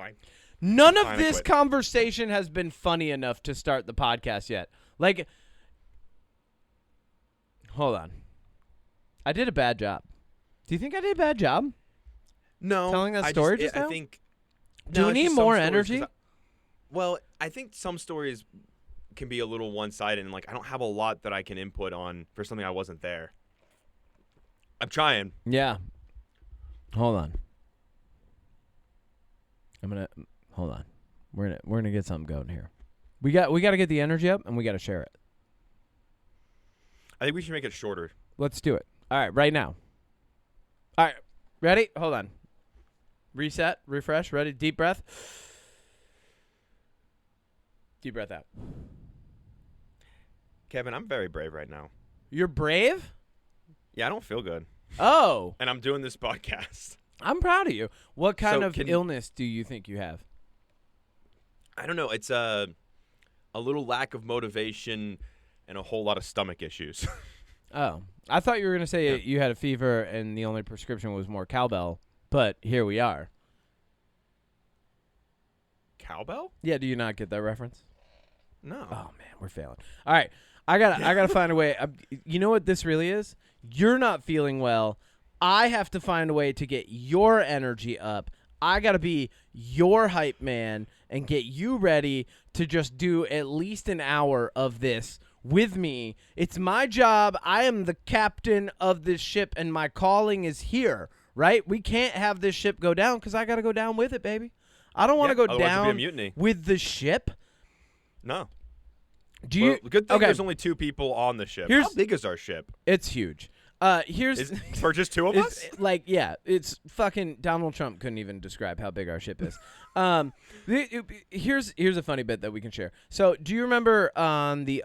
fine. None of this conversation has been funny enough to start the podcast yet. Like, hold on. I did a bad job. Do you think I did a bad job? No. Telling that story just now? I think. Do we need more energy? Well, I think some stories can be a little one-sided, and like I don't have a lot that I can input on for something I wasn't there. I'm trying. Yeah. Hold on. Hold on. We're gonna get something going here. We got to get the energy up, and we got to share it. I think we should make it shorter. Let's do it. All right, right now. All right, ready? Hold on. Reset, refresh, ready? Deep breath. Deep breath out. Kevin, I'm very brave right now. You're brave? Yeah, I don't feel good. Oh. And I'm doing this podcast. I'm proud of you. What kind of illness do you think you have? I don't know. It's a little lack of motivation and a whole lot of stomach issues. Oh. I thought you were going to say you had a fever and the only prescription was more cowbell, but here we are. Cowbell? Yeah, do you not get that reference? No. Oh, man, we're failing. All right. I gotta find a way. You know what this really is? You're not feeling well. I have to find a way to get your energy up. I got to be your hype man and get you ready to just do at least an hour of this with me. It's my job. I am the captain of this ship, and my calling is here, right? We can't have this ship go down because I got to go down with it, baby. I don't want to go down with the ship. No. Do you? Well, good thing there's only 2 people on the ship. How big is our ship? It's huge. For just 2 of us? Like, yeah, it's fucking Donald Trump couldn't even describe how big our ship is. Here's a funny bit that we can share. So, do you remember the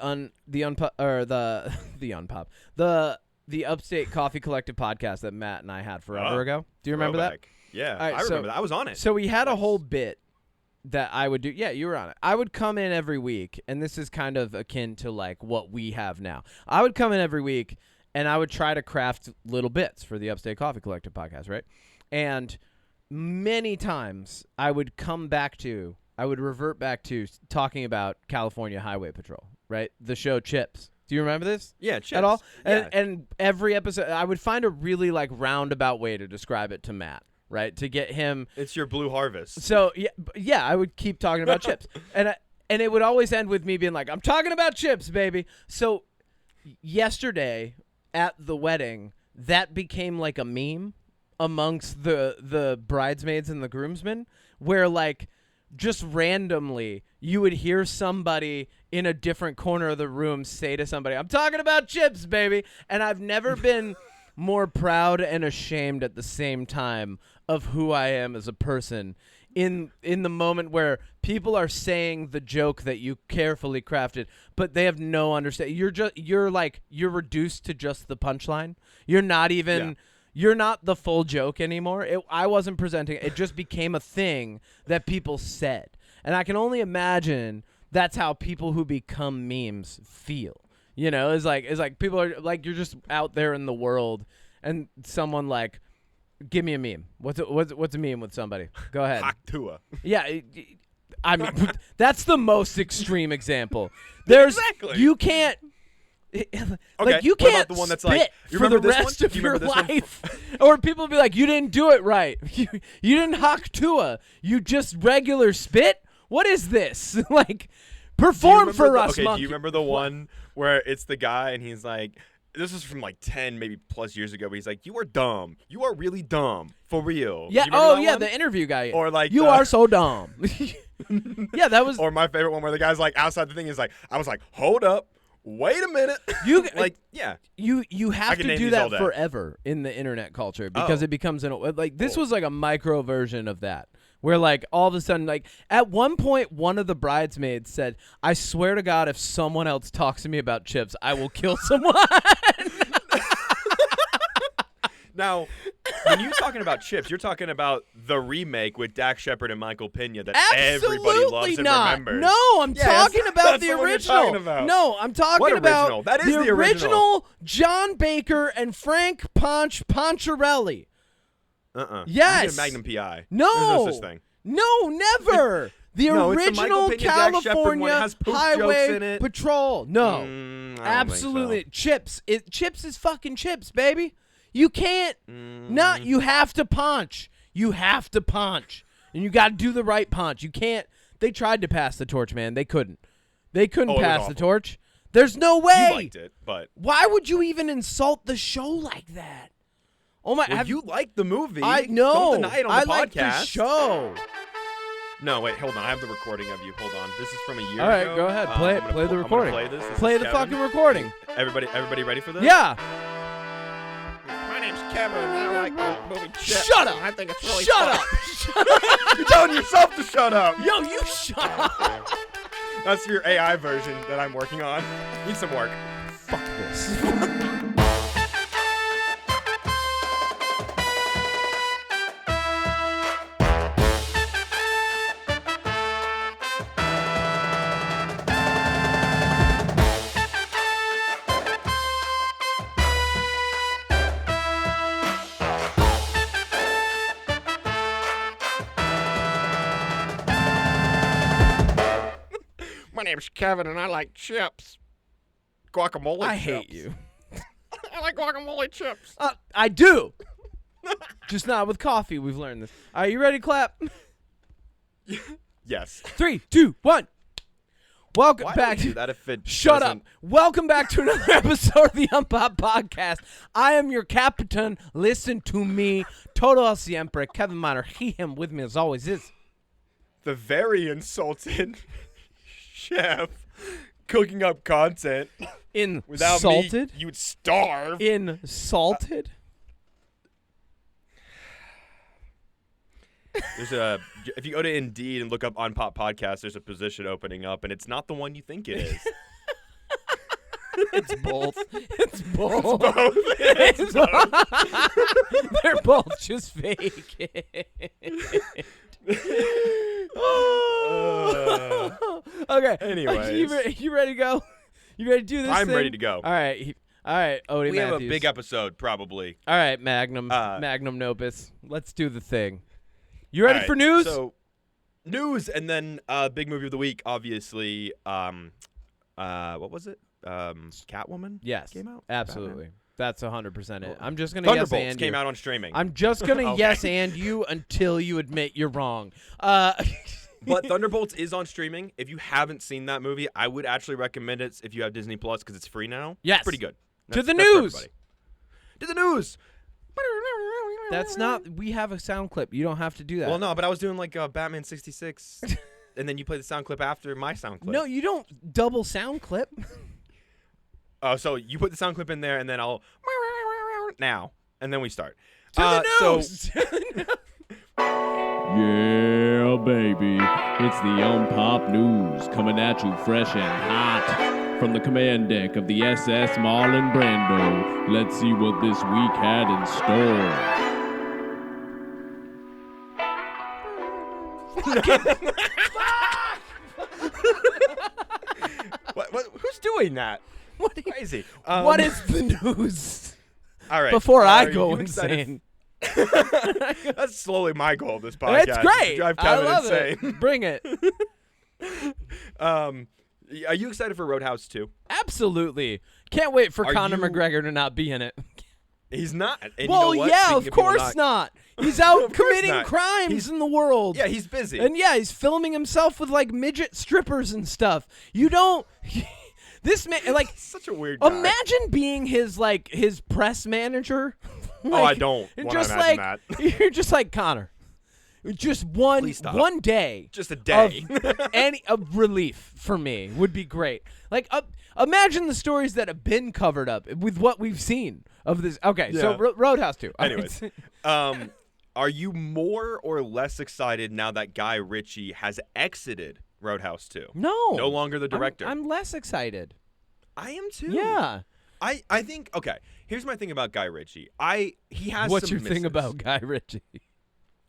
Upstate Coffee Collective podcast that Matt and I had forever ago? Do you remember that? Yeah, I remember that. I was on it. So we had a whole bit that I would do. Yeah, you were on it. I would come in every week, and this is kind of akin to like what we have now. I would come in every week, and I would try to craft little bits for the Upstate Coffee Collective podcast, right? And many times I would revert back to talking about California Highway Patrol, right? The show CHiPs. Do you remember this? Yeah, CHiPs. At all? Yeah. And every episode, I would find a really like roundabout way to describe it to Matt, right? To get him. It's your Blue Harvest. So yeah, I would keep talking about CHiPs, and it would always end with me being like, "I'm talking about CHiPs, baby." So yesterday at the wedding, that became like a meme amongst the bridesmaids and the groomsmen, where like just randomly you would hear somebody in a different corner of the room say to somebody, "I'm talking about CHiPs, baby." And I've never been more proud and ashamed at the same time of who I am as a person in the moment where people are saying the joke that you carefully crafted, but they have no understanding. You're reduced to just the punchline. You're not even you're not the full joke anymore. I wasn't presenting. It just became a thing that people said. And I can only imagine that's how people who become memes feel. You know, it's like people are like, you're just out there in the world and someone like, give me a meme. What's a meme with somebody? Go ahead. Haktua. Yeah, I mean that's the most extreme example. Exactly. You can't. Like you can't about the one that's spit like, you for the remember this rest one? of You your remember this life, or people be like, "You didn't do it right. You didn't haktua. You just regular spit. What is this? Like, perform for us, okay, monkey." do you remember the one where it's the guy and he's like, this is from like 10 maybe plus years ago, but he's like, "You are dumb. You are really dumb. For real." Yeah. Oh yeah, the interview guy. Or like, you are so dumb. Yeah, that was. Or my favorite one where the guy's like outside the thing is like, I was like, "Hold up. Wait a minute." You like, yeah. You have to do that forever in the internet culture because it becomes this was like a micro version of that. Where like all of a sudden, like at one point, one of the bridesmaids said, "I swear to God, if someone else talks to me about CHiPs, I will kill someone." Now, when you're talking about CHiPs, you're talking about the remake with Dak Shepard and Michael Pena that everybody loves and remembers. No, I'm talking about the original. No, I'm talking about original? That is the original John Baker and Frank Poncherelli. Yes. Yes. Magnum PI. No. There's no such thing. No, never. The No, it's the Michael original Pena, Dax Shepard one. It California has poop jokes Highway in it. Patrol. No, I don't absolutely. think Chips. Chips is fucking chips, baby. You can't. Not. You have to punch. You have to punch, and you got to do the right punch. You can't. They tried to pass the torch, man. They couldn't. They couldn't pass the torch. There's no way. You liked it, but why would you even insult the show like that? Oh my! well, you liked the movie. I know. Don't deny it on the podcast. Like the show. No, wait, hold on. I have the recording of you. Hold on. This is from a year ago. All right, go ahead. Play the recording. Play this. This play is the Kevin. fucking recording. Everybody ready for this? Yeah. My name's Kevin. And I like the movie Chips. Shut up. I think it's really Shut fun. up. Shut up. You're telling yourself to shut up. Yo, you shut up. That's your AI version that I'm working on. Need some work. Fuck this. My name's Kevin, and I like chips. Guacamole I chips. hate you. I like guacamole chips. I do. Just not with coffee. We've learned this. Are you ready to clap? Yes. 3, 2, 1. Welcome Why back. would you do that if it Shut doesn't- up. Welcome back to another episode of the UnPop Podcast. I am your captain. Listen to me. Todo siempre. Kevin Miner. He, him with me as always is. The very insulted chef cooking up content. Without Insulted? me, you'd starve. Insulted? There's a if you go to Indeed and look up UnPop Podcast, there's a position opening up, and it's not the one you think it is. It's both. It's both. It's both. They're both just fake. Okay. Anyways. You ready to go? You ready to do this I'm thing? ready to go. All right. All right, Odie We Matthews. have a big episode, probably. All right, Magnum Nopus. Let's do the thing. You ready All right, for news? So, news, and then big movie of the week, obviously. What was it? Catwoman? Yes. Came out? Absolutely. That's 100% it. I'm just gonna Thunderbolts yes and came you. out on streaming. I'm just gonna Okay. yes and you until you admit you're wrong. But Thunderbolts is on streaming. If you haven't seen that movie, I would actually recommend it if you have Disney Plus because it's free now. Yes. It's pretty good. To the that's for news. everybody. To the news. That's not. We have a sound clip. You don't have to do that. Well, no, but I was doing like Batman 66, and then you play the sound clip after my sound clip. No, you don't double sound clip. Oh, so you put the sound clip in there, and then I'll now, and then we start. To the news. Yeah, baby. It's the UnPop News coming at you fresh and hot from the command deck of the SS Marlon Brando. Let's see what this week had in store. What? Who's doing that? What? Crazy. What is the news? All right. Before I are go you excited- insane. That's slowly my goal of this podcast. It's is great. to drive I Kevin love insane. it. Bring it. Are you excited for Roadhouse 2? Absolutely. Can't wait for Are Conor you- McGregor to not be in it. He's not. And Well, you know what? yeah, Speaking of people course not. He's out Of course committing not. crimes in the world. Yeah, he's busy. And yeah, he's filming himself with like midget strippers and stuff. You don't. This man, like, Such a weird guy. imagine being his press manager. Oh, I don't and wanna just imagine like that. you're just like Connor. Just Please stop. one day. Just a day. Of relief for me would be great. Like, imagine the stories that have been covered up with what we've seen of this. Okay, so Yeah. Roadhouse 2. Anyways, are you more or less excited now that Guy Ritchie has exited Roadhouse 2? No longer the director. I'm less excited. I am too. Yeah. I think okay. Here's my thing about Guy Ritchie. He has. What's some your thing misses. about Guy Ritchie?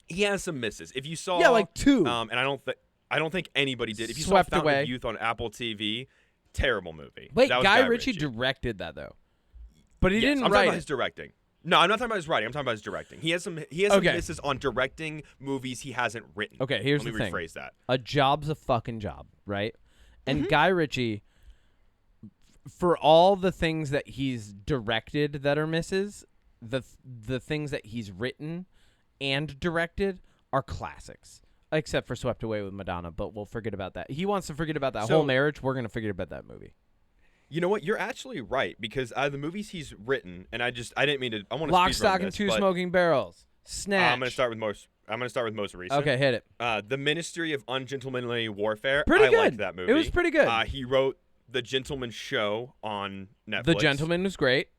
He has some misses. If you saw, Yeah, like 2. and I don't think anybody did. If you Swept saw Fountain Away. of Youth on Apple TV, terrible movie. Wait, That was Guy Ritchie directed that though, but he Yes, didn't I'm talking write about it. his directing. No, I'm not talking about his writing. I'm talking about his directing. He has some misses on directing movies he hasn't written. Okay, here's Let the me thing. rephrase that. A job's a fucking job, right? And Guy Ritchie, for all the things that he's directed that are misses, the things that he's written and directed are classics. Except for Swept Away with Madonna, but we'll forget about that. He wants to forget about that whole marriage. We're going to forget about that movie. You know what? You're actually right, because out of the movies he's written, and I didn't mean to. I want to Lock, Stock, and Two Smoking Barrels. Snatch. I'm going to start with most recent. Okay, hit it. The Ministry of Ungentlemanly Warfare. Pretty good. I liked that movie. It was pretty good. He wrote The Gentleman Show on Netflix. The Gentleman was great.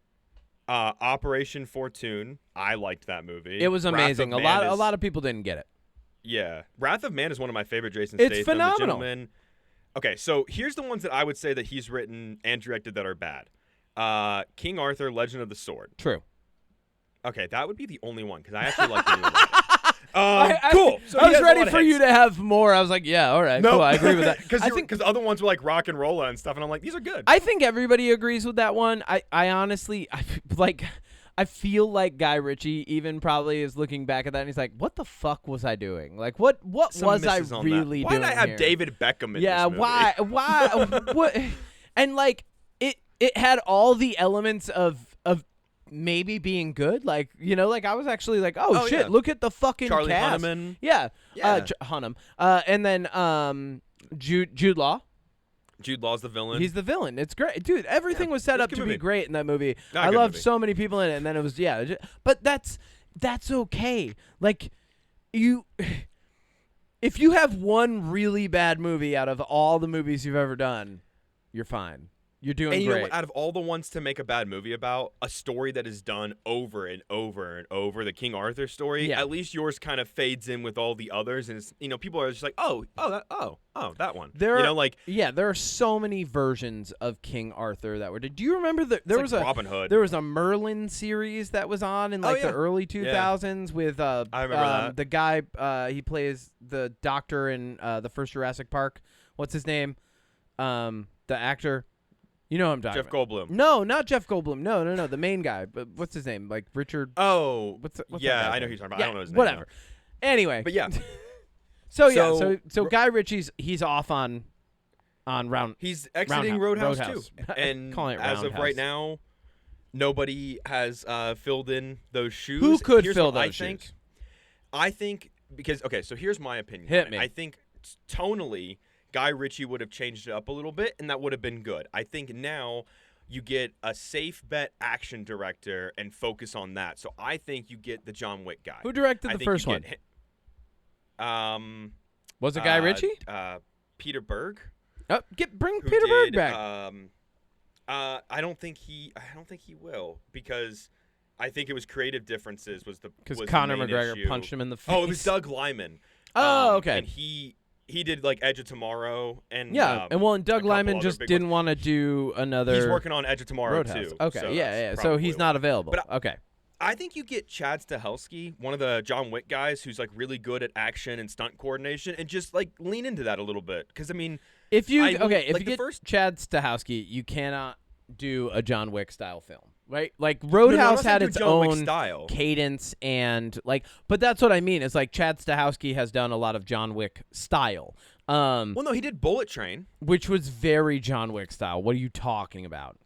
Operation Fortune. I liked that movie. It was amazing. A lot of people didn't get it. Yeah, Wrath of Man is one of my favorite Jason It's Statham. phenomenal. The Gentleman. Okay, so here's the ones that I would say that he's written and directed that are bad. King Arthur, Legend of the Sword. True. Okay, that would be the only one, because I actually like the new one. Cool. So I was ready for you to have more. I was like, yeah, all right, cool. I agree with that. Because the other ones were like Rock and Rolla and stuff, and I'm like, these are good. I think everybody agrees with that one. I honestly, I feel like Guy Ritchie even probably is looking back at that and he's like, what the fuck was I doing? Like, what Some was I misses on really that. doing Why did I have here? David Beckham in Yeah, this movie? why, what? And like, it had all the elements of maybe being good. Like, you know, like I was actually like, oh shit, yeah. look at the fucking Charlie cast. Hunnam. Yeah. Yeah. Hunnam. And then Jude Law. Jude Law's the villain. He's the villain. It's great. Dude, everything was set it's a up good to movie. be great in that movie. Not a I good loved movie. so many people in it, and then it was, but that's okay. Like, if you have one really bad movie out of all the movies you've ever done, you're fine. You're doing And you great. know what? Out of all the ones to make a bad movie about, a story that is done over and over and over, the King Arthur story, Yeah. at least yours kind of fades in with all the others, and it's, people are just like, that one. There are so many versions of King Arthur that were. Do you remember there was like a Robin Hood. There was a Merlin series that was on in the early 2000s with I remember that. the guy he plays the doctor in the first Jurassic Park. What's his name? The actor. You know who I'm talking Jeff about. Goldblum. No, not Jeff Goldblum. No, the main guy. But what's his name? Like Richard. Oh, What's that yeah, guy's I know who name? you're talking about. Yeah, I don't know his name. whatever. Anyway. But yeah. So Guy Ritchie's he's off on round. He's exiting Roadhouse too. I'm And calling it as of Roundhouse. right now, nobody has filled in those shoes. Who could Here's fill what those shoes? I think because so here's my opinion. Hit on me. it. I think tonally, Guy Ritchie would have changed it up a little bit, and that would have been good. I think now you get a safe bet action director and focus on that. So I think you get the John Wick guy. Who directed I the think first you one? get Was it Guy Ritchie? Peter Berg. Bring Who Peter Berg did, back. I don't think he will, because I think it was creative differences was the Conor main McGregor issue. punched him in the face. Oh, it was Doug Liman. Oh, okay. And he did like Edge of Tomorrow and and a Doug couple Liman other just big didn't ones. want to do another. He's working on Edge of Tomorrow Roadhouse. too. Okay, so yeah. that's So probably he's why. not available. But Okay. I think you get Chad Stahelski, one of the John Wick guys, who's like really good at action and stunt coordination, and just like lean into that a little bit. Because I mean, If you like get the first Chad Stahelski, you cannot do a John Wick style film, right? Like Roadhouse had its John Wick own style. cadence and but that's what I mean. It's like Chad Stahelski has done a lot of John Wick style, Well, no, he did Bullet Train. which was very John Wick style. What are you talking about?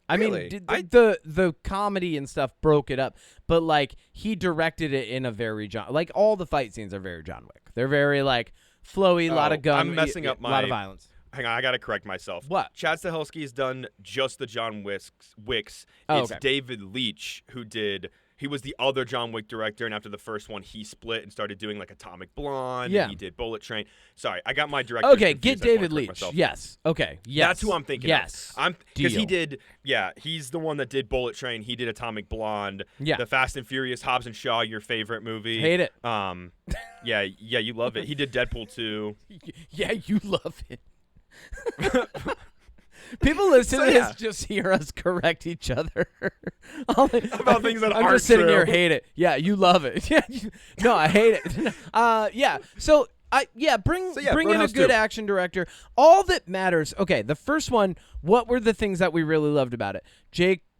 I Really? mean, the comedy and stuff broke it up, but like he directed it in a very like all the fight scenes are very John Wick. They're very like flowy, a lot of gun. I'm messing up a lot of my- violence. Hang on, I gotta correct myself. What? Chad Stahelski's done just the John Wicks. Oh, It's okay. David Leitch who did. He was the other John Wick director, and after the first one, he split and started doing like Atomic Blonde. Yeah. And he did Bullet Train. Sorry, I got my director. Okay, get David Leitch. Yes. Okay. Yes. That's who I'm thinking. Yes. Because he Deal. did. Yeah, he's the one that did Bullet Train. He did Atomic Blonde. Yeah. The Fast and Furious, Hobbs and Shaw, your favorite movie. Hate it. Yeah, you love it. He did Deadpool 2. Yeah, you love it. People listen So, to yeah. this just hear us correct each other about things that I'm aren't just sitting here true. hate it. Yeah, you love it. Yeah, no, I hate it. Yeah. So bring in a Roadhouse good 2. action director. All that matters. Okay, the first one. What were the things that we really loved about it?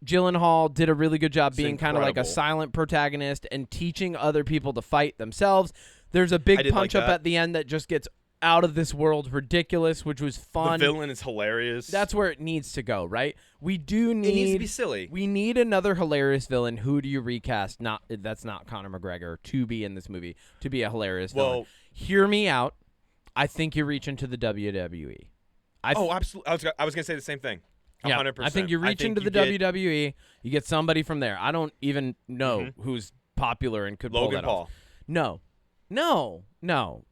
Gyllenhaal did a really good job being kind of like a incredible. silent protagonist and teaching other people to fight themselves. There's a big did punch like up that. at the end that just gets out of this world ridiculous, which was fun. The villain is hilarious. That's where it needs to go, right? We do it needs to need be silly. we need another hilarious villain. Who do you recast? That's not Conor McGregor to be in this movie, to be a hilarious villain. Well, Hear me out. I think you're reaching to the WWE. absolutely. I was gonna say the same thing. 100%. I think you reach into the WWE. You get somebody from there. I don't even know who's popular and could pull Logan that Paul. off. No. No.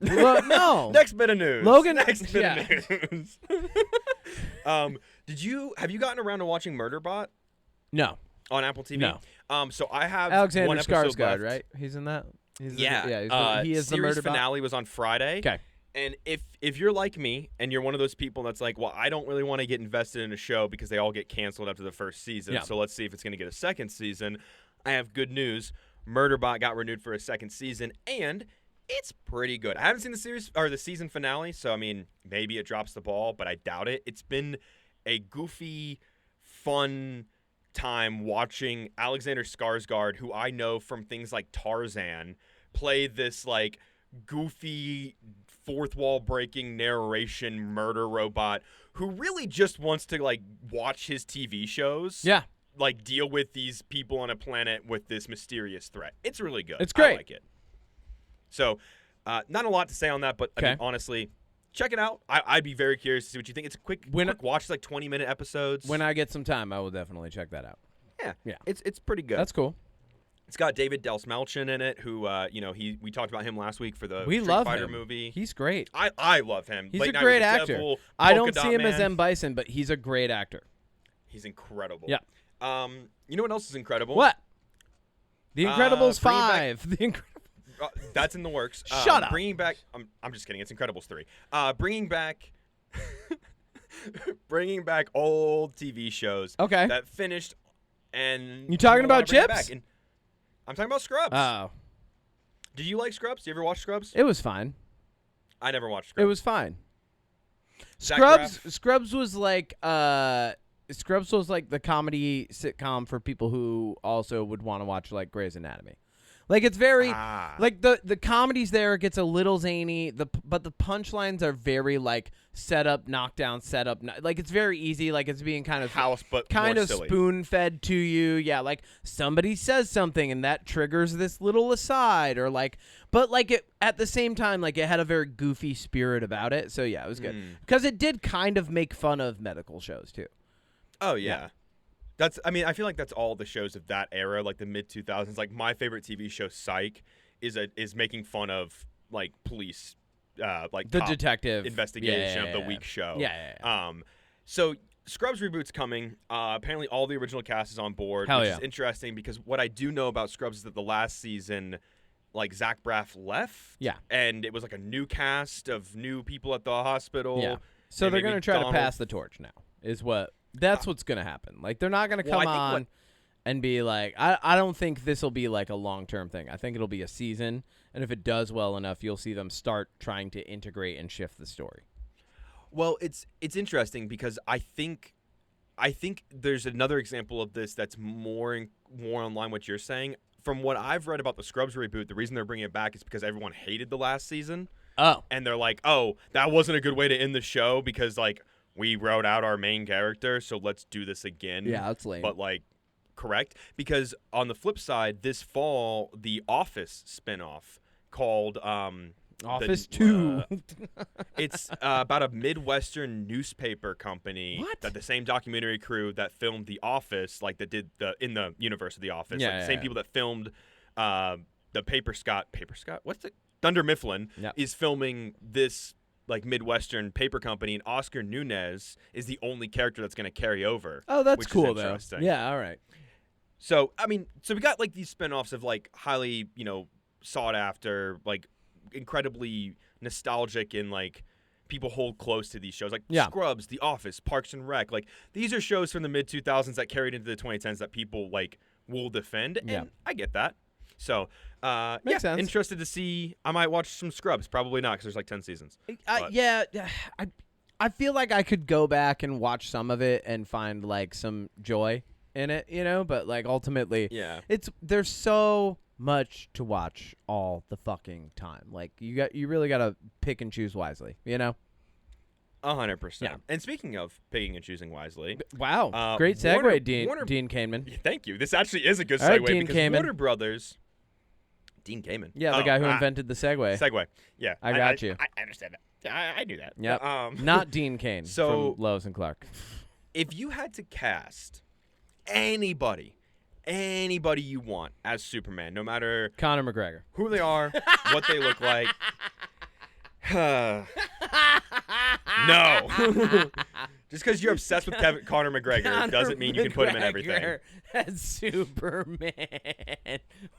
Next bit of news. Logan- Next bit yeah. of news. Have you gotten around to watching Murderbot No. on Apple TV? No. So I have Alexander one episode Skarsgård, left. right? He's in that. Yeah. He is the series murder bot. finale was on Friday. Okay. And if you're like me and you're one of those people that's like, well, I don't really want to get invested in a show because they all get canceled after the first season. Yeah. So let's see if it's going to get a second season. I have good news. Murderbot got renewed for a second season, and it's pretty good. I haven't seen the series or the season finale, so I mean, maybe it drops the ball, but I doubt it. It's been a goofy, fun time watching Alexander Skarsgård, who I know from things like Tarzan, play this like goofy, fourth wall breaking narration murder robot who really just wants to like watch his TV shows. Yeah. Like deal with these people on a planet with this mysterious threat. It's really good. It's great. I like it. So, not a lot to say on that, but I mean, Okay. honestly, check it out. I'd be very curious to see what you think. It's a quick watch, like 20-minute episodes. When I get some time, I will definitely check that out. yeah, it's pretty good. That's cool. It's got David Delsmalchian in it, who we talked about him last week for the We Street love Fighter him. movie. He's great. I love him. He's Late a Night great with the actor. Devil, I don't Polka see Dot him as Man. M. Bison, but he's a great actor. He's incredible. Yeah. You know what else is incredible? What? The Incredibles bringing back- 5. The Incredibles. That's in the works. Shut up. Bringing back. I'm just kidding. It's Incredibles 3. Bringing back. Bringing back old TV shows. Okay. That finished, and You talking wanna about bring it Chips? back. And I'm talking about Scrubs. Oh. Did you like Scrubs? Did you ever watch Scrubs? It was fine. I never watched Scrubs. It was fine. Zach Scrubs was like the comedy sitcom for people who also would want to watch like Grey's Anatomy. Like it's very like the comedy's there, it gets a little zany, but the punchlines are very like set up, knockdown, set up, like it's very easy, like it's being kind of House, but kind more of silly. spoon-fed to you. Yeah, like somebody says something and that triggers this little aside, or like, but like it at the same time, like it had a very goofy spirit about it. So yeah, it was good because it did kind of make fun of medical shows too. Oh yeah. I feel like that's all the shows of that era, like the mid 2000s. Like my favorite TV show, Psych, is making fun of like police, like The cop detective investigation of the week show. Yeah. So Scrubs reboot's coming. Apparently, all the original cast is on board, Hell which yeah. is interesting because what I do know about Scrubs is that the last season, like Zach Braff left. Yeah. And it was like a new cast of new people at the hospital. Yeah. So and they're maybe gonna try Donald- to pass the torch now. That's what's gonna happen. Like they're not gonna Well, come I think on and be like, I don't think this will be like a long-term thing. I think it'll be a season, and if it does well enough, you'll see them start trying to integrate and shift the story. Well, it's interesting because I think there's another example of this that's more in line with what you're saying. From what I've read about the Scrubs reboot, the reason they're bringing it back is because everyone hated the last season. Oh. And they're like, oh, that wasn't a good way to end the show because, like, we wrote out our main character, so let's do this again. Yeah, that's lame. But, like, correct? Because on the flip side, this fall, the Office spinoff called Office 2. it's about a Midwestern newspaper company What? that the same documentary crew that filmed The Office, like that did in the universe of The Office, Yeah, like the yeah, same yeah. people that filmed the Paper Scott, what's the Thunder Mifflin Yep. is filming this like Midwestern paper company, and Oscar Nunez is the only character that's going to carry over. Oh, that's which is cool though. interesting. Yeah, all right. So, I mean, we got like these spinoffs of like highly, sought after, like incredibly nostalgic and like people hold close to these shows like Yeah. Scrubs, The Office, Parks and Rec. Like these are shows from the mid 2000s that carried into the 2010s that people like will defend. And Yeah. I get that. So, Makes sense. interested to see. I might watch some Scrubs. Probably not because there's like 10 seasons. But- Yeah, I feel like I could go back and watch some of it and find like some joy. in it, you know, but like ultimately Yeah. there's so much to watch all the fucking time. Like you really got to pick and choose wisely, you know? 100%. Yeah. And speaking of picking and choosing wisely, Wow. Great segue, Warner- Dean Warner- Kamen. thank you. This actually is a good All right, segue Dean because Kamen. Warner Brothers. Dean Kamen. Yeah, the guy who invented the segue. Segue. Yeah. I got you. I understand that. I knew that. Yep. Not Dean Cain So- from Lois and Clark. If you had to cast anybody you want as Superman, no matter Conor McGregor. who they are, what they look like. No. Just because you're obsessed with Conor McGregor doesn't mean you can put him in everything. As Superman.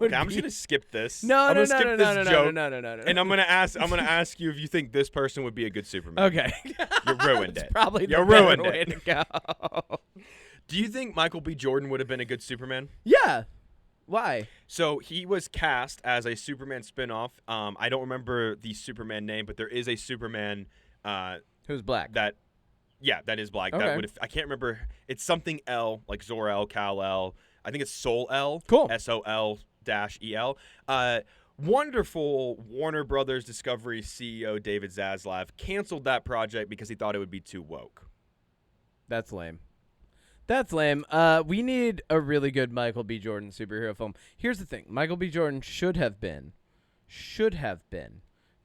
Okay, I'm just gonna skip this. No, I'm no, gonna skip no, this no, joke, no. and I'm gonna ask you if you think this person would be a good Superman. Okay. You ruined it. Probably You the ruined better way it. to go. Do you think Michael B. Jordan would have been a good Superman? Yeah. Why? So he was cast as a Superman spinoff. I don't remember the Superman name, but there is a Superman Who's black? that is black. Okay. That would I can't remember. It's something L, like Zor-El, Kal-El. I think it's Sol-El. Cool. SOL-EL. Wonderful Warner Brothers Discovery CEO David Zaslav canceled that project because he thought it would be too woke. That's lame. That's lame. We need a really good Michael B. Jordan superhero film. Here's the thing. Michael B. Jordan should have been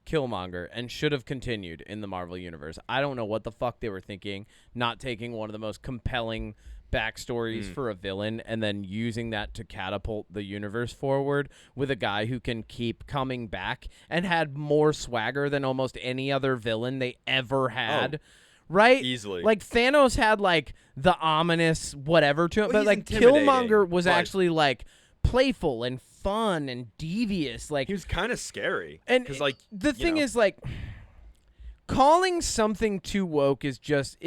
Killmonger and should have continued in the Marvel Universe. I don't know what the fuck they were thinking, not taking one of the most compelling backstories for a villain and then using that to catapult the universe forward with a guy who can keep coming back and had more swagger than almost any other villain they ever had. Right? Easily. Like Thanos had like the ominous whatever to him, Well, but he's like intimidating, Killmonger was but- actually like playful and fun and devious. Like He was kind of scary. and because like the you thing know. is like calling something too woke is just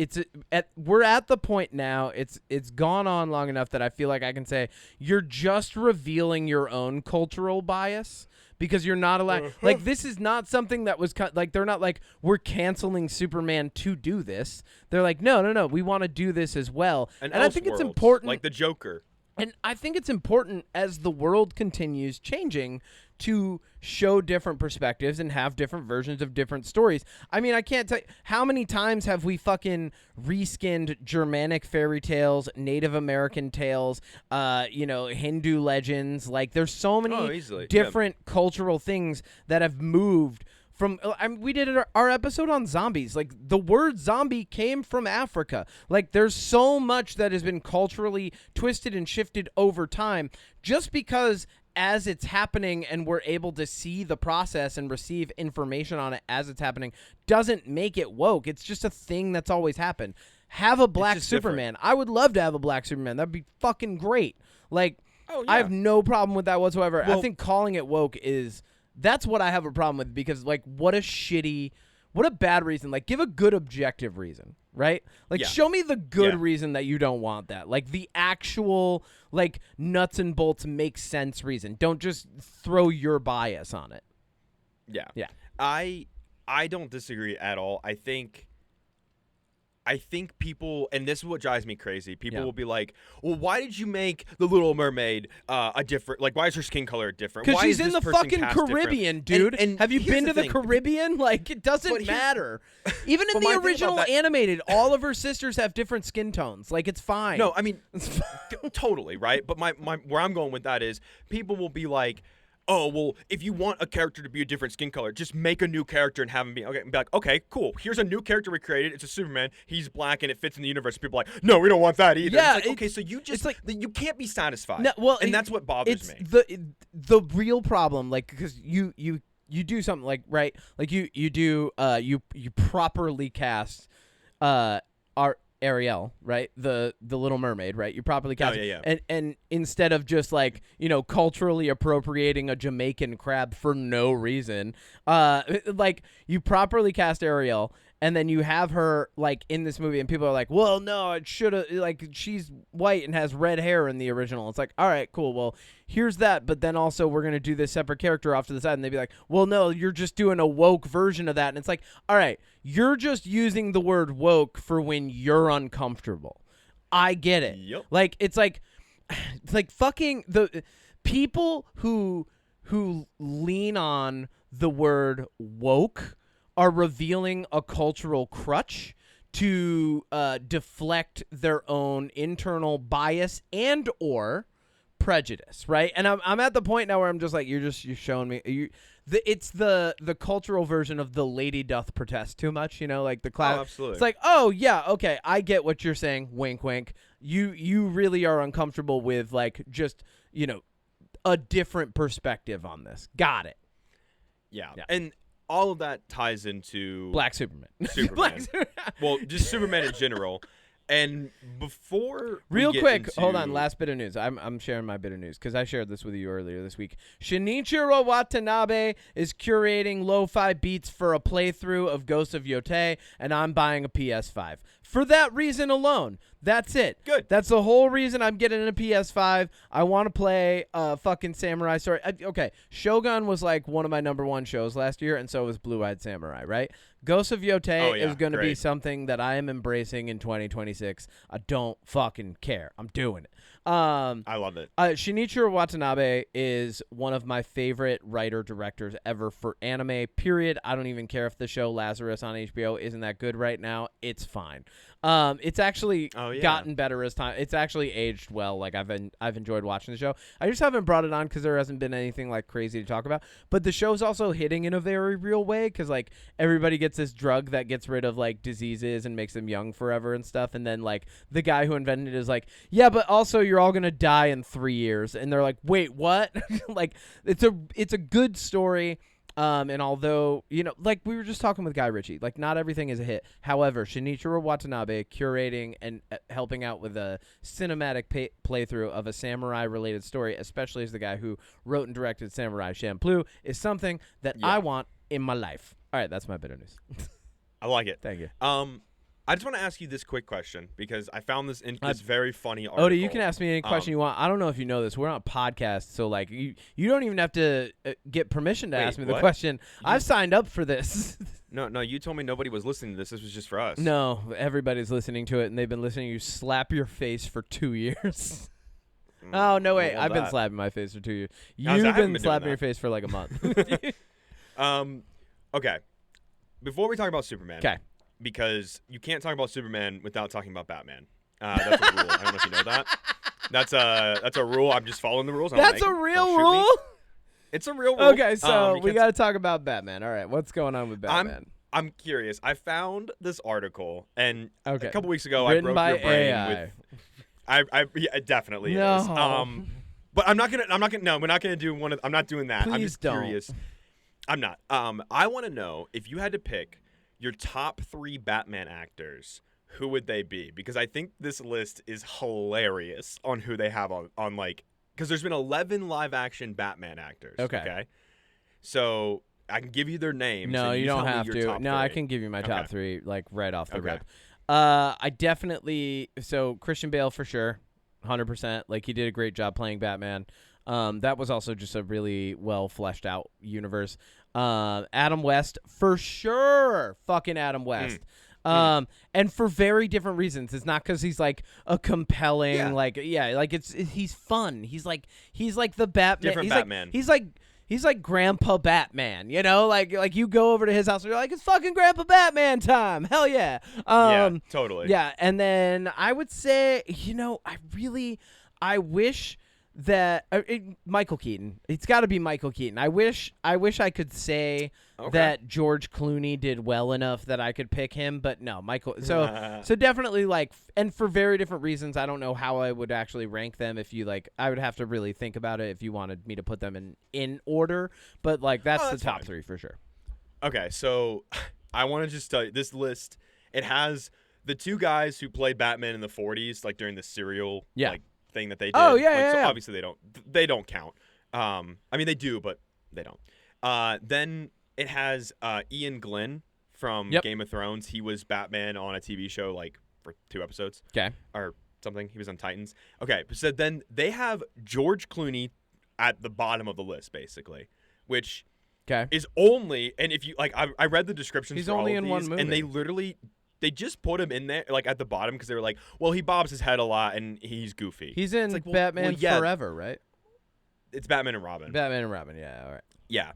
we're at the point now it's gone on long enough that I feel like I can say you're just revealing your own cultural bias because you're not allowed like this is not something that was like they're not like we're canceling Superman to do this. They're like no we want to do this as well. And I think it's Elseworlds, important like the Joker. and I think it's important as the world continues changing to show different perspectives and have different versions of different stories. I mean, I can't tell you how many times have we fucking reskinned Germanic fairy tales, Native American tales, Hindu legends. Like there's so many Easily. different cultural things that have moved from. We did our episode on zombies. Like the word zombie came from Africa. Like there's so much that has been culturally twisted and shifted over time just because as it's happening and we're able to see the process and receive information on it as it's happening doesn't make it woke. It's just a thing that's always happened. Have a black just Superman. I would love to have a black Superman. That'd be fucking great. Like, Oh, I yeah. have no problem with that whatsoever. I Well- think calling it woke that's what I have a problem with because, like, what a bad reason. Like, give a good objective reason, right? Like, Yeah. show me the good Yeah. reason that you don't want that. Like, the actual, like, nuts and bolts make sense reason. Don't just throw your bias on it. Yeah. Yeah. I don't disagree at all. I think people, and this is what drives me crazy, people will be like, well, why did you make the Little Mermaid a different, like, why is her skin color different? Because Why she's is in this the person fucking cast different?" Caribbean, dude. And Have you here's been to the thing. Caribbean? Like, it doesn't But here's- matter. Even in But my the thing about original that- animated, all of her sisters have different skin tones. Like, it's fine. No, I mean, totally, right? But my where I'm going with that is people will be like, oh, well, if you want a character to be a different skin color, just make a new character and have him be okay. And be like, okay, cool. Here's a new character we created. It's a Superman. He's black and it fits in the universe. People are like, no, we don't want that either. Yeah, It's like, okay, so you just it's like- you can't be satisfied. No, well, and that's what bothers me. The real problem, like, because you do something like right, like you properly cast our Ariel, right, the Little Mermaid, right? You properly cast, yeah. and instead of just like culturally appropriating a Jamaican crab for no reason, like you properly cast Ariel. And then you have her like in this movie, and people are like, "Well, no, it should have like she's white and has red hair in the original." It's like, all right, cool. Well, here's that, but then also we're gonna do this separate character off to the side, and they'd be like, "Well, no, you're just doing a woke version of that." And it's like, all right, you're just using the word woke for when you're uncomfortable. I get it. Yep. Like it's like like fucking the people who lean on the word woke are revealing a cultural crutch to deflect their own internal bias and or prejudice, right? And I'm at the point now where I'm just like, you're showing me it's the cultural version of the lady doth protest too much, like the class. Oh, absolutely. It's like, oh yeah, okay, I get what you're saying, wink wink. You really are uncomfortable with like just a different perspective on this. Got it. Yeah. And all of that ties into Black Superman. Superman. Well, just Superman in general. And before real we get quick, into... hold on, last bit of news. I'm sharing my bit of news because I shared this with you earlier this week. Shinichiro Watanabe is curating lo-fi beats for a playthrough of Ghosts of Yotei, and I'm buying a PS5. For that reason alone. That's it. Good. That's the whole reason I'm getting a PS5. I want to play a fucking samurai story. Okay, Shogun was like one of my number one shows last year, and so was Blue-Eyed Samurai, right? Ghosts of Yotei is going to be something that I am embracing in 2026. I don't fucking care. I'm doing it. I love it. Shinichiro Watanabe is one of my favorite writer-directors ever for anime, period. I don't even care if the show Lazarus on HBO isn't that good right now. It's fine. It's actually gotten better as time. It's actually aged well. Like I've enjoyed watching the show. I just haven't brought it on because there hasn't been anything like crazy to talk about. But the show's also hitting in a very real way because like everybody gets this drug that gets rid of like diseases and makes them young forever and stuff. And then like the guy who invented it is like, yeah, but also you're all gonna die in 3 years. And they're like, wait, what? Like it's a good story. And although, like we were just talking with Guy Ritchie, like not everything is a hit. However, Shinichiro Watanabe curating and helping out with a cinematic playthrough of a samurai-related story, especially as the guy who wrote and directed Samurai Champloo, is something that I want in my life. All right, that's my bit of news. I like it. Thank you. I just want to ask you this quick question because I found this very funny article. Odie, you can ask me any question you want. I don't know if you know this. We're on a podcast, so like you don't even have to get permission to ask me the question. I've signed up for this. No, you told me nobody was listening to this. This was just for us. No, everybody's listening to it, and they've been listening to you slap your face for 2 years. Oh, no, wait. I've been slapping my face for 2 years. You've been slapping your face for like a month. Okay. Before we talk about Superman. Okay. Because you can't talk about Superman without talking about Batman. That's a rule. I don't know if you know that. That's a rule. I'm just following the rules. That's a real rule? It's a real rule. Okay, so we got to talk about Batman. All right, what's going on with Batman? I'm curious. I found this article, and a couple weeks ago Written I broke your brain AI. with. It definitely is. But we're not gonna do one of. I'm not doing that. Please I'm just don't. curious. I'm not. I want to know if you had to pick your top 3 Batman actors, who would they be? Because I think this list is hilarious on who they have on like, because there's been 11 live action Batman actors. Okay. So I can give you their names. No, you don't have to. No, I can give you my top 3 like right off the rip. I definitely Christian Bale for sure, 100%. Like he did a great job playing Batman. That was also just a really well fleshed out universe. Adam West for sure, fucking Adam West. And for very different reasons. It's not because he's like a compelling he's fun. He's like the Batman. Different Batman. He's like Grandpa Batman, like you go over to his house and you're like, it's fucking Grandpa Batman time. Hell yeah. Yeah, totally. Yeah, and then I would say, I wish that Michael Keaton. It's got to be Michael Keaton. I wish I could say that George Clooney did well enough that I could pick him, but no, Michael. So definitely and for very different reasons. I don't know how I would actually rank them. If you I would have to really think about it if you wanted me to put them in order. But that's the top fine. 3 for sure. Okay, so I want to just tell you this list. It has the 2 guys who played Batman in the 40s, like during the serial thing that they did. Oh yeah, so obviously they don't count. I mean they do, but they don't. Then it has Ian Glenn from Game of Thrones. He was Batman on a TV show like for 2 episodes. Okay. Or something. He was on Titans. Okay, so then they have George Clooney at the bottom of the list basically, which is only, and if you I read the descriptions he's for only all of in these, one movie. and they literally they just put him in there like at the bottom because they were like, well, he bobs his head a lot and he's goofy. He's in like, Batman yeah, Forever, right? It's Batman and Robin. Batman and Robin, yeah, all right. Yeah.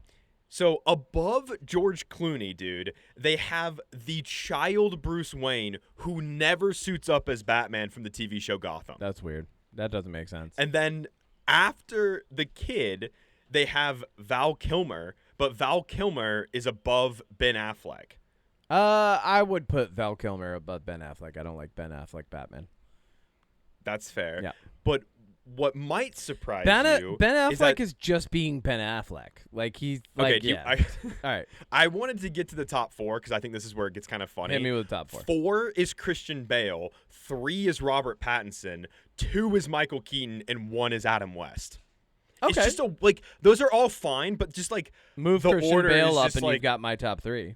So above George Clooney, dude, they have the child Bruce Wayne who never suits up as Batman from the TV show Gotham. That's weird. That doesn't make sense. And then after the kid, they have Val Kilmer, but Val Kilmer is above Ben Affleck. I would put Val Kilmer above Ben Affleck. I don't like Ben Affleck Batman. That's fair. Yeah. But what might surprise you Ben Affleck is that, is just being Ben Affleck. Like he's like, okay, yeah. All right. I wanted to get to the top 4 because I think this is where it gets kind of funny. Hit me with the top 4. 4 is Christian Bale, 3 is Robert Pattinson, 2 is Michael Keaton, and 1 is Adam West. Okay. It's just like those are all fine, but just like Move the Christian order Bale is up just, and like, you've got my top 3.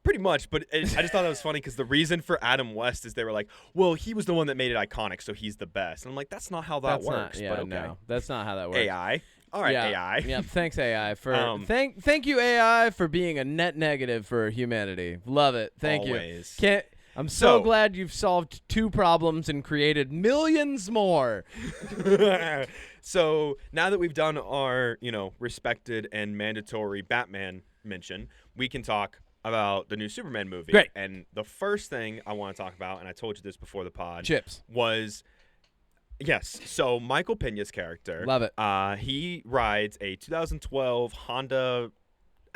Pretty much, but I just thought that was funny because the reason for Adam West is they were like, well, he was the one that made it iconic, so he's the best. And I'm like, that's not how that works. Yeah, but okay. no, that's not how that works. AI. All right, yeah, AI. Yeah, thanks AI for thank you AI for being a net negative for humanity. Love it. Thank Always. you. I'm so glad you've solved 2 problems and created millions more. So now that we've done our, respected and mandatory Batman mention, we can talk about the new Superman movie. Great. And the first thing I want to talk about, and I told you this before the pod, CHiPs. was yes. So Michael Pena's character, Love it. He rides a 2012 Honda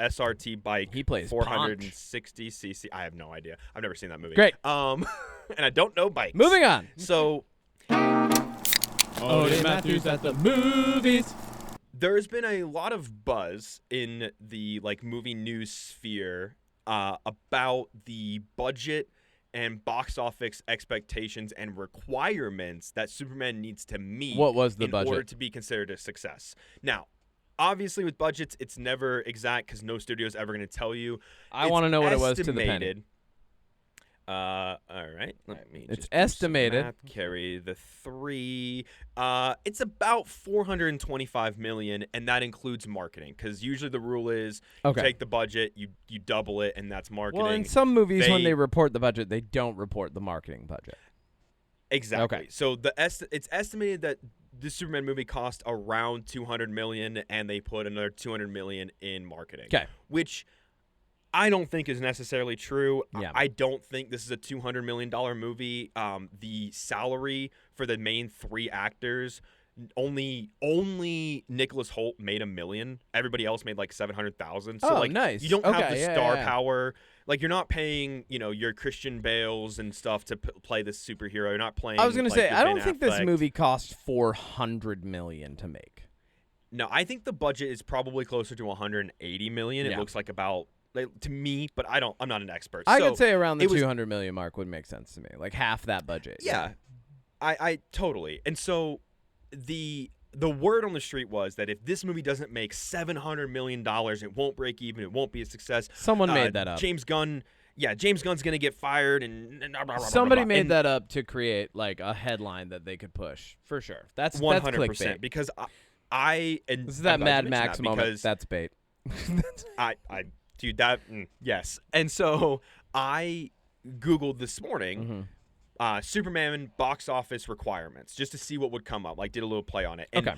SRT bike. He plays 460 cc. I have no idea. I've never seen that movie. Great. And I don't know bikes. Moving on. So Odie Matthews at the movies. there's been a lot of buzz in the movie news sphere about the budget and box office expectations and requirements that Superman needs to meet. What was the in budget? order to be considered a success? Now, obviously with budgets, it's never exact because no studio is ever going to tell you. I want to know what it was to the penny. All right, let me. It's just do some estimated. math. Carry the 3. It's about $425 million, and that includes marketing. Because usually the rule is you take the budget, you double it, and that's marketing. Well, in some movies, when they report the budget, they don't report the marketing budget. Exactly. Okay. So it's estimated that the Superman movie cost around $200 million, and they put another $200 million in marketing. Okay. Which I don't think is necessarily true. Yeah. I don't think this is a $200 million movie. The salary for the main 3 actors, only Nicholas Hoult made $1 million. Everybody else made like $700,000. So nice. You don't have Okay, the yeah, star yeah. power. Like you're not paying, your Christian Bales and stuff to play this superhero. You're not playing. I was gonna say, your I don't Ben think this Affleck. movie cost $400 million to make. No, I think the budget is probably closer to $180 million. It Yeah. looks like about. To me, but I'm not an expert. I So could say around the it was- $200 million mark would make sense to me, like half that budget. Yeah, I totally. And so the word on the street was that if this movie doesn't make $700 million, it won't break even. It won't be a success. Someone made that up. James Gunn's gonna get fired, and blah, blah, blah, Somebody blah, blah. made And that up to create like a headline that they could push for sure. That's 100% clickbait. because This is that I'm glad Mad you mentioned Max that moment. because That's bait. Dude, yes. And so I Googled this morning Superman box office requirements just to see what would come up. Like, did a little play on it. And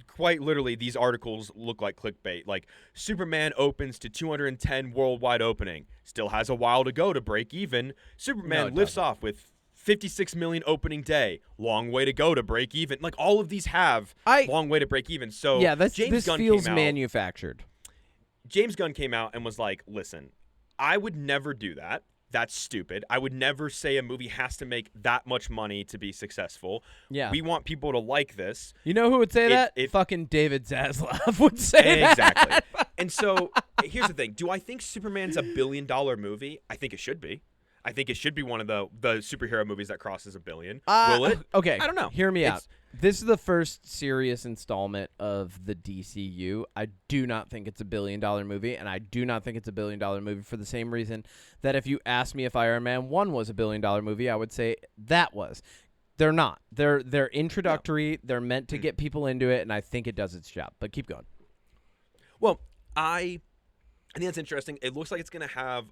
quite literally, these articles look like clickbait. Like, Superman opens to 210 worldwide opening. Still has a while to go to break even. Superman lifts off with 56 million opening day. Long way to go to break even. Like, all of these have long way to break even. So this Gunn feels came out, manufactured. James Gunn came out and was like, listen, I would never do that. That's stupid. I would never say a movie has to make that much money to be successful. Yeah. We want people to like this. You know who would say that? Fucking David Zaslav would say that. Exactly. And so here's the thing. Do I think Superman's a $1 billion movie? I think it should be. I think it should be one of the superhero movies that crosses $1 billion. Will it? Okay. I don't know. Hear me out. This is the first serious installment of the DCU. I do not think it's a $1 billion movie, and I do not think it's a $1 billion movie for the same reason that if you asked me if Iron Man 1 was a $1 billion movie, I would say that was. They're not. They're introductory. No. They're meant to get people into it, and I think it does its job. But keep going. Well, I I think that's interesting. It looks like it's going to have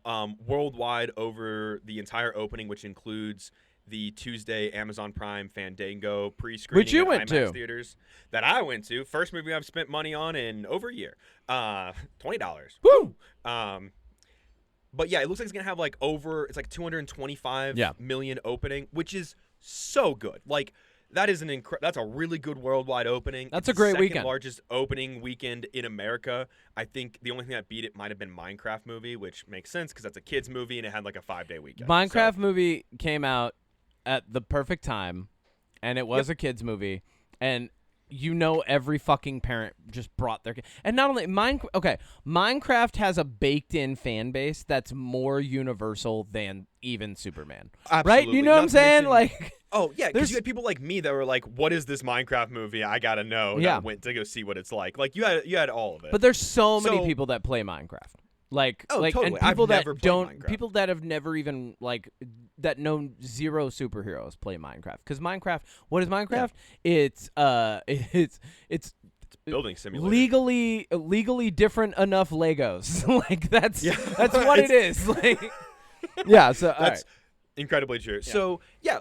worldwide over the entire opening, which includes the Tuesday Amazon Prime Fandango pre-screening Which you at went IMAX to. theaters that I went to. First movie I've spent money on in over a year. $20. Woo! But yeah, it looks like it's going to have like it's like 225 Yeah. million opening, which is so good. Like that is that's a really good worldwide opening. That's It's a great the weekend. second largest opening weekend in America. I think the only thing that beat it might have been Minecraft movie, which makes sense because that's a kids movie and it had like a 5-day weekend. Minecraft movie came out at the perfect time, and it was a kids movie, and every fucking parent just brought their kid. And not only Minecraft has a baked-in fan base that's more universal than even Superman. Absolutely. Right? You know what I'm saying? Like, oh yeah, because there's- you had people like me that were like, "What is this Minecraft movie? I gotta know." Yeah. That went to go see what it's like. Like you had all of it. but there's so many So- people that play Minecraft. Like, Oh, like, totally. and people I've that never played don't, Minecraft. people that have never even that know zero superheroes play Minecraft. Because Minecraft, what is Minecraft? It's it's building simulator. legally different enough Legos. Like that's Yeah. what it is. Like, yeah. So all That's right. incredibly true. So yeah,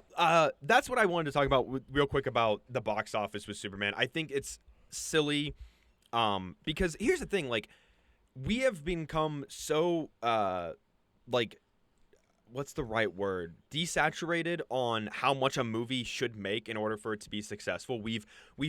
that's what I wanted to talk about real quick about the box office with Superman. I think it's silly, because here's the thing: like, we have become so like, what's the right word? Desaturated on how much a movie should make in order for it to be successful. We've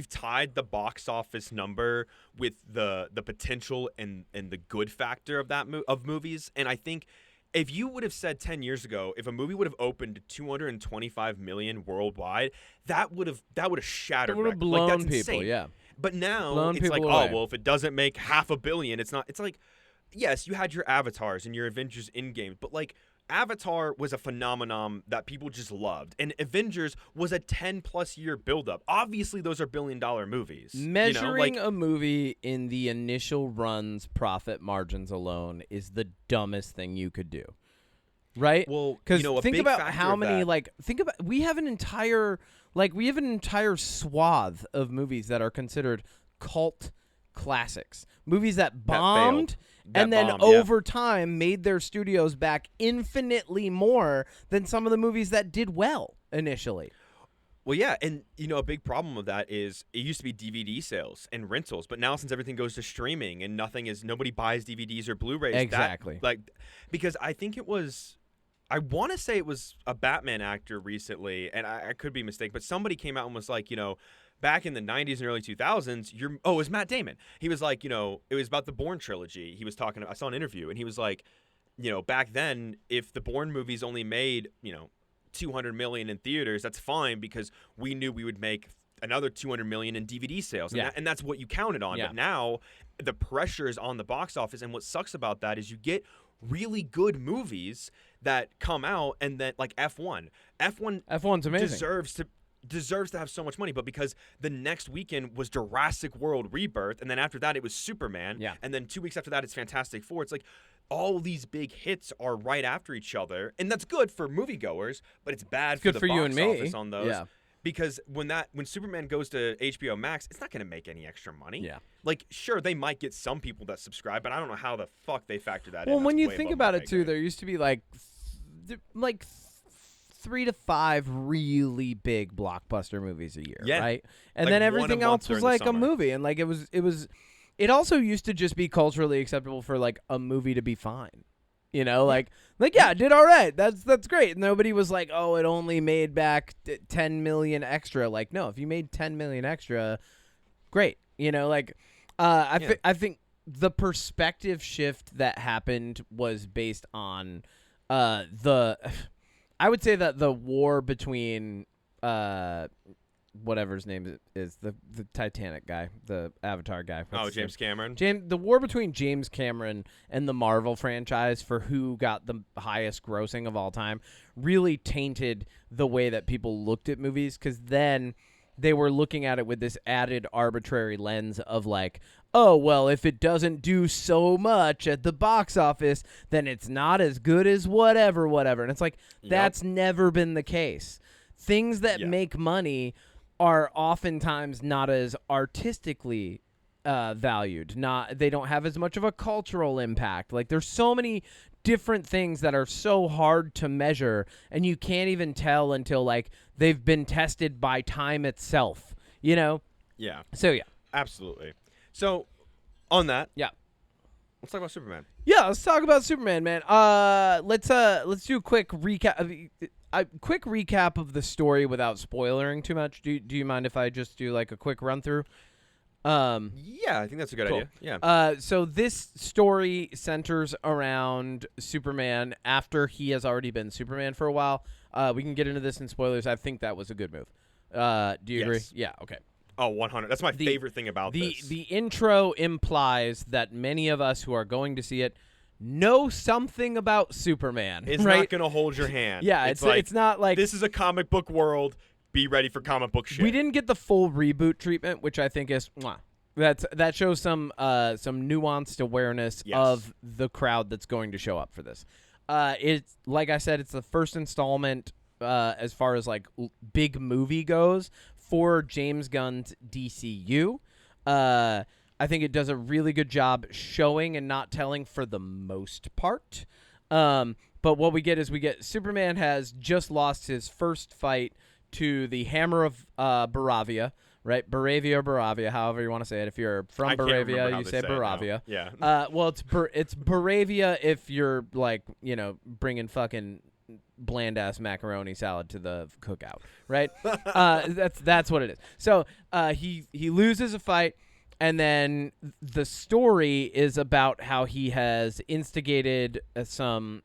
tied the box office number with the potential and the good factor of that of movies, and I think. If you would have said 10 years ago, if a movie would have opened 225 million worldwide, that would have shattered. It would have records. blown Like, that's people. insane. Yeah. But now Blown it's like, people away. oh, well, if it doesn't make $500 million, it's not. It's like, yes, you had your Avatars and your Avengers Endgame, but like Avatar was a phenomenon that people just loved, and Avengers was a 10+ year buildup. Obviously, those are billion-dollar movies. Measuring a movie in the initial run's profit margins alone is the dumbest thing you could do. Right? Well, because a think big about factor how of many that- we have an entire swath of movies that are considered cult classics, movies that bombed and then over time made their studios back infinitely more than some of the movies that did well initially. Well, yeah, and a big problem of that is it used to be DVD sales and rentals, but now since everything goes to streaming and nobody buys DVDs or Blu-rays. Exactly. Because I think I want to say it was a Batman actor recently, and I could be mistaken, but somebody came out and was like, back in the 90s and early 2000s, it was Matt Damon. He was like, it was about the Bourne trilogy. He was talking, I saw an interview, and he was like, back then, if the Bourne movies only made, 200 million in theaters, that's fine because we knew we would make another 200 million in DVD sales. And, and that's what you counted on. Yeah. But now the pressure is on the box office. And what sucks about that is you get really good movies that come out and then like F1. F1's amazing. Deserves to have so much money, but because the next weekend was Jurassic World Rebirth, and then after that it was Superman, and then 2 weeks after that it's Fantastic Four. It's like all these big hits are right after each other, and that's good for moviegoers, but it's bad for the for box you and me. office on those. Yeah. Because when Superman goes to HBO Max, it's not going to make any extra money. Yeah. Like, sure, they might get some people that subscribe, but I don't know how the fuck they factor that in. Well, when That's you way think above my about it pay too, grade. there used to be like 3 to 5 really big blockbuster movies a year, Yeah. right? And Like then one a everything month else was during the like a summer. movie, and like it also used to just be culturally acceptable for like a movie to be fine. Like yeah, it did all right. That's great. Nobody was like, oh, it only made back 10 million extra. Like, no, if you made 10 million extra, great. I think the perspective shift that happened was based on I would say that the war between whatever his name is, the Titanic guy, the Avatar guy. What's his James name? Cameron. The war between James Cameron and the Marvel franchise for who got the highest grossing of all time really tainted the way that people looked at movies, because then they were looking at it with this added arbitrary lens of like, oh, well, if it doesn't do so much at the box office, then it's not as good as whatever. And it's like, that's never been the case. Things that make money are oftentimes not as artistically valued. They don't have as much of a cultural impact. Like there's so many different things that are so hard to measure, and you can't even tell until like they've been tested by time itself. You know? Yeah. So yeah. Absolutely. So on that, Yeah. let's talk about Superman. Yeah, let's talk about Superman, man. Let's do a quick recap. A quick recap of the story without spoiling too much. Do you mind if I just do like a quick run through? Yeah, I think that's a good Cool. idea. Yeah. So this story centers around Superman after he has already been Superman for a while. We can get into this in spoilers. I think that was a good move. Do you agree? Yes. Yeah. Okay. Oh, 100. That's my favorite thing about this. The intro implies that many of us who are going to see it know something about Superman. It's right? not going to hold your hand. Yeah, it's not like this is a comic book world. Be ready for comic book shit. we didn't get the full reboot treatment, which I think is that shows some nuanced awareness Yes. of the crowd that's going to show up for this. It's like I said, it's the first installment as far as like big movie goes for James Gunn's DCU. I think it does a really good job showing and not telling for the most part. But what we get is Superman has just lost his first fight to the Hammer of Baravia, right? Baravia, however you want to say it. If you're from I can't remember Baravia, how you they say it Baravia. now. Yeah. Well, it's Baravia if you're like, bringing fucking bland ass macaroni salad to the cookout, right? That's what it is. So he loses a fight, and then the story is about how he has instigated some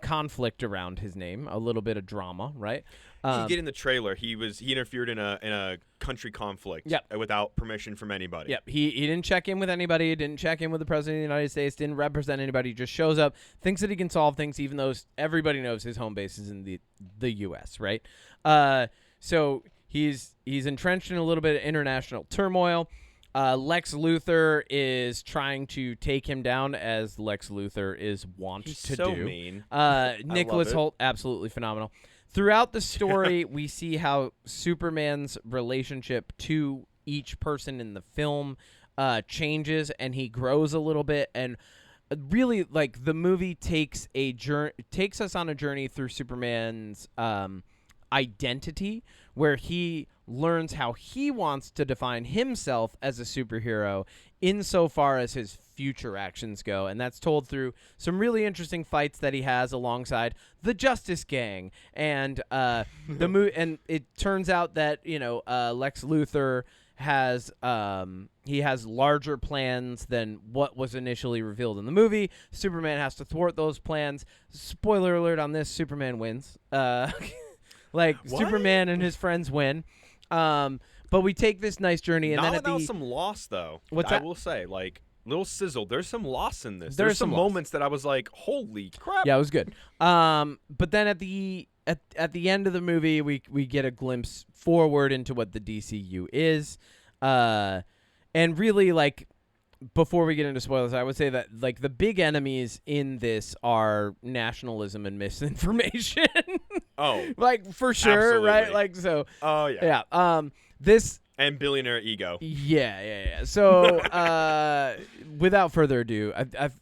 conflict around his name, a little bit of drama, right? You get in the trailer. He interfered in a country conflict. Yep. Without permission from anybody. Yep. He didn't check in with anybody. Didn't check in with the president of the United States. Didn't represent anybody. Just shows up, thinks that he can solve things, even though everybody knows his home base is in the U.S. Right. So he's entrenched in a little bit of international turmoil. Lex Luthor is trying to take him down, as Lex Luthor is wont He's to so do. mean. Nicholas it. Hoult, absolutely phenomenal. Throughout the story, we see how Superman's relationship to each person in the film changes, and he grows a little bit. And really, like, the movie takes us on a journey through Superman's identity, where he learns how he wants to define himself as a superhero insofar as his future actions go, and that's told through some really interesting fights that he has alongside the Justice Gang and and it turns out that Lex Luthor has larger plans than what was initially revealed in the movie. Superman has to thwart those plans. Spoiler alert on this: Superman wins. Like What? Superman and his friends win. But we take this nice journey, and Not then at without the some loss, though. What's I that? will say, like, little sizzle. There's some loss in this. There's There's some some loss. moments that I was like, holy crap. yeah, it was good. But then at the end of the movie, we get a glimpse forward into what the DCU is, and really, like, before we get into spoilers, I would say that, like, the big enemies in this are nationalism and misinformation. Oh. Like, for sure, Absolutely. right? Like, so. Oh, yeah. Yeah. This. And billionaire ego. Yeah. So, without further ado,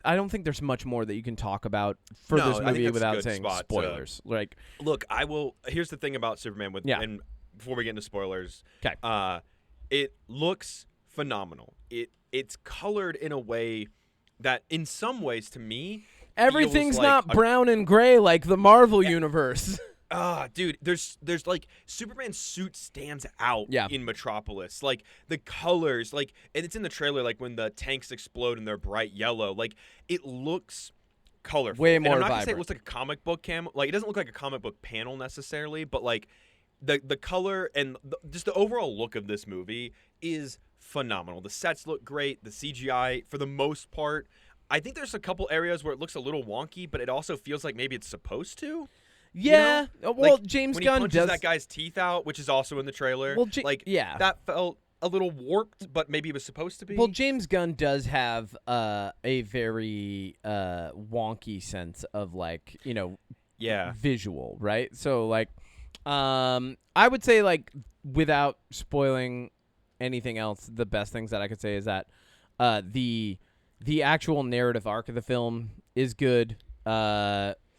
I don't think there's much more that you can talk about for No, this I think movie that's a without good saying spot to- spoilers. Like, Look, I will. Here's the thing about Superman. And before we get into spoilers, 'kay. It looks phenomenal. It's colored in a way that, in some ways, to me, everything's feels like not brown and gray like the Marvel universe. Dude, there's like Superman's suit stands out Yeah. in Metropolis. Like the colors, like, and it's in the trailer, like when the tanks explode and they're bright yellow. Like it looks colorful. Way And more I'm not gonna say it vibrant. looks like a comic book like it doesn't look like a comic book panel necessarily, but like the color and just the overall look of this movie is phenomenal. The sets look great. The CGI, for the most part, I think there's a couple areas where it looks a little wonky, but it also feels like maybe it's supposed to. Yeah. You know? Well, Like, James when Gunn he punches does that guy's teeth out, which is also in the trailer. Well, yeah. That felt a little warped, but maybe it was supposed to be. Well, James Gunn does have a very wonky sense of, like, yeah. visual, right? So, like, I would say, like, without spoiling anything else, the best things that I could say is that the actual narrative arc of the film is good.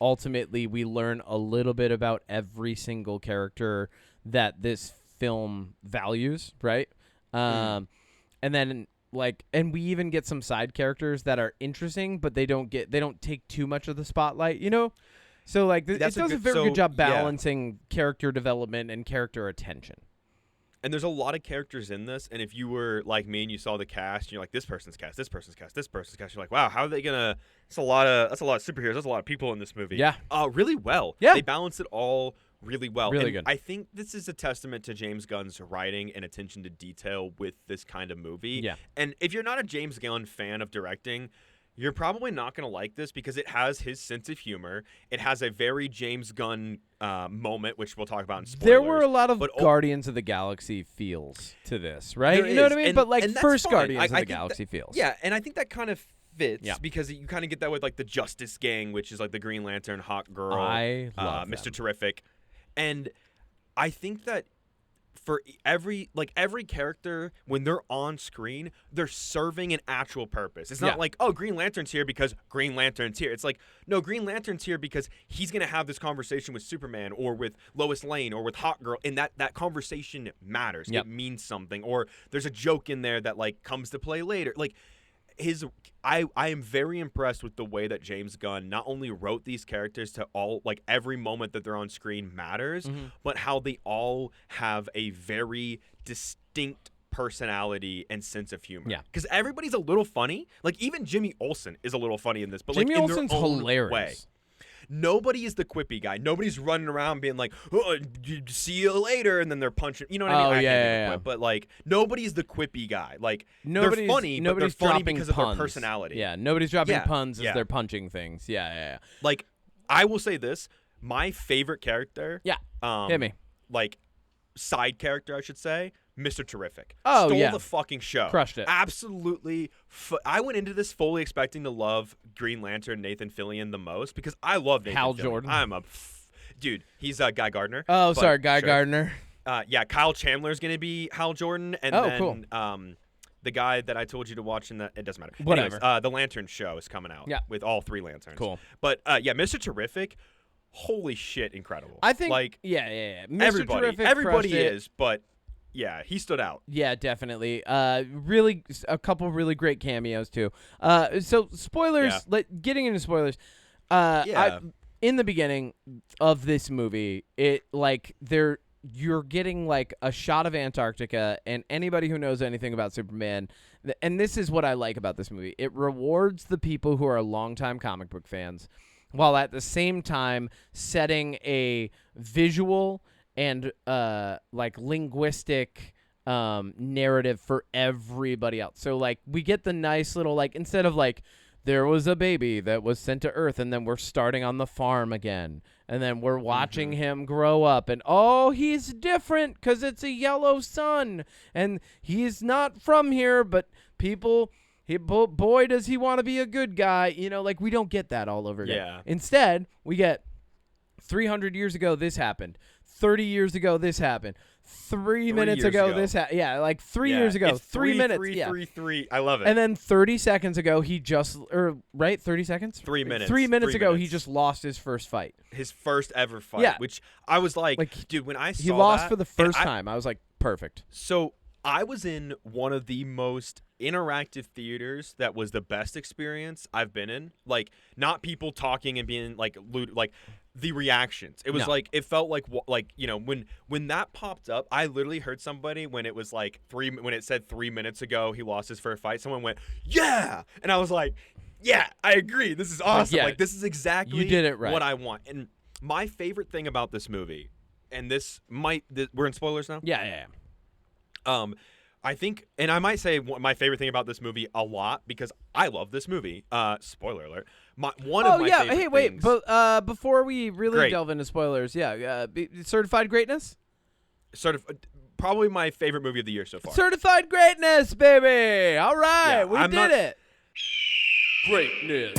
Ultimately, we learn a little bit about every single character that this film values, right? And then and we even get some side characters that are interesting, but they don't take too much of the spotlight, you know? So like it does a very good job balancing character development and character attention. And there's a lot of characters in this, and if you were like me and you saw the cast, and you're like, this person's cast, this person's cast, this person's cast, you're like, wow, how are they gonna? That's a lot of superheroes. That's a lot of people in this movie. Yeah. Really well. Yeah. They balance it all really well. Really and good. I think this is a testament to James Gunn's writing and attention to detail with this kind of movie. Yeah. And if you're not a James Gunn fan of directing, you're probably not going to like this because it has his sense of humor. It has a very James Gunn moment, which we'll talk about in spoilers. There were a lot of Guardians of the Galaxy feels to this, right? You know what I mean? And, but like and first fine. Guardians of I the think Galaxy feels. Yeah, and I think that kind of fits Yeah. because you kind of get that with like the Justice Gang, which is like the Green Lantern, Hawk Girl, I love Mr. them. Terrific. And I think that for every character, when they're on screen, they're serving an actual purpose. It's not like, oh, Green Lantern's here because Green Lantern's here. It's like, no, Green Lantern's here because he's going to have this conversation with Superman or with Lois Lane or with Hawk Girl, and that conversation matters. Yep. It means something. Or there's a joke in there that like comes to play later. Like I am very impressed with the way that James Gunn not only wrote these characters to all like every moment that they're on screen matters, but how they all have a very distinct personality and sense of humor. Yeah. Because everybody's a little funny. Like even Jimmy Olsen is a little funny in this, but Jimmy like in Olsen's their own hilarious. way. Nobody is the quippy guy. Nobody's running around being like, oh, see you later, and then they're punching. You know what I mean? Oh, I can't yeah, give a yeah, quip, but like nobody's the quippy guy. Like Nobody's they're funny, but they're funny dropping because puns. of their personality. Yeah, nobody's dropping Yeah, puns as yeah. they're punching things. Yeah. Like I will say this, my favorite character. Yeah. Hit me. Like side character, I should say. Mr. Terrific. Oh, Stole yeah. the fucking show. Crushed it. Absolutely. I went into this fully expecting to love Green Lantern Nathan Fillion the most because I love Nathan Hal Fillion. Jordan. I'm a dude. He's Guy Gardner. Oh, but sorry, Guy sure. Gardner. Yeah, Kyle Chandler's going to be Hal Jordan. And Oh, then, cool. The guy that I told you to watch in it doesn't matter. Whatever. Anyways, the Lantern show is coming out with all three lanterns. Cool. But yeah, Mr. Terrific, holy shit, incredible. I think like yeah. Mr. everybody Terrific everybody crushed it. is, but yeah, he stood out. Yeah, definitely. Really, a couple really great cameos too. So spoilers. Getting into spoilers. In the beginning of this movie, you're getting like a shot of Antarctica, and anybody who knows anything about Superman, and this is what I like about this movie. It rewards the people who are longtime comic book fans, while at the same time setting a visual and linguistic narrative for everybody else. So like we get the nice little like instead of like there was a baby that was sent to Earth and then we're starting on the farm again and then we're watching him grow up and he's different because it's a yellow sun and he's not from here, but boy does he want to be a good guy. You know, like we don't get that all over again. Yeah. Instead we get 300 years ago this happened. 30 years ago this happened. 3 minutes ago this happened. Yeah, like 3 years ago. It's 3 minutes. 3. I love it. And then 30 seconds ago he just 30 seconds? 3 minutes. 3 minutes 3 ago minutes. he just lost his first fight. His first ever fight. Yeah. Which I was like dude, when I saw He lost that, for the first time. I was like, perfect. So I was in one of the most interactive theaters that was the best experience I've been in. Like, not people talking and being like the reactions. It was it felt like you know when that popped up, I literally heard somebody when it was like when it said 3 minutes ago he lost his first fight. Someone went yeah, and I was like, yeah, I agree. This is awesome. Yeah. Like this is exactly You did it right. what I want. And my favorite thing about this movie, and we're in spoilers now. Yeah. I think, and I might say my favorite thing about this movie a lot because I love this movie. Spoiler alert. One of my favorite Hey, wait. things. But before we really Great. delve into spoilers, Certified Greatness? Probably my favorite movie of the year so far. Certified Greatness, baby. All right. Yeah, we I'm did not- it. Greatness.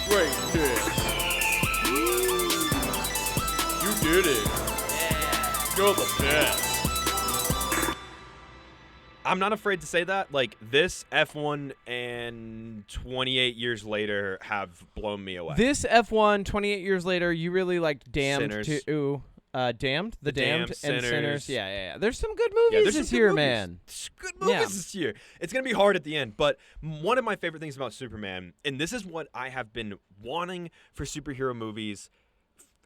Greatness. You You're the best. I'm not afraid to say that. Like, this F1 and 28 years later have blown me away. This F1 28 years later, you really liked Damned Sinners. too. Damned, the Damned, and Sinners. Yeah. There's some good Yeah, movies there's this some good year, movies. man. There's good movies Yeah. this year. It's going to be hard at the end, but one of my favorite things about Superman, and this is what I have been wanting for superhero movies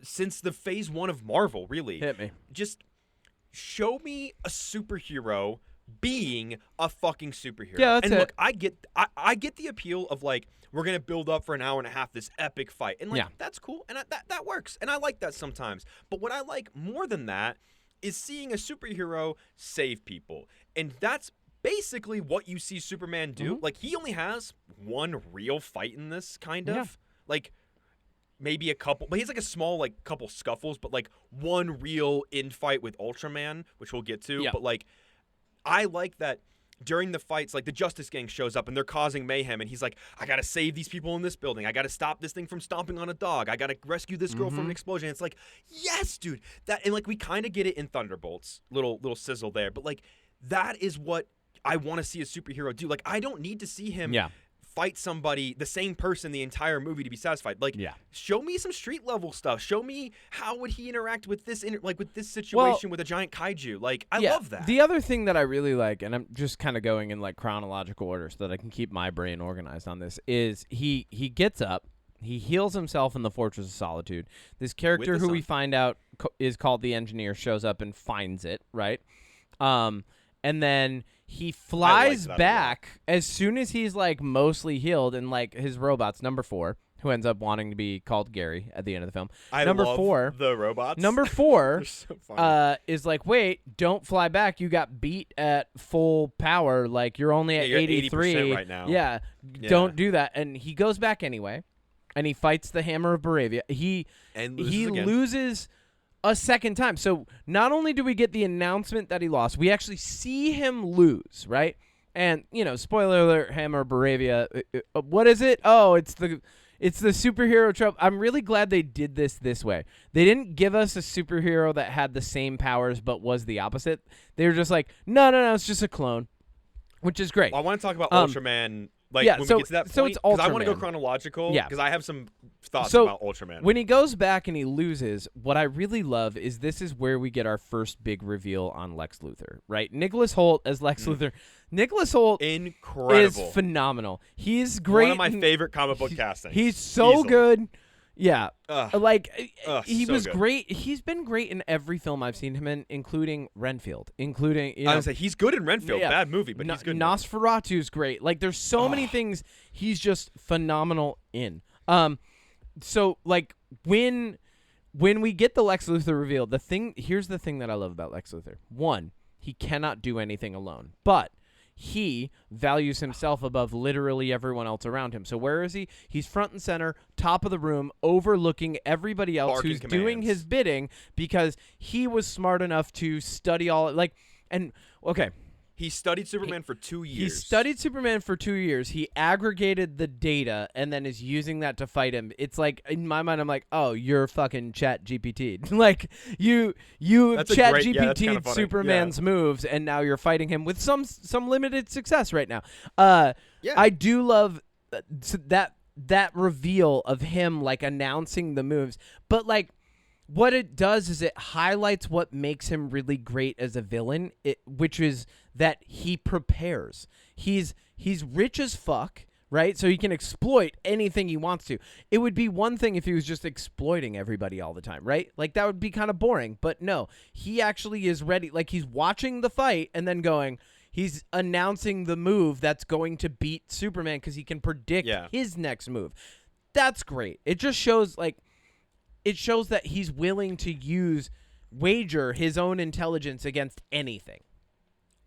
since the phase 1 of Marvel, really. Hit me. Just show me a superhero being a fucking superhero. Yeah, that's and it. look, I get the appeal of, like, we're going to build up for an hour and a half this epic fight. And, like, Yeah. that's cool. And that works. And I like that sometimes. But what I like more than that is seeing a superhero save people. And that's basically what you see Superman do. Mhm. Like, he only has one real fight in this, kind of. Yeah. Like, maybe a couple, but he's like a small, like, couple scuffles, but, like, one real in-fight with Ultraman, which we'll get to. Yeah. But, like, I like that during the fights, like, the Justice Gang shows up and they're causing mayhem, and he's like, I gotta save these people in this building. I gotta stop this thing from stomping on a dog. I gotta rescue this girl from an explosion. It's like, yes, dude. That, and, like, we kind of get it in Thunderbolts. Little sizzle there. But, like, that is what I want to see a superhero do. Like, I don't need to see him fight somebody, the same person, the entire movie to be satisfied. Like, show me some street level stuff. Show me how would he interact with this, with this situation with a giant kaiju. Like, I love that. The other thing that I really like, and I'm just kind of going in like chronological order so that I can keep my brain organized on this, is he gets up, he heals himself in the Fortress of Solitude. This character who we find out is called the Engineer shows up and finds it, right? And then he flies back as soon as he's, like, mostly healed, and, like, his robot's number 4, who ends up wanting to be called Gary at the end of the film. I number love 4, the robots. Number 4 so funny. is like, wait, don't fly back. You got beat at full power. Like, you're only at you're 83 80% right now. Yeah, don't do that. And he goes back anyway, and he fights the Hammer of Baravia. He loses a second time. So not only do we get the announcement that he lost, we actually see him lose, right? And, you know, spoiler alert, Hammer of Baravia. What is it? Oh, it's the superhero trope. I'm really glad they did this way. They didn't give us a superhero that had the same powers but was the opposite. They were just like, no, it's just a clone, which is great. Well, I want to talk about Ultraman. Like, when we get to that point, so it's because I want to go Ultraman. chronological, Yeah. because I have some thoughts So, about Ultraman. When he goes back and he loses, what I really love is this is where we get our first big reveal on Lex Luthor, right? Nicholas Hoult as Lex Luthor. Nicholas Hoult Incredible. is phenomenal. He's great. One of my favorite comic book castings. He's so Easily. good. Yeah. Ugh. He so was good. great. He's been great in every film I've seen him in, including Renfield, including, you know, I was like, he's good in Renfield. Yeah. Bad movie, but he's good. Nosferatu's great. Like, there's so many things he's just phenomenal in. So, like, when we get the Lex Luthor reveal, here's the thing that I love about Lex Luthor. One, he cannot do anything alone, but he values himself above literally everyone else around him. So where is he? He's front and center, top of the room, overlooking everybody else Barking who's doing commands. his bidding because he was smart enough to study all, like, and, okay. He studied Superman for 2 years. He studied Superman for 2 years. He aggregated the data and then is using that to fight him. It's like, in my mind, I'm like, oh, you're fucking Chat GPT. Like, you That's a Chat great- yeah, that's kinda GPT'd funny. Superman's moves, and now you're fighting him with some limited success right now. Yeah. I do love that reveal of him, like, announcing the moves. But, like, what it does is it highlights what makes him really great as a villain, which is that he prepares. He's rich as fuck, right? So he can exploit anything he wants to. It would be one thing if he was just exploiting everybody all the time, right? Like, that would be kind of boring. But no, he actually is ready. Like, he's watching the fight and then he's announcing the move that's going to beat Superman because he can predict his next move. That's great. It just shows, like, it shows that he's willing to wager his own intelligence against anything.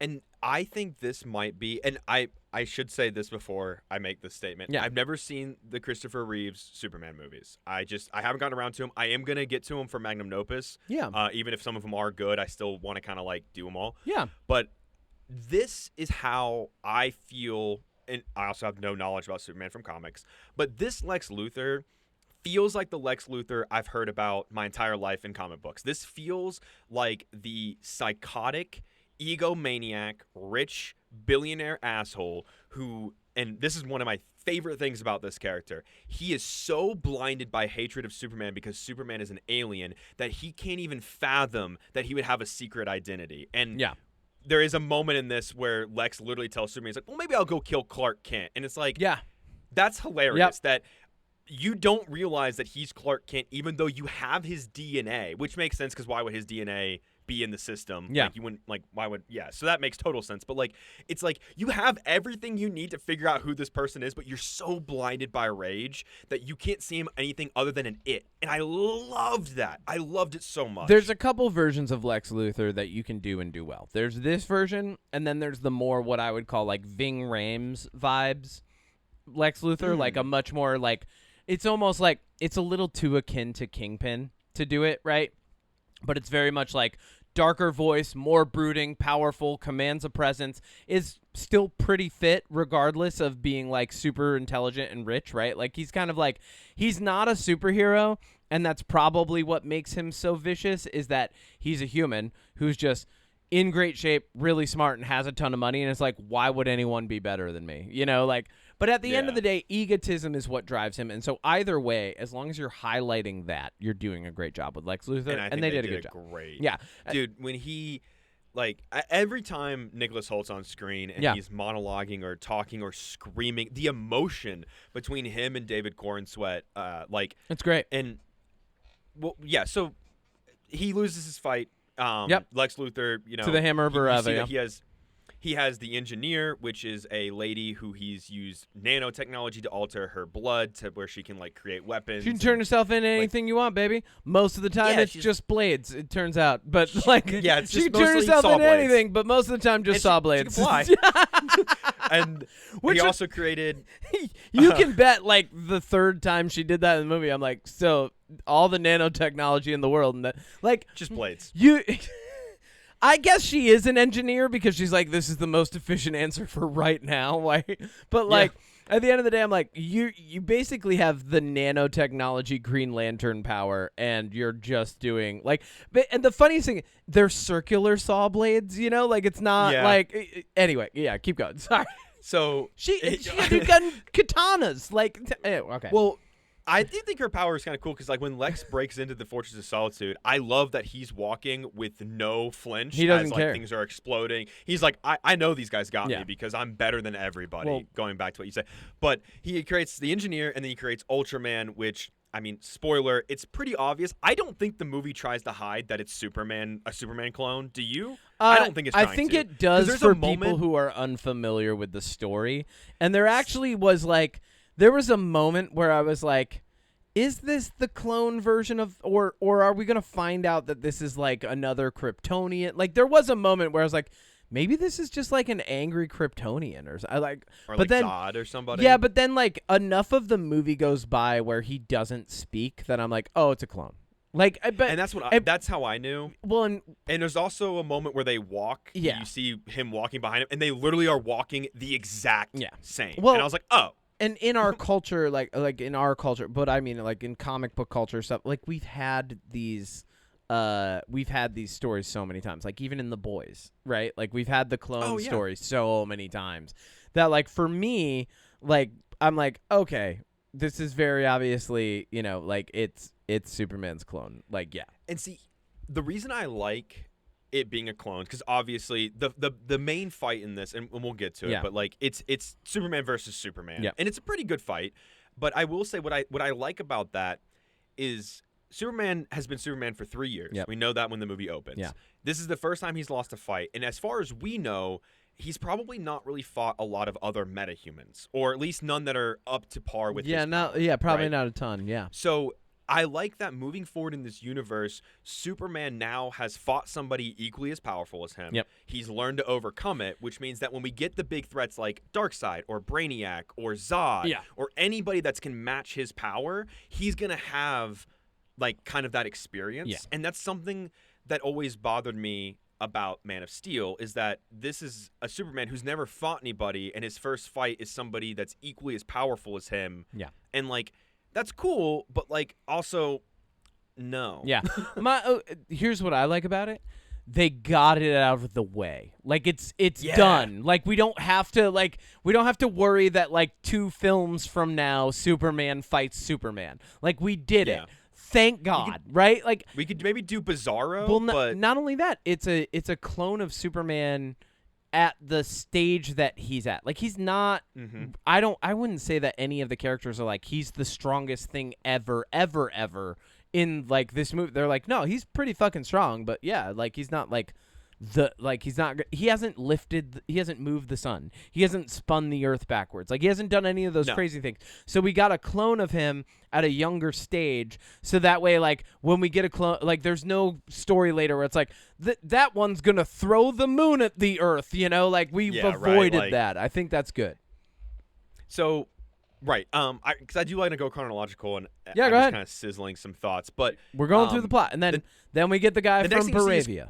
And I think this might be, and I should say this before I make this statement. Yeah. I've never seen the Christopher Reeves Superman movies. I haven't gotten around to them. I am going to get to them for Magnum Opus. Yeah. Even if some of them are good, I still want to kind of, like, do them all. Yeah. But this is how I feel, and I also have no knowledge about Superman from comics, but this Lex Luthor feels like the Lex Luthor I've heard about my entire life in comic books. This feels like the psychotic, egomaniac, rich, billionaire asshole who, and this is one of my favorite things about this character, he is so blinded by hatred of Superman because Superman is an alien that he can't even fathom that he would have a secret identity. And there is a moment in this where Lex literally tells Superman, he's like, well, maybe I'll go kill Clark Kent. And it's like, that's hilarious that you don't realize that he's Clark Kent even though you have his DNA, which makes sense because why would his DNA be in the system? Like, you wouldn't, like, why would, so that makes total sense. But, like, it's like you have everything you need to figure out who this person is, but you're so blinded by rage that you can't see him anything other than an it. And I loved that. I loved it so much. There's a couple versions of Lex Luthor that you can do and do well. There's this version, and then there's the more what I would call, like, Ving Rhames vibes Lex Luthor, like a much more, like, it's almost like it's a little too akin to Kingpin to do it, right? But it's very much like darker voice, more brooding, powerful, commands a presence, is still pretty fit regardless of being like super intelligent and rich, right? Like he's kind of like, he's not a superhero, and that's probably what makes him so vicious, is that he's a human who's just in great shape, really smart, and has a ton of money, and it's like, why would anyone be better than me? You know, like, but at the end of the day, egotism is what drives him, and so either way, as long as you're highlighting that, you're doing a great job with Lex Luthor, and they did a good job. Great. Yeah. Dude, when he, like, every time Nicholas Holt's on screen and he's monologuing or talking or screaming, the emotion between him and David Corenswet, like, it's great. And, well, so he loses his fight. Lex Luthor, you know, to the Hammer of Barava, he has the engineer, which is a lady who he's used nanotechnology to alter her blood to where she can, like, create weapons. She can turn herself into anything you want, baby. Most of the time, it's just blades, it turns out. But, like, it's just she can turn herself into anything, but most of the time, just saw blades. She can fly. And he also created... You can bet, like, the third time she did that in the movie, I'm like, so all the nanotechnology in the world, and that, like... Just blades. I guess she is an engineer because she's like, this is the most efficient answer for right now. Like, but like at the end of the day, I'm like, you basically have the nanotechnology Green Lantern power, and you're just doing like. And the funniest thing, they're circular saw blades. You know, like it's not like. Anyway, keep going. Sorry. So she gun katanas. Like, okay. Well, I do think her power is kind of cool because, like, when Lex breaks into the Fortress of Solitude, I love that he's walking with no flinch. He doesn't as, care. Like, things are exploding. He's like, I know these guys got me because I'm better than everybody, well, going back to what you said. But he creates the engineer, and then he creates Ultraman, which, I mean, spoiler, it's pretty obvious. I don't think the movie tries to hide that it's Superman, a Superman clone. Do you? I don't think it's trying to. I think it does for people who are unfamiliar with the story. And there actually was, like... There was a moment where I was like, is this the clone version of, or are we going to find out that this is like another Kryptonian? Like there was a moment where I was like, maybe this is just like an angry Kryptonian or Zod or somebody. Yeah, but then like enough of the movie goes by where he doesn't speak that I'm like, oh, it's a clone. Like, and that's that's how I knew. Well, and there's also a moment where they walk. Yeah. You see him walking behind him, and they literally are walking the exact same. Well, and I was like, oh. And in our culture, like in our culture, but I mean, like in comic book culture stuff, like we've had these stories so many times. Like even in The Boys, right? Like we've had the clone story so many times that, like, for me, like I'm like, okay, this is very obviously, you know, like it's Superman's clone. Like, yeah. And see, the reason I like it being a clone, because obviously the main fight in this, and we'll get to it, but like it's Superman versus Superman, and it's a pretty good fight. But I will say what I like about that is Superman has been Superman for 3 years. We know that when the movie opens. This is the first time he's lost a fight, and as far as we know, he's probably not really fought a lot of other metahumans, or at least none that are up to par with his power, probably right? not a ton. So I like that moving forward in this universe, Superman now has fought somebody equally as powerful as him. He's learned to overcome it, which means that when we get the big threats like Darkseid or Brainiac or Zod or anybody that can match his power, he's going to have like kind of that experience. And that's something that always bothered me about Man of Steel, is that this is a Superman who's never fought anybody, and his first fight is somebody that's equally as powerful as him. And like, that's cool, but like also no. Yeah. Here's what I like about it. They got it out of the way. Like it's done. Like we don't have to worry that like 2 films from now Superman fights Superman. Like we did it. Thank God, right? Like we could maybe do Bizarro, well, but not only that, it's a clone of Superman at the stage that he's at. Like he's not I wouldn't say that any of the characters are like he's the strongest thing ever in like this movie. They're like, no, he's pretty fucking strong, but yeah, like he's not like he hasn't moved the sun. He hasn't spun the earth backwards. Like he hasn't done any of those crazy things. So we got a clone of him at a younger stage. So that way, like when we get a clone, like there's no story later where it's like that one's going to throw the moon at the earth, you know, like we've avoided that. I think that's good. So, right. Because I do like to go chronological and go I'm ahead. just kind of sizzling some thoughts, but We're going through the plot. And then we get the guy from Baravia.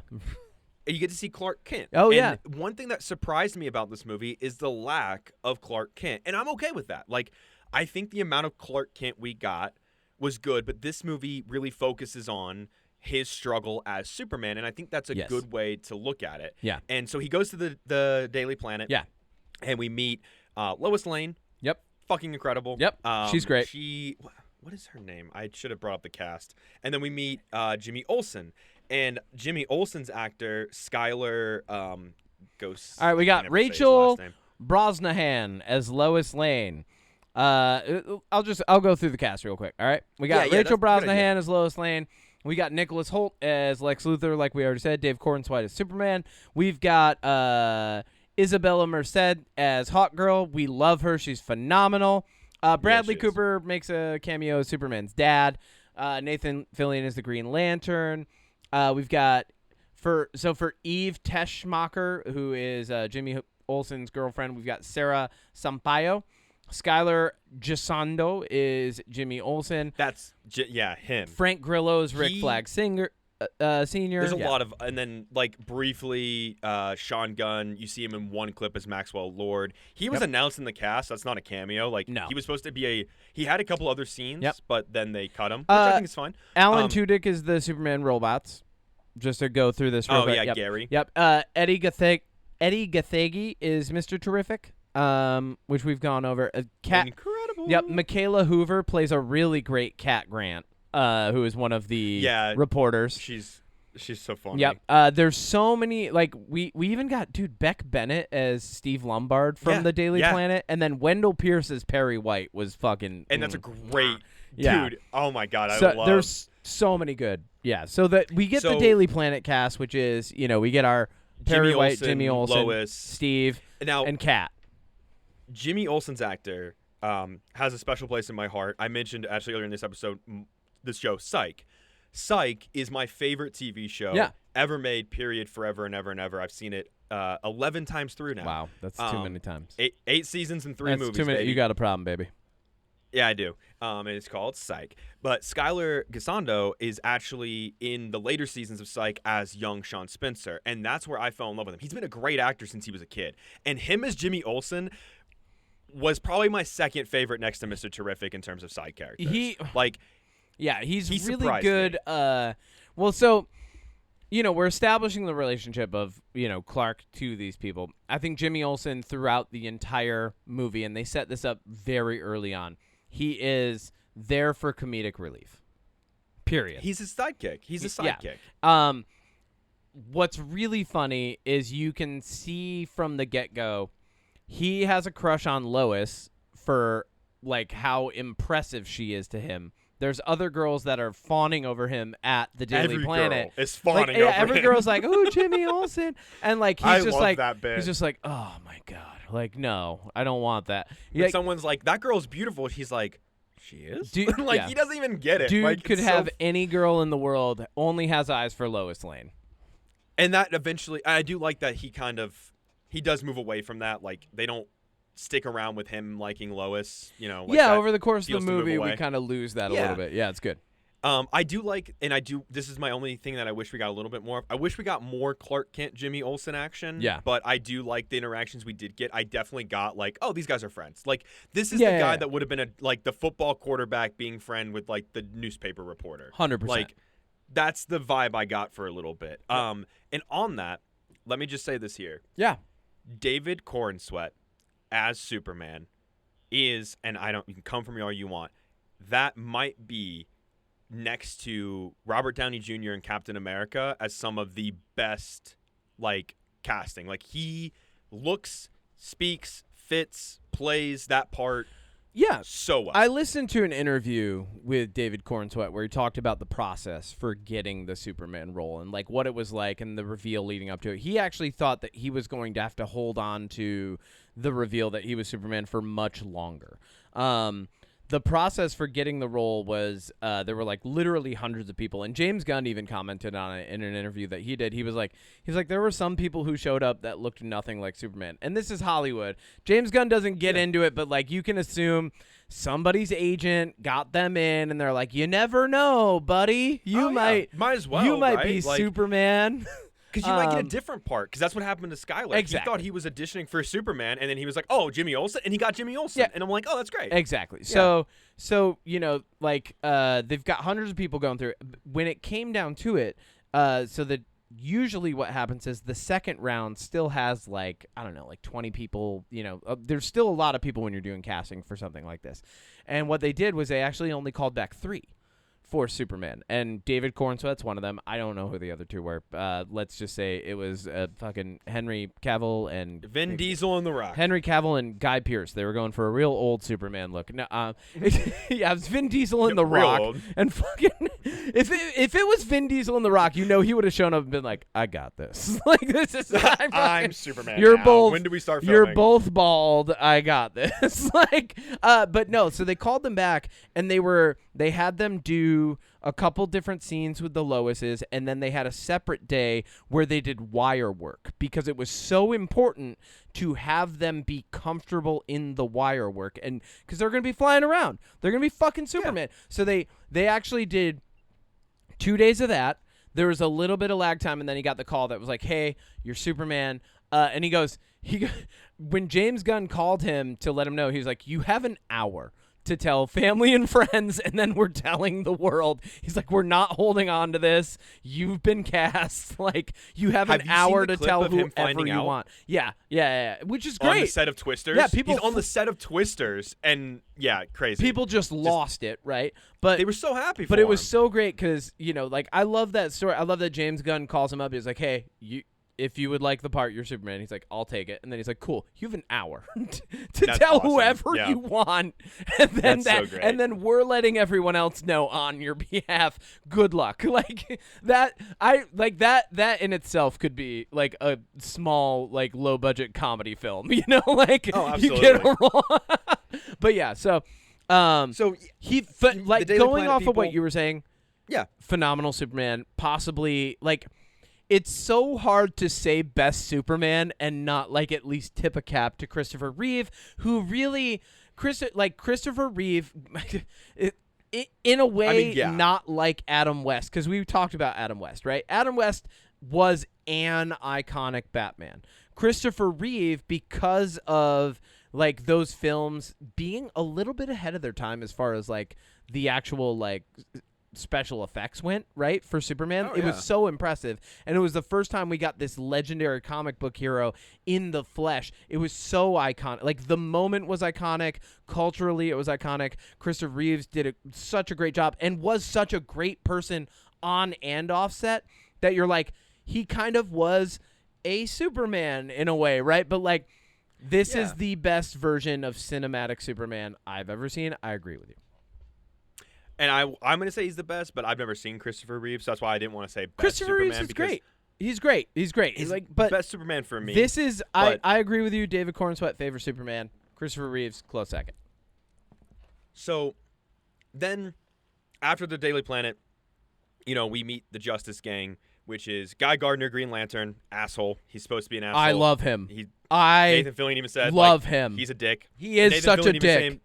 You get to see Clark Kent. Oh, and yeah. One thing that surprised me about this movie is the lack of Clark Kent. And I'm okay with that. Like, I think the amount of Clark Kent we got was good, but this movie really focuses on his struggle as Superman, and I think that's a good way to look at it. Yeah. And so he goes to the Daily Planet. Yeah. And we meet Lois Lane. Yep. Fucking incredible. Yep. She's great. What is her name? I should have brought up the cast. And then we meet Jimmy Olsen. And Jimmy Olsen's actor, Skylar Ghost. All right, we got Rachel Brosnahan as Lois Lane. I'll go through the cast real quick. All right, we got Rachel Brosnahan as Lois Lane. We got Nicholas Hoult as Lex Luthor, like we already said. Dave Cornswhite as Superman. We've got Isabella Merced as Hawk Girl. We love her. She's phenomenal. Bradley Cooper makes a cameo as Superman's dad. Nathan Fillion is the Green Lantern. We've got for Eve Teschmacher, who is Jimmy Olsen's girlfriend. We've got Sarah Sampaio. Skylar Gisondo is Jimmy Olsen. That's him. Frank Grillo is Rick Flag Senior. There's a lot of, and then like briefly, Sean Gunn. You see him in one clip as Maxwell Lord. He was announced in the cast. That's not a cameo. Like he was supposed to be he had a couple other scenes, but then they cut him, which I think is fine. Alan Tudyk is the Superman robots. Just to go through this real quick. Gary. Yep. Eddie Gathegi is Mr. Terrific, which we've gone over. Incredible. Yep. Michaela Hoover plays a really great Cat Grant, who is one of the reporters. She's so funny. Yep. There's so many, like, we even got, Beck Bennett as Steve Lombard from the Daily Planet, and then Wendell Pierce as Perry White was fucking. And that's a great dude. Oh my God, there's so many good. Yeah, so that we get the Daily Planet cast, which is, we get our Perry White, Jimmy Olsen, Lois, Steve, and Kat. Jimmy Olsen's actor has a special place in my heart. I mentioned actually earlier in this episode this show, Psych. Psych is my favorite TV show ever made, period, forever and ever and ever. I've seen it 11 times through now. Wow, that's too many times. 8 seasons and 3 movies, too many. baby. You got a problem, baby. Yeah, I do. And it's called Psych. But Skylar Gisondo is actually in the later seasons of Psych as young Sean Spencer. And that's where I fell in love with him. He's been a great actor since he was a kid. And him as Jimmy Olsen was probably my second favorite next to Mr. Terrific in terms of side characters. He's really good. We're establishing the relationship of, Clark to these people. I think Jimmy Olsen throughout the entire movie, and they set this up very early on, he is there for comedic relief. Period. He's a sidekick. What's really funny is you can see from the get-go, he has a crush on Lois for, like, how impressive she is to him. There's other girls that are fawning over him at the Daily Planet. Girl is fawning over every him. girl's like, "Oh, Jimmy Olsen," and like he's just like, that bit. he's just like, "Oh my God, like no, I don't want that." Like, someone's like, "That girl's beautiful." He's like, "She is." He doesn't even get it. Dude could have any girl in the world, only has eyes for Lois Lane. And that eventually, I do like that he does move away from that. Like they don't stick around with him liking Lois, Like over the course of the movie, we kind of lose that a little bit. Yeah, it's good. I do like, and this is my only thing that I wish we got a little bit more of. I wish we got more Clark Kent, Jimmy Olsen action. Yeah. But I do like the interactions we did get. I definitely got like, oh, these guys are friends. Like, this is the guy that would have been like the football quarterback being friend with like the newspaper reporter. 100%. Like, that's the vibe I got for a little bit. And on that, let me just say this here. Yeah. David Cornsweet as Superman is, and you can come from me all you want, that might be next to Robert Downey Jr. and Captain America as some of the best, like, casting. Like, he looks, speaks, fits, plays that part so well. I listened to an interview with David Cornsweet where he talked about the process for getting the Superman role and, like, what it was like and the reveal leading up to it. He actually thought that he was going to have to hold on to the reveal that he was Superman for much longer. The process for getting the role was there were like literally hundreds of people, and James Gunn even commented on it in an interview that he did. He was like there were some people who showed up that looked nothing like Superman, and this is Hollywood. James Gunn doesn't get into it, but like you can assume somebody's agent got them in, and they're like, you never know, buddy, might as well, you might right? be like, Superman. Because you might get a different part. Because that's what happened to Skylar. Exactly. He thought he was auditioning for Superman, and then he was like, "Oh, Jimmy Olsen," and he got Jimmy Olsen. Yeah. And I'm like, "Oh, that's great." Exactly. So you know, like they've got hundreds of people going through it. When it came down to it, so that usually what happens is the second round still has like, I don't know, like 20 people. You know, there's still a lot of people when you're doing casting for something like this. And what they did was they actually only called back 3 for Superman, and David Cornsweet's one of them. I don't know who the other 2 were. Let's just say it was fucking Henry Cavill and Vin Diesel and The Rock. Henry Cavill and Guy Pearce. They were going for a real old Superman look. No, yeah, it was Vin Diesel and The Rock. Old. And fucking, if it was Vin Diesel and The Rock, you know he would have shown up and been like, "I got this." Like this is I'm Superman. You're now. both. When do we start filming? You're both bald. I got this. Like, but no. So they called them back, and they had them do a couple different scenes with the Loises, and then they had a separate day where they did wire work because it was so important to have them be comfortable in the wire work, and because they're going to be flying around. They're going to be fucking Superman. Yeah. So they actually did 2 days of that. There was a little bit of lag time, and then he got the call that was like, "Hey, you're Superman." And when James Gunn called him to let him know, he was like, "You have an hour to tell family and friends, and then we're telling the world." He's like, "We're not holding on to this. You've been cast. Like, you have an hour to tell whoever you want." Yeah. Which is great. On the set of Twisters? Yeah, he's on the set of Twisters, and yeah, crazy. People just lost it, right? But they were so happy for But it was him. so great because, you know, like, I love that story. I love that James Gunn calls him up. He's like, "Hey, if you would like the part, you're Superman." He's like, "I'll take it." And then he's like, "Cool, you have an hour to tell awesome. whoever you want." And then so great. and then we're letting everyone else know on your behalf. Good luck. Like that that in itself could be like a small, like, low budget comedy film, you know, like you get a role. But yeah, so like going off of what you were saying, yeah, phenomenal Superman, possibly like it's so hard to say best Superman and not like at least tip a cap to Christopher Reeve, who really Christopher Reeve in a way, not like Adam West, because we've talked about Adam West, right? Adam West was an iconic Batman. Christopher Reeve, because of like those films being a little bit ahead of their time as far as like the actual like special effects went, right, for Superman. It was so impressive, and it was the first time we got this legendary comic book hero in the flesh. It was so iconic. Like, the moment was iconic. Culturally, it was iconic. Christopher Reeves did such a great job and was such a great person on and off set that you're like, he kind of was a Superman in a way, right? But like, this is the best version of cinematic Superman I've ever seen. I agree with you. And I'm going to say he's the best, but I've never seen Christopher Reeve, so that's why I didn't want to say best Christopher Superman. Reeves is great. He's great. He's like, but best Superman for me. This is I agree with you. David Cornsweet, favorite Superman. Christopher Reeves, close second. So then, after the Daily Planet, you know, we meet the Justice Gang, which is Guy Gardner, Green Lantern, asshole. He's supposed to be an asshole. I love him. Nathan Fillion even said, love like, him. He's a dick. He is Nathan such Fillion a dick.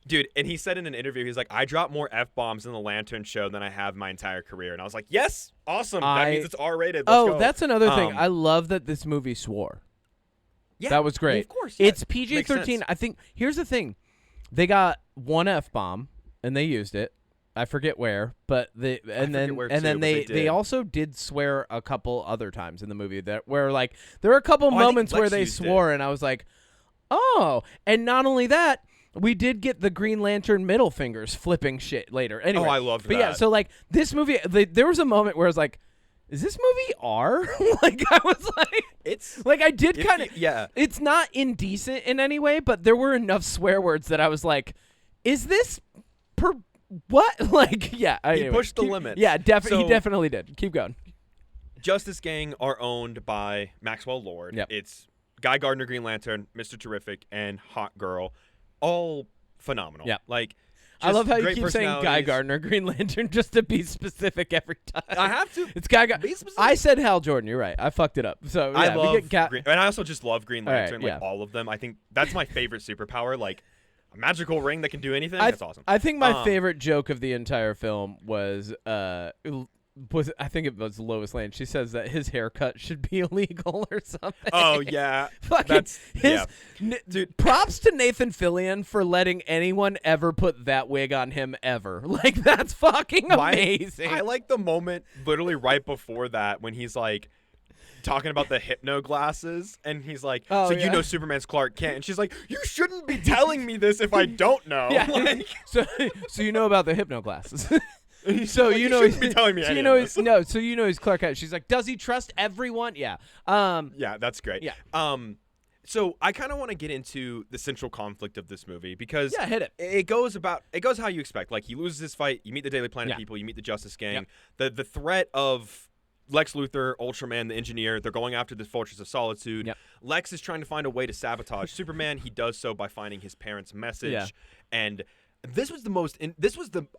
Dude, and he said in an interview, he's like, I dropped more F-bombs in the Lantern show than I have my entire career. And I was like, yes, awesome. That means it's R-rated. Let's go. That's another thing. I love that this movie swore. Yeah, that was great. Well, of course. Yeah. It's PG-13. I think, here's the thing. They got one F-bomb, and they used it. I forget where, but they also did swear a couple other times in the movie where like there were a couple moments where they swore, and I was like, oh. And not only that, we did get the Green Lantern middle fingers flipping shit later. Anyway, I loved that. But yeah, so like this movie, there was a moment where I was like, is this movie R? Like I was like, it's like I did kind of, yeah. It's not indecent in any way, but there were enough swear words that I was like, is this what? Like, yeah. He pushed the limit. Yeah, he definitely did. Keep going. Justice Gang are owned by Maxwell Lord. Yep. It's Guy Gardner, Green Lantern, Mr. Terrific, and Hot Girl. All phenomenal. Yeah. Like, I love how you great keep saying Guy Gardner, Green Lantern, just to be specific every time. I have to. It's Guy Gardner. I said Hal Jordan. You're right. I fucked it up. So yeah, I love Green, and I also just love Green Lantern. Right, all of them. I think that's my favorite superpower. Like, a magical ring that can do anything. That's awesome. I think my favorite joke of the entire film was I think it was Lois Lane. She says that his haircut should be illegal or something. Oh yeah, dude. Props to Nathan Fillion for letting anyone ever put that wig on him ever. Like that's fucking amazing. I like the moment literally right before that when he's like talking about the hypno glasses, and he's like, you know Superman's Clark Kent, and she's like, you shouldn't be telling me this if I don't know. Yeah. Like, so you know about the hypno glasses. So like, you know he's be telling me so you know he's Clark Kent. She's like, does he trust everyone? Yeah. Yeah, that's great. Yeah. So I kind of want to get into the central conflict of this movie because hit it. It goes how you expect. Like he loses his fight, you meet the Daily Planet people, you meet the Justice Gang. Yep. The threat of Lex Luthor, Ultraman, the Engineer, they're going after the Fortress of Solitude. Yep. Lex is trying to find a way to sabotage Superman. He does so by finding his parents' message. Yeah. And this was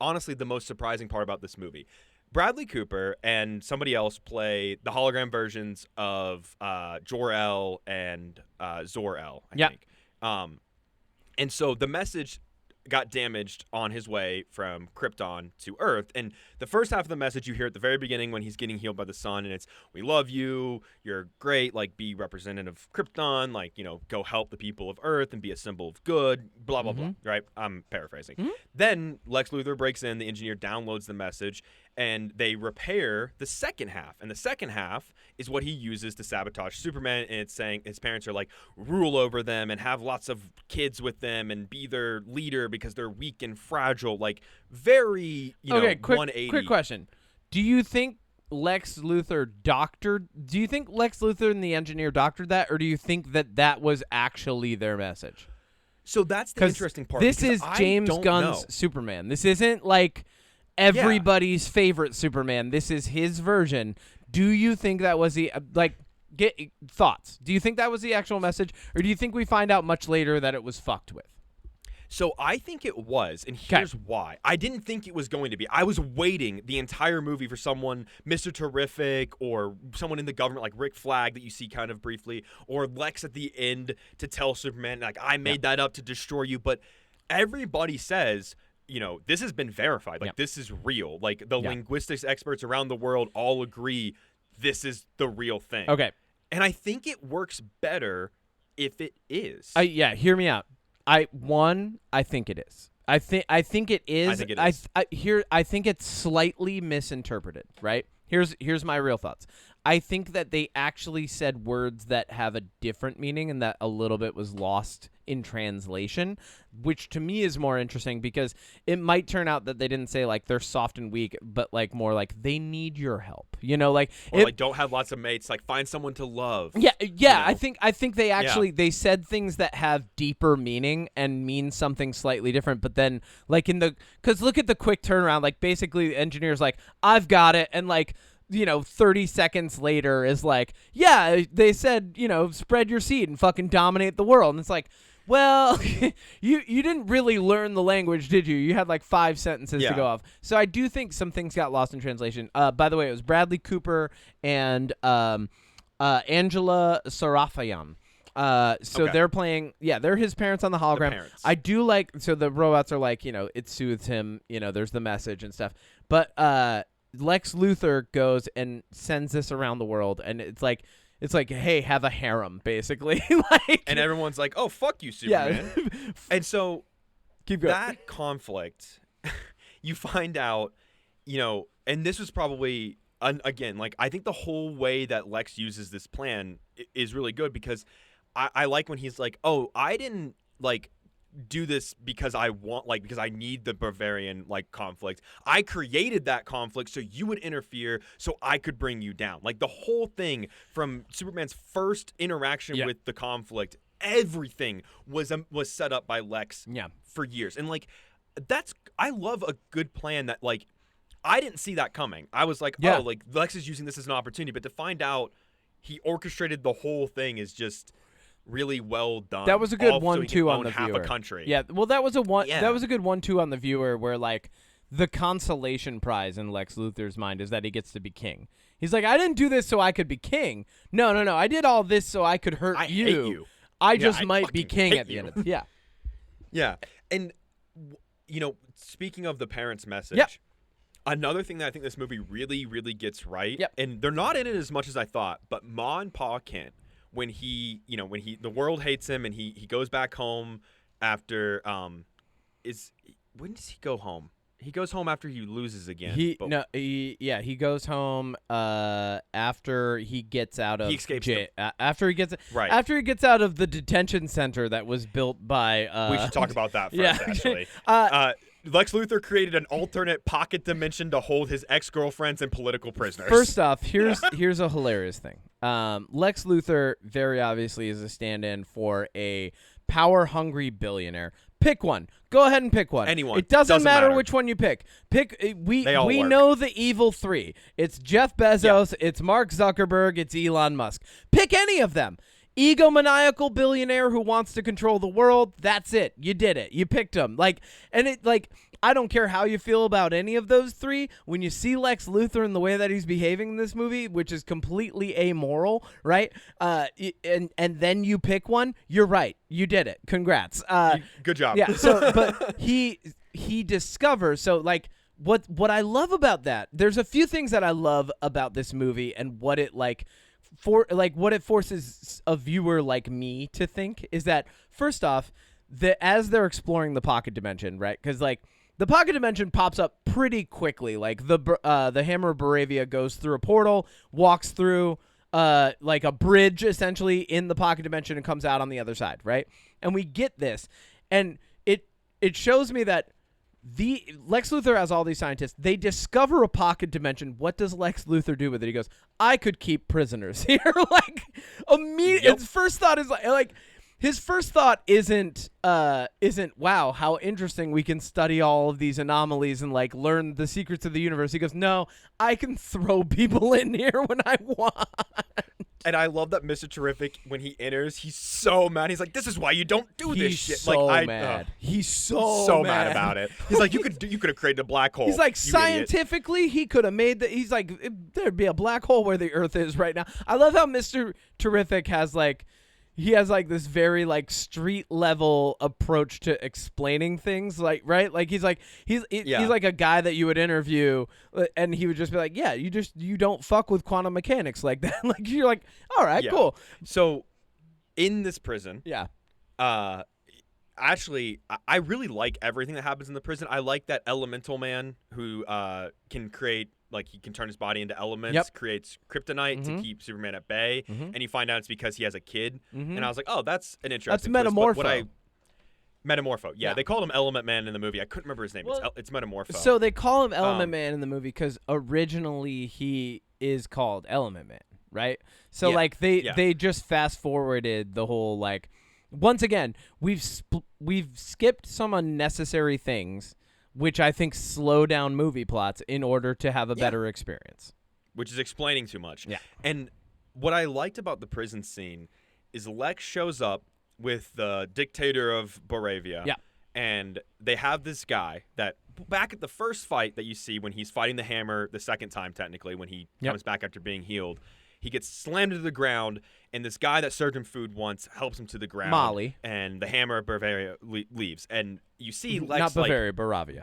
honestly the most surprising part about this movie. Bradley Cooper and somebody else play the hologram versions of Jor-El and Zor-El, I think. And so the message got damaged on his way from Krypton to Earth. And the first half of the message you hear at the very beginning when he's getting healed by the sun, and it's, we love you, you're great, like, be representative of Krypton, like, you know, go help the people of Earth and be a symbol of good, blah, blah, blah, right? I'm paraphrasing. Then Lex Luthor breaks in, the Engineer downloads the message, and they repair the second half. And the second half is what he uses to sabotage Superman, and it's saying his parents are like, rule over them and have lots of kids with them and be their leader because they're weak and fragile. Like, very, you know, 180. Quick question. Do you think Lex Luthor and the Engineer doctored that, or do you think that was actually their message? So that's the interesting part. This is James Gunn's Superman. This isn't like everybody's favorite Superman. This is his version. Do you think that was the get thoughts? Do you think that was the actual message, or do you think we find out much later that it was fucked with? So I think it was, and here's why. I didn't think it was going to be. I was waiting the entire movie for someone, Mr. Terrific, or someone in the government like Rick Flag that you see kind of briefly, or Lex at the end to tell Superman, like, I made that up to destroy you. But everybody says, you know, this has been verified. Like, this is real. Like, the linguistics experts around the world all agree this is the real thing. Okay. And I think it works better if it is. Hear me out. I think it is. I think it is. I think it is. I think it's slightly misinterpreted, right? Here's my real thoughts. I think that they actually said words that have a different meaning and that a little bit was lost in translation, which to me is more interesting because it might turn out that they didn't say like they're soft and weak, but like more like they need your help, you know, like or like don't have lots of mates, like find someone to love. Yeah. You know? I think they actually they said things that have deeper meaning and mean something slightly different, but then like because look at the quick turnaround, like basically the Engineer's like, I've got it, and like, you know, 30 seconds later is like, yeah, they said, you know, spread your seed and fucking dominate the world. And it's like, well, you didn't really learn the language, did you? You had like 5 sentences to go off. So I do think some things got lost in translation. By the way, it was Bradley Cooper and Angela Sarafian. So Okay. they're playing. Yeah, they're his parents on the hologram. parents. I do like. So the robots are like, it soothes him. There's the message and stuff. But Lex Luthor goes and sends this around the world, and it's like, hey, have a harem, basically. Like, And everyone's like, "Oh, fuck you, Superman." yeah. And so Keep going. that conflict, you find out, and this was probably again, like, I think the whole way that Lex uses this plan is really good, because I like when he's like, "Oh, I didn't like do this because I want, like, because I need the Bavarian like conflict. I created that conflict so you would interfere, so I could bring you down." Like, the whole thing from Superman's first interaction with the conflict, everything was set up by Lex for years. And like, I love a good plan that, like, I didn't see that coming. I was like, oh, like, Lex is using this as an opportunity, but to find out he orchestrated the whole thing is just really well done. That was a good so he 1-2 can on own the half viewer. a country. Yeah, well, that was Yeah. That was a good 1-2 on the viewer, where like the consolation prize in Lex Luthor's mind is that he gets to be king. He's like, I didn't do this so I could be king. No. I did all this so I could hurt I hate you. I Yeah, just I might be fucking king hate at the you. end of it. Yeah. Yeah. And, speaking of the parents' message, another thing that I think this movie really, really gets right, and they're not in it as much as I thought, but Ma and Pa Kent, when the world hates him and he goes back home after, when does he go home? He goes home after he loses again. He goes home after he gets out of He escapes after he gets Right. after he gets out of the detention center that was built by we should talk about that first, actually. Lex Luthor created an alternate pocket dimension to hold his ex-girlfriends and political prisoners. First off, here's a hilarious thing. Lex Luthor very obviously is a stand-in for a power-hungry billionaire. Pick one. Go ahead and pick one. Anyone. It doesn't matter matter which one you pick. We all work. know the evil three. It's Jeff Bezos, it's Mark Zuckerberg, it's Elon Musk. Pick any of them. Egomaniacal billionaire who wants to control the world. That's it. You did it. You picked him. I don't care how you feel about any of those three. When you see Lex Luthor and the way that he's behaving in this movie, which is completely amoral, right? And then you pick one. You're right. You did it. Congrats. Good job. Yeah. So, but he discovers. So, like, what I love about that. There's a few things that I love about this movie and what it what it forces a viewer like me to think is that, first off, as they're exploring the pocket dimension, right? Because like the pocket dimension pops up pretty quickly. Like the Hammer of Baravia goes through a portal, walks through like a bridge essentially in the pocket dimension, and comes out on the other side, right? And we get this, and it shows me that the Lex Luthor has all these scientists. They discover a pocket dimension. What does Lex Luthor do with it? He goes, I could keep prisoners here. Like, immediately, his first thought is like his first thought isn't wow, how interesting, we can study all of these anomalies and like learn the secrets of the universe. He goes, no, I can throw people in here when I want. And I love that Mr. Terrific, when he enters, he's so mad. He's like, "This is why you don't do this shit." So like, mad. He's so mad about it. He's like, "You could have created a black hole." He's like, you idiot." scientifically, he could have made that. He's like, there'd be a black hole where the Earth is right now. I love how Mr. Terrific has like. He has like this very like street level approach to explaining things, like, right? Like he's like he's like a guy that you would interview, and he would just be like, yeah, you don't fuck with quantum mechanics like that. Like, you're like, all right, cool. So in this prison, actually, I really like everything that happens in the prison. I like that elemental man who can create. Like, he can turn his body into elements, creates kryptonite to keep Superman at bay, and you find out it's because he has a kid. And I was like, oh, that's an interesting twist. That's Metamorpho. Metamorpho, yeah. They called him Element Man in the movie. I couldn't remember his name. Well, it's Metamorpho. So they call him Element Man in the movie because originally he is called Element Man, right? So like they just fast forwarded the whole, like, once again, we've skipped some unnecessary things, which I think slow down movie plots in order to have a better experience. Which is explaining too much. Yeah. And what I liked about the prison scene is Lex shows up with the dictator of Baravia. Yeah. And they have this guy that, back at the first fight that you see when he's fighting the Hammer the second time, technically, when he comes back after being healed, He gets slammed to the ground, and this guy that served him food once helps him to the ground. Molly. And the hammer of Bavaria leaves. And you see Lex Not Bavaria, Baravia.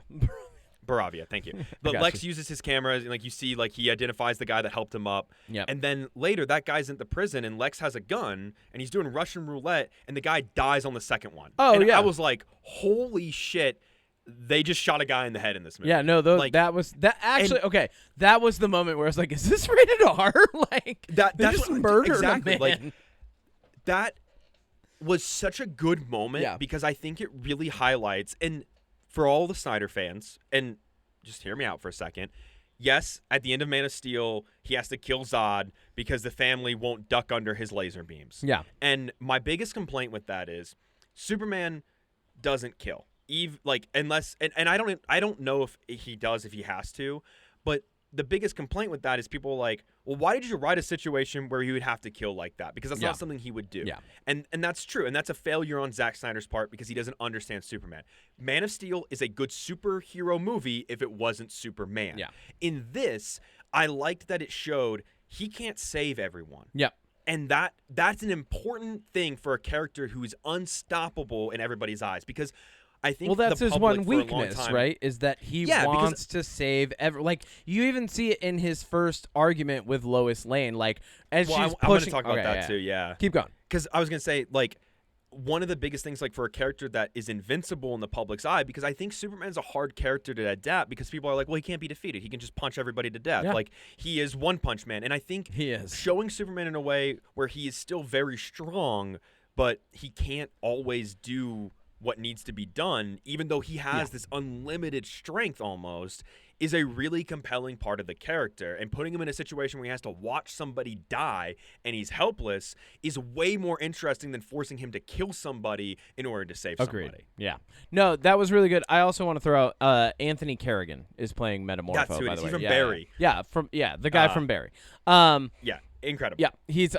Baravia, thank you. But Lex uses his camera, and like you see, like he identifies the guy that helped him up. Yep. And then later, that guy's in the prison, and Lex has a gun, and he's doing Russian roulette, and the guy dies on the second one. Oh, and yeah. I was like, holy shit, they just shot a guy in the head in this movie. Yeah, no, that was okay. That was the moment where I was like, "Is this rated R?" Like that's just what, murdered exactly. a man. Like that was such a good moment because I think it really highlights, and for all the Snyder fans, and just hear me out for a second. Yes, at the end of Man of Steel, he has to kill Zod because the family won't duck under his laser beams. Yeah. And my biggest complaint with that is Superman doesn't kill. Unless I don't know if he does, if he has to, but the biggest complaint with that is people are like, well, why did you write a situation where he would have to kill like that? Because that's not something he would do. Yeah. And that's true. And that's a failure on Zack Snyder's part because he doesn't understand Superman. Man of Steel is a good superhero movie if it wasn't Superman. Yeah. In this, I liked that it showed he can't save everyone. Yep. And that's an important thing for a character who is unstoppable in everybody's eyes because I think that's the his public one for a long weakness, time, right? Is that he Yeah, because- wants to save like you even see it in his first argument with Lois Lane, like as Well, she's I'm going to pushing. talk about Okay, that too. Yeah, Keep going. because I was going to say like one of the biggest things like for a character that is invincible in the public's eye, because I think Superman's a hard character to adapt because people are like, well, he can't be defeated. He can just punch everybody to death. Yeah. Like he is One Punch Man, and I think He is. showing Superman in a way where he is still very strong, but he can't always do what needs to be done, even though he has this unlimited strength almost, is a really compelling part of the character. And putting him in a situation where he has to watch somebody die and he's helpless is way more interesting than forcing him to kill somebody in order to save somebody. Yeah. No, that was really good. I also want to throw out Anthony Kerrigan is playing Metamorpho, That's who it by is. the way. He's from Yeah, Barry. The guy from Barry. Yeah, incredible. Yeah, he's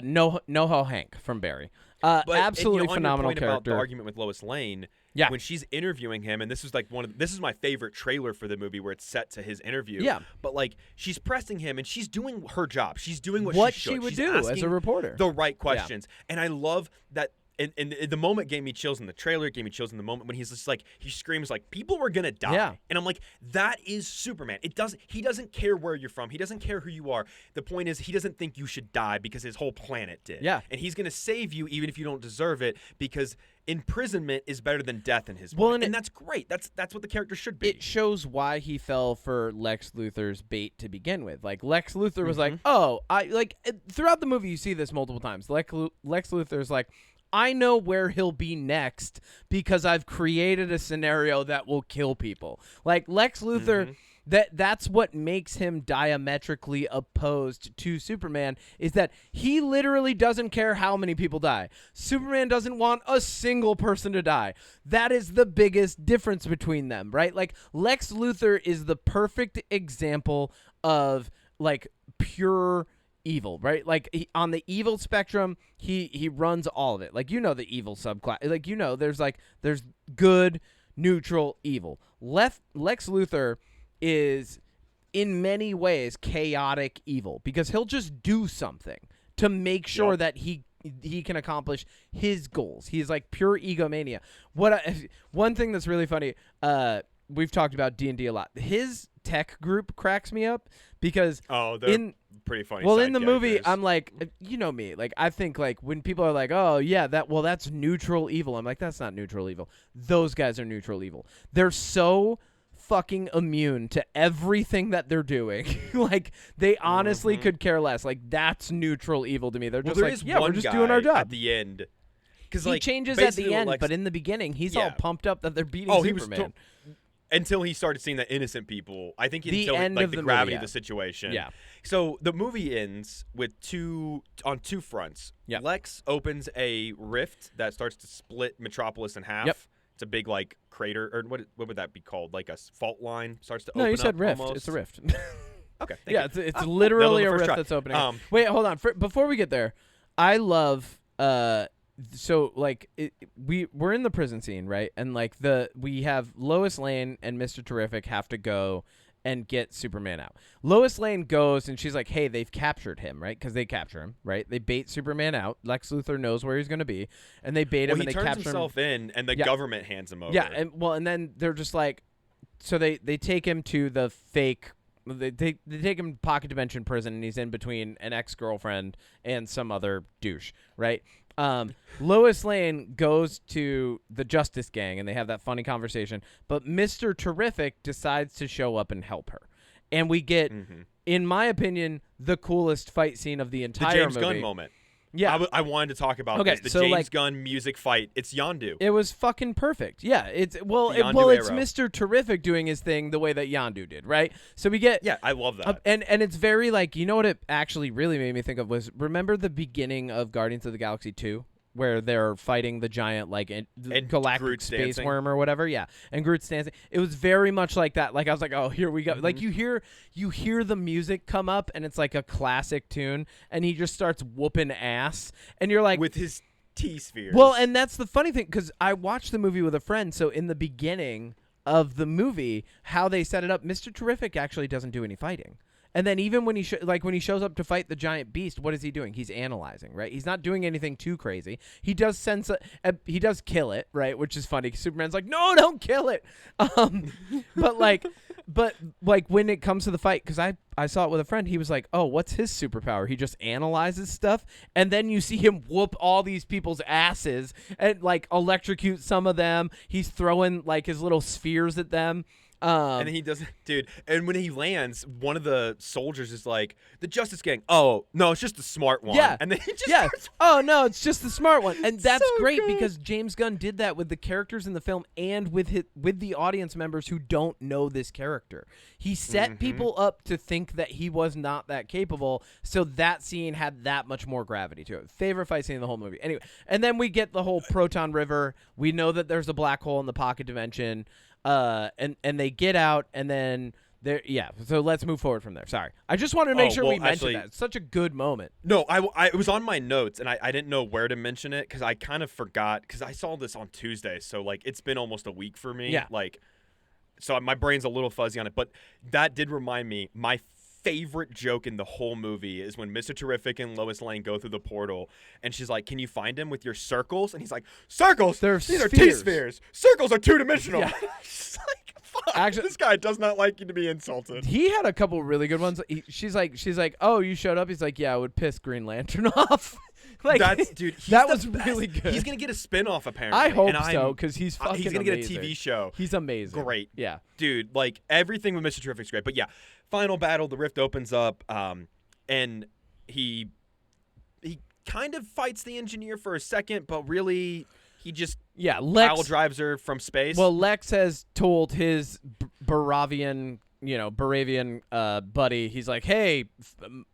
NoHo Hank from Barry. But Absolutely on your phenomenal point character. About the argument with Lois Lane, Yeah. when she's interviewing him, and this is like this is my favorite trailer for the movie where it's set to his interview. Yeah. But like she's pressing him, and she's doing her job. She's doing what What she she should. would She's do as a asking reporter. the right questions, and I love that. And the moment gave me chills in the trailer. It gave me chills in the moment when he's just like he screams like people were gonna die. Yeah. And I'm like, that is Superman. He doesn't care where you're from. He doesn't care who you are. The point is he doesn't think you should die because his whole planet did. Yeah. And he's gonna save you even if you don't deserve it because imprisonment is better than death in his Well, mind. and And that's great. That's what the character should be. It shows why he fell for Lex Luthor's bait to begin with. Like Lex Luthor was like, Mm-hmm. "Oh, throughout the movie you see this multiple times. Lex Luthor's like, I know where he'll be next because I've created a scenario that will kill people." Like Lex Luthor, that's what makes him diametrically opposed to Superman, is that he literally doesn't care how many people die. Superman doesn't want a single person to die. That is the biggest difference between them, right? Like Lex Luthor is the perfect example of like pure evil, right? Like on the evil spectrum, he runs all of it. Like the evil subclass. Like there's good, neutral, evil. Lex Luthor is in many ways chaotic evil because he'll just do something to make sure that he can accomplish his goals. He's like pure egomania. One thing that's really funny, we've talked about D&D a lot. His tech group cracks me up because they're pretty funny. Well, side in the movie, characters. I'm like, you know me. Like, I think, like, when people are like, oh, yeah, that's neutral evil. I'm like, that's not neutral evil. Those guys are neutral evil. They're so fucking immune to everything that they're doing. Like, they honestly could care less. Like, that's neutral evil to me. They're just there like, is yeah, we're one just guy doing our job. at the end. He Like, changes at basically the what end, Lex- but in the beginning, he's all pumped up that they're beating he Superman. was until he started seeing the innocent people. I think The until end like of the the gravity movie, of the situation. Yeah. So the movie ends with on two fronts. Yeah. Lex opens a rift that starts to split Metropolis in half. Yep. It's a big like crater, or what would that be called? Like a fault line starts to No, open you said up rift. almost. It's a rift. Okay. Thank Yeah, you. it's Nailed literally it a on the rift first that's try. opening. Wait, hold on. Before we get there, I love so like we're in the prison scene, right? And like we have Lois Lane and Mr. Terrific have to go and get Superman out. Lois Lane goes and she's like, hey, they've captured him, right? Because they capture him, right? They bait Superman out. Lex Luthor knows where he's going to be, and they bait him and they capture him. He turns himself in, and the government hands him over. Yeah, and then they're just like, so they take him to the fake. They take him to Pocket Dimension prison, and he's in between an ex-girlfriend and some other douche, right? Lois Lane goes to the Justice Gang, and they have that funny conversation. But Mr. Terrific decides to show up and help her. And we get, in my opinion, the coolest fight scene of the entire movie. The James Gunn moment. Yeah. I wanted to talk about this. The James Gunn music fight. It's Yondu. It was fucking perfect. Yeah. It's it's Mr. Terrific doing his thing the way that Yondu did, right? So we get... Yeah, I love that. And it's very like, you know what it actually really made me think of was, remember the beginning of Guardians of the Galaxy 2? Where they're fighting the giant, like, galactic Groot's space dancing. worm or whatever, yeah, and Groot's dancing. It was very much like that. Like I was like, oh, here we go. Like you hear the music come up, and it's like a classic tune, and he just starts whooping ass, and you're like, with his T-spheres. Well, and that's the funny thing, because I watched the movie with a friend. So in the beginning of the movie, how they set it up, Mr. Terrific actually doesn't do any fighting. And then even when he when he shows up to fight the giant beast, what is he doing? He's analyzing, right? He's not doing anything too crazy. He does he does kill it, right? Which is funny. 'Cause Superman's like, no, don't kill it. But when it comes to the fight, because I saw it with a friend, he was like, oh, what's his superpower? He just analyzes stuff, and then you see him whoop all these people's asses and like electrocute some of them. He's throwing like his little spheres at them. And then he doesn't, dude. And when he lands, one of the soldiers is like, "The Justice Gang." Oh no, it's just the smart one. Yeah, and then he just starts. Oh no, it's just the smart one, and that's so great good. because James Gunn did that with the characters in the film and with the audience members who don't know this character. He set people up to think that he was not that capable, so that scene had that much more gravity to it. Favorite fight scene in the whole movie. Anyway, and then we get the whole Proton River. We know that there's a black hole in the Pocket Dimension. And they get out, and then so let's move forward from there. Sorry, I just wanted to make sure we mentioned that. It's such a good moment. No, it was on my notes, and I didn't know where to mention it because I kind of forgot because I saw this on Tuesday, so like it's been almost a week for me. Yeah. Like, so my brain's a little fuzzy on it, but that did remind me. My favorite joke in the whole movie is when Mr. Terrific and Lois Lane go through the portal, and she's like, "Can you find him with your circles?" And he's like, "Circles? These are T-spheres. Circles are two-dimensional." Yeah. She's like, fuck, Actually, this guy does not like you to be insulted. He had a couple really good ones. She's like, "Oh, you showed up." He's like, "Yeah, I would piss Green Lantern off." Like, Dude, that was really good. He's gonna get a spinoff apparently. I hope so because he's fucking. He's gonna amazing. get a TV show. He's amazing. Great, yeah, dude. Like everything with Mr. Terrific's great. But yeah, final battle. The rift opens up, and he kind of fights the engineer for a second, but really he just pile drives her from space. Well, Lex has told his Baravian buddy, he's like, hey,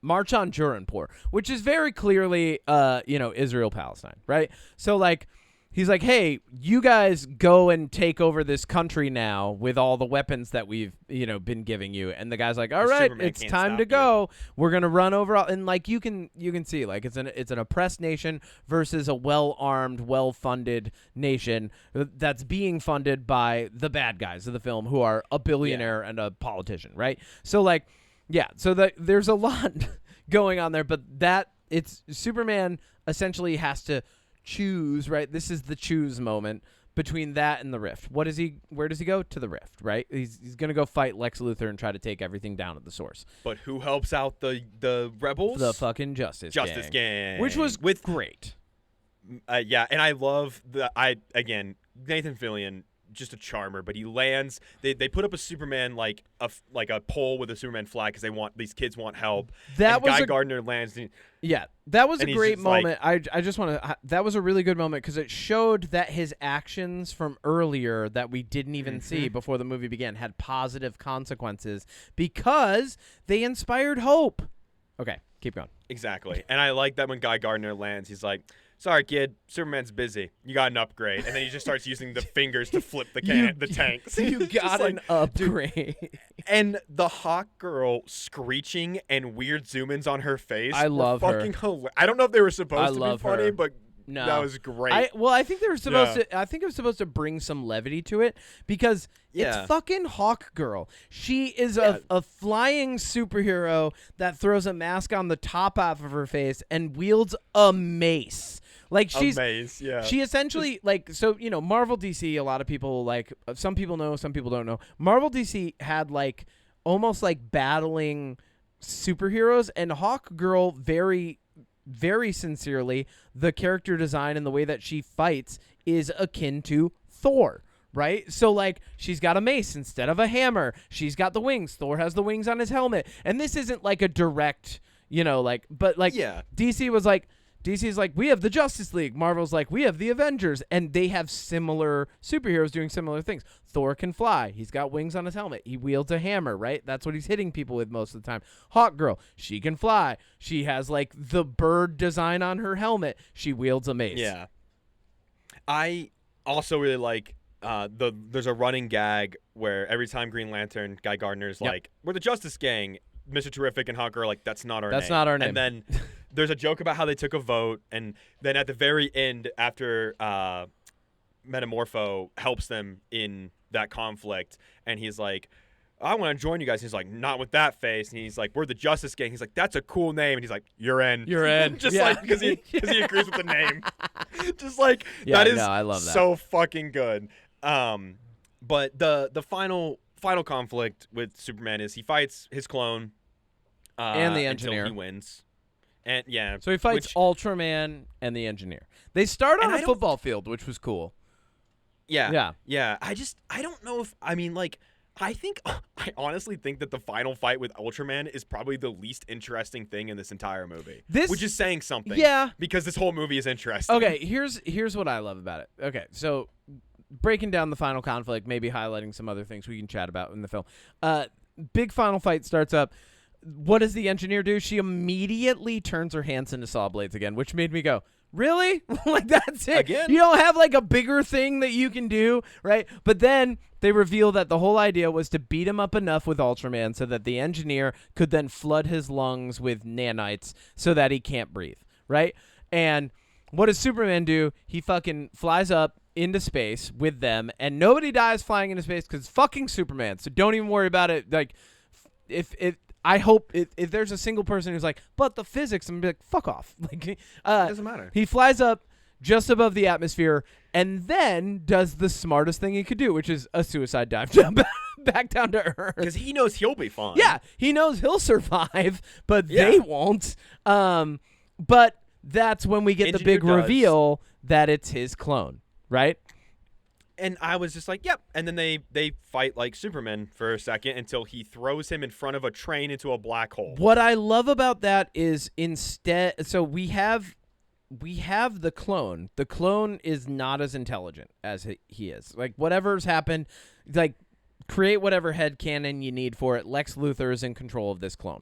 march on Juranpur, which is very clearly, Israel-Palestine, right? So, like, he's like, hey, you guys go and take over this country now with all the weapons that we've, been giving you. And the guy's like, all right, Superman it's can't time to stop go. We're going to run over. And like, you can see, like, it's an oppressed nation versus a well-armed, well-funded nation that's being funded by the bad guys of the film who are a billionaire and a politician, right? So like, so there's a lot going on there, but it's Superman essentially has to choose, right? This is the choose moment between that and the rift. Where does he go? To the rift, right? He's gonna go fight Lex Luthor and try to take everything down at the source. But who helps out the rebels? The fucking Justice Gang, which was great. Yeah, and I love Nathan Fillion, just a charmer, but he lands. They put up a Superman like a pole with a Superman flag because these kids want help. Guy Gardner lands. That was a great moment. Like, I just want to. That was a really good moment because it showed that his actions from earlier that we didn't even see before the movie began had positive consequences because they inspired hope. Okay, keep going. Exactly, and I like that when Guy Gardner lands, he's like, "Sorry, kid, Superman's busy. You got an upgrade." And then he just starts using the fingers to flip the tanks. You got an upgrade. And the Hawk Girl screeching and weird zoom-ins on her face. I love her. Fucking hilarious. I don't know if they were supposed to be funny, but No, That was great. I think they were supposed to. I think it was supposed to bring some levity to it because it's fucking Hawk Girl. She is a flying superhero that throws a mask on the top half of her face and wields a mace. Like she's a mace, yeah. She essentially so Marvel DC. A lot of people some people know, some people don't know. Marvel DC had almost battling superheroes, and Hawk Girl very, very sincerely, the character design and the way that she fights is akin to Thor, right? So she's got a mace instead of a hammer. She's got the wings. Thor has the wings on his helmet. And this isn't a direct, but DC's we have the Justice League. Marvel's we have the Avengers. And they have similar superheroes doing similar things. Thor can fly. He's got wings on his helmet. He wields a hammer, right? That's what he's hitting people with most of the time. Hawk Girl, she can fly. She has the bird design on her helmet. She wields a mace. Yeah. I also really like there's a running gag where every time Green Lantern, Guy Gardner's we're the Justice Gang. Mr. Terrific and Hawk Girl that's not our name. That's not our name. And then there's a joke about how they took a vote, and then at the very end, after Metamorpho helps them in that conflict, and he's like, I want to join you guys. He's like, not with that face. And he's like, we're the Justice Gang. He's like, that's a cool name. And he's like, you're in. You're in. Just because he agrees with the name. Just that is I love that. So fucking good. But the final conflict with Superman is he fights his clone and the engineer. Until he wins. And so he fights Ultraman and the engineer. They start on a football field, which was cool. Yeah. I don't know if I honestly think that the final fight with Ultraman is probably the least interesting thing in this entire movie. Which is saying something. Yeah. Because this whole movie is interesting. Okay, here's what I love about it. Okay, so breaking down the final conflict, maybe highlighting some other things we can chat about in the film. Big final fight starts up. What does the engineer do? She immediately turns her hands into saw blades again, which made me go, really? That's it? Again? You don't have a bigger thing that you can do, right? But then they reveal that the whole idea was to beat him up enough with Ultraman so that the engineer could then flood his lungs with nanites so that he can't breathe, right? And what does Superman do? He fucking flies up into space with them, and nobody dies flying into space because it's fucking Superman. So don't even worry about it. I hope if there's a single person who's but the physics, I'm gonna be fuck off. It doesn't matter. He flies up just above the atmosphere and then does the smartest thing he could do, which is a suicide dive jump back down to Earth. Because he knows he'll be fine. Yeah, he knows he'll survive, but they won't. But that's when we get the big reveal that it's his clone, right? And I was just like, yep. And then they fight like Superman for a second until he throws him in front of a train into a black hole. What I love about that is so we have the clone. The clone is not as intelligent as he is. Whatever's happened, create whatever headcanon you need for it. Lex Luthor is in control of this clone.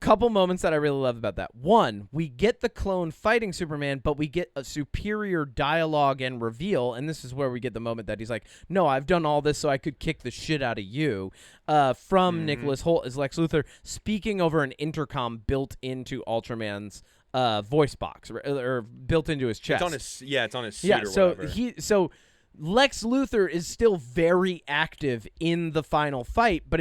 Couple moments that I really love about that. One, we get the clone fighting Superman, but we get a superior dialogue and reveal, and this is where we get the moment that he's like, no, I've done all this so I could kick the shit out of you, from Nicholas Hoult as Lex Luthor, speaking over an intercom built into Ultraman's voice box, or built into his chest. It's on his suit or whatever. So Lex Luthor is still very active in the final fight, but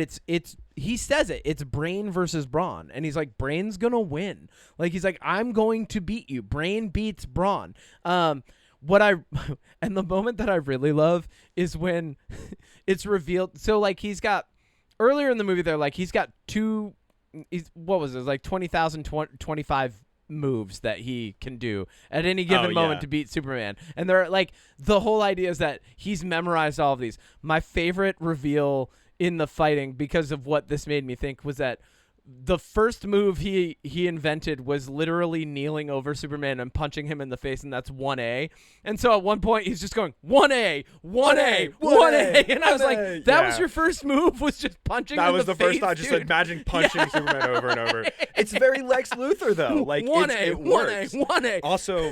he says it's Brain versus Brawn, and he's like, Brain's gonna win. He's like, I'm going to beat you. Brain beats Brawn. And the moment that I really love is when it's revealed. So he's got earlier in the movie, they're he's got 20,000, 25 moves that he can do at any given moment to beat Superman. And they're the whole idea is that he's memorized all of these. My favorite reveal in the fighting, because of what this made me think, was that the first move he invented was literally kneeling over Superman and punching him in the face, and that's 1A. And so at one point he's just going 1A, 1A, 1A, and I was like, that was your first move, was just punching him in the face. That was the first time. Just imagine punching Superman over and over. It's very Lex Luthor though. 1A, it works. 1A. Also,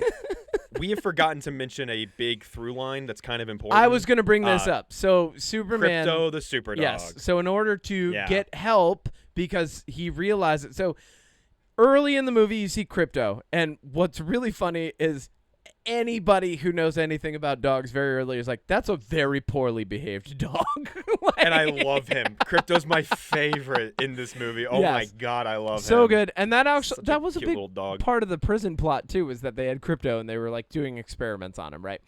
we have forgotten to mention a big through line that's kind of important. I was going to bring this up. So Superman, Crypto the Superdog. Yes. So in order to get help, because he realized it. So early in the movie, you see Crypto, and what's really funny is anybody who knows anything about dogs very early is like, that's a very poorly behaved dog. And I love him. Crypto's my favorite in this movie. Oh my God, I love him. So good. And that actually that was a cute big little dog. part of the prison plot too, is that they had Crypto and they were like doing experiments on him, right?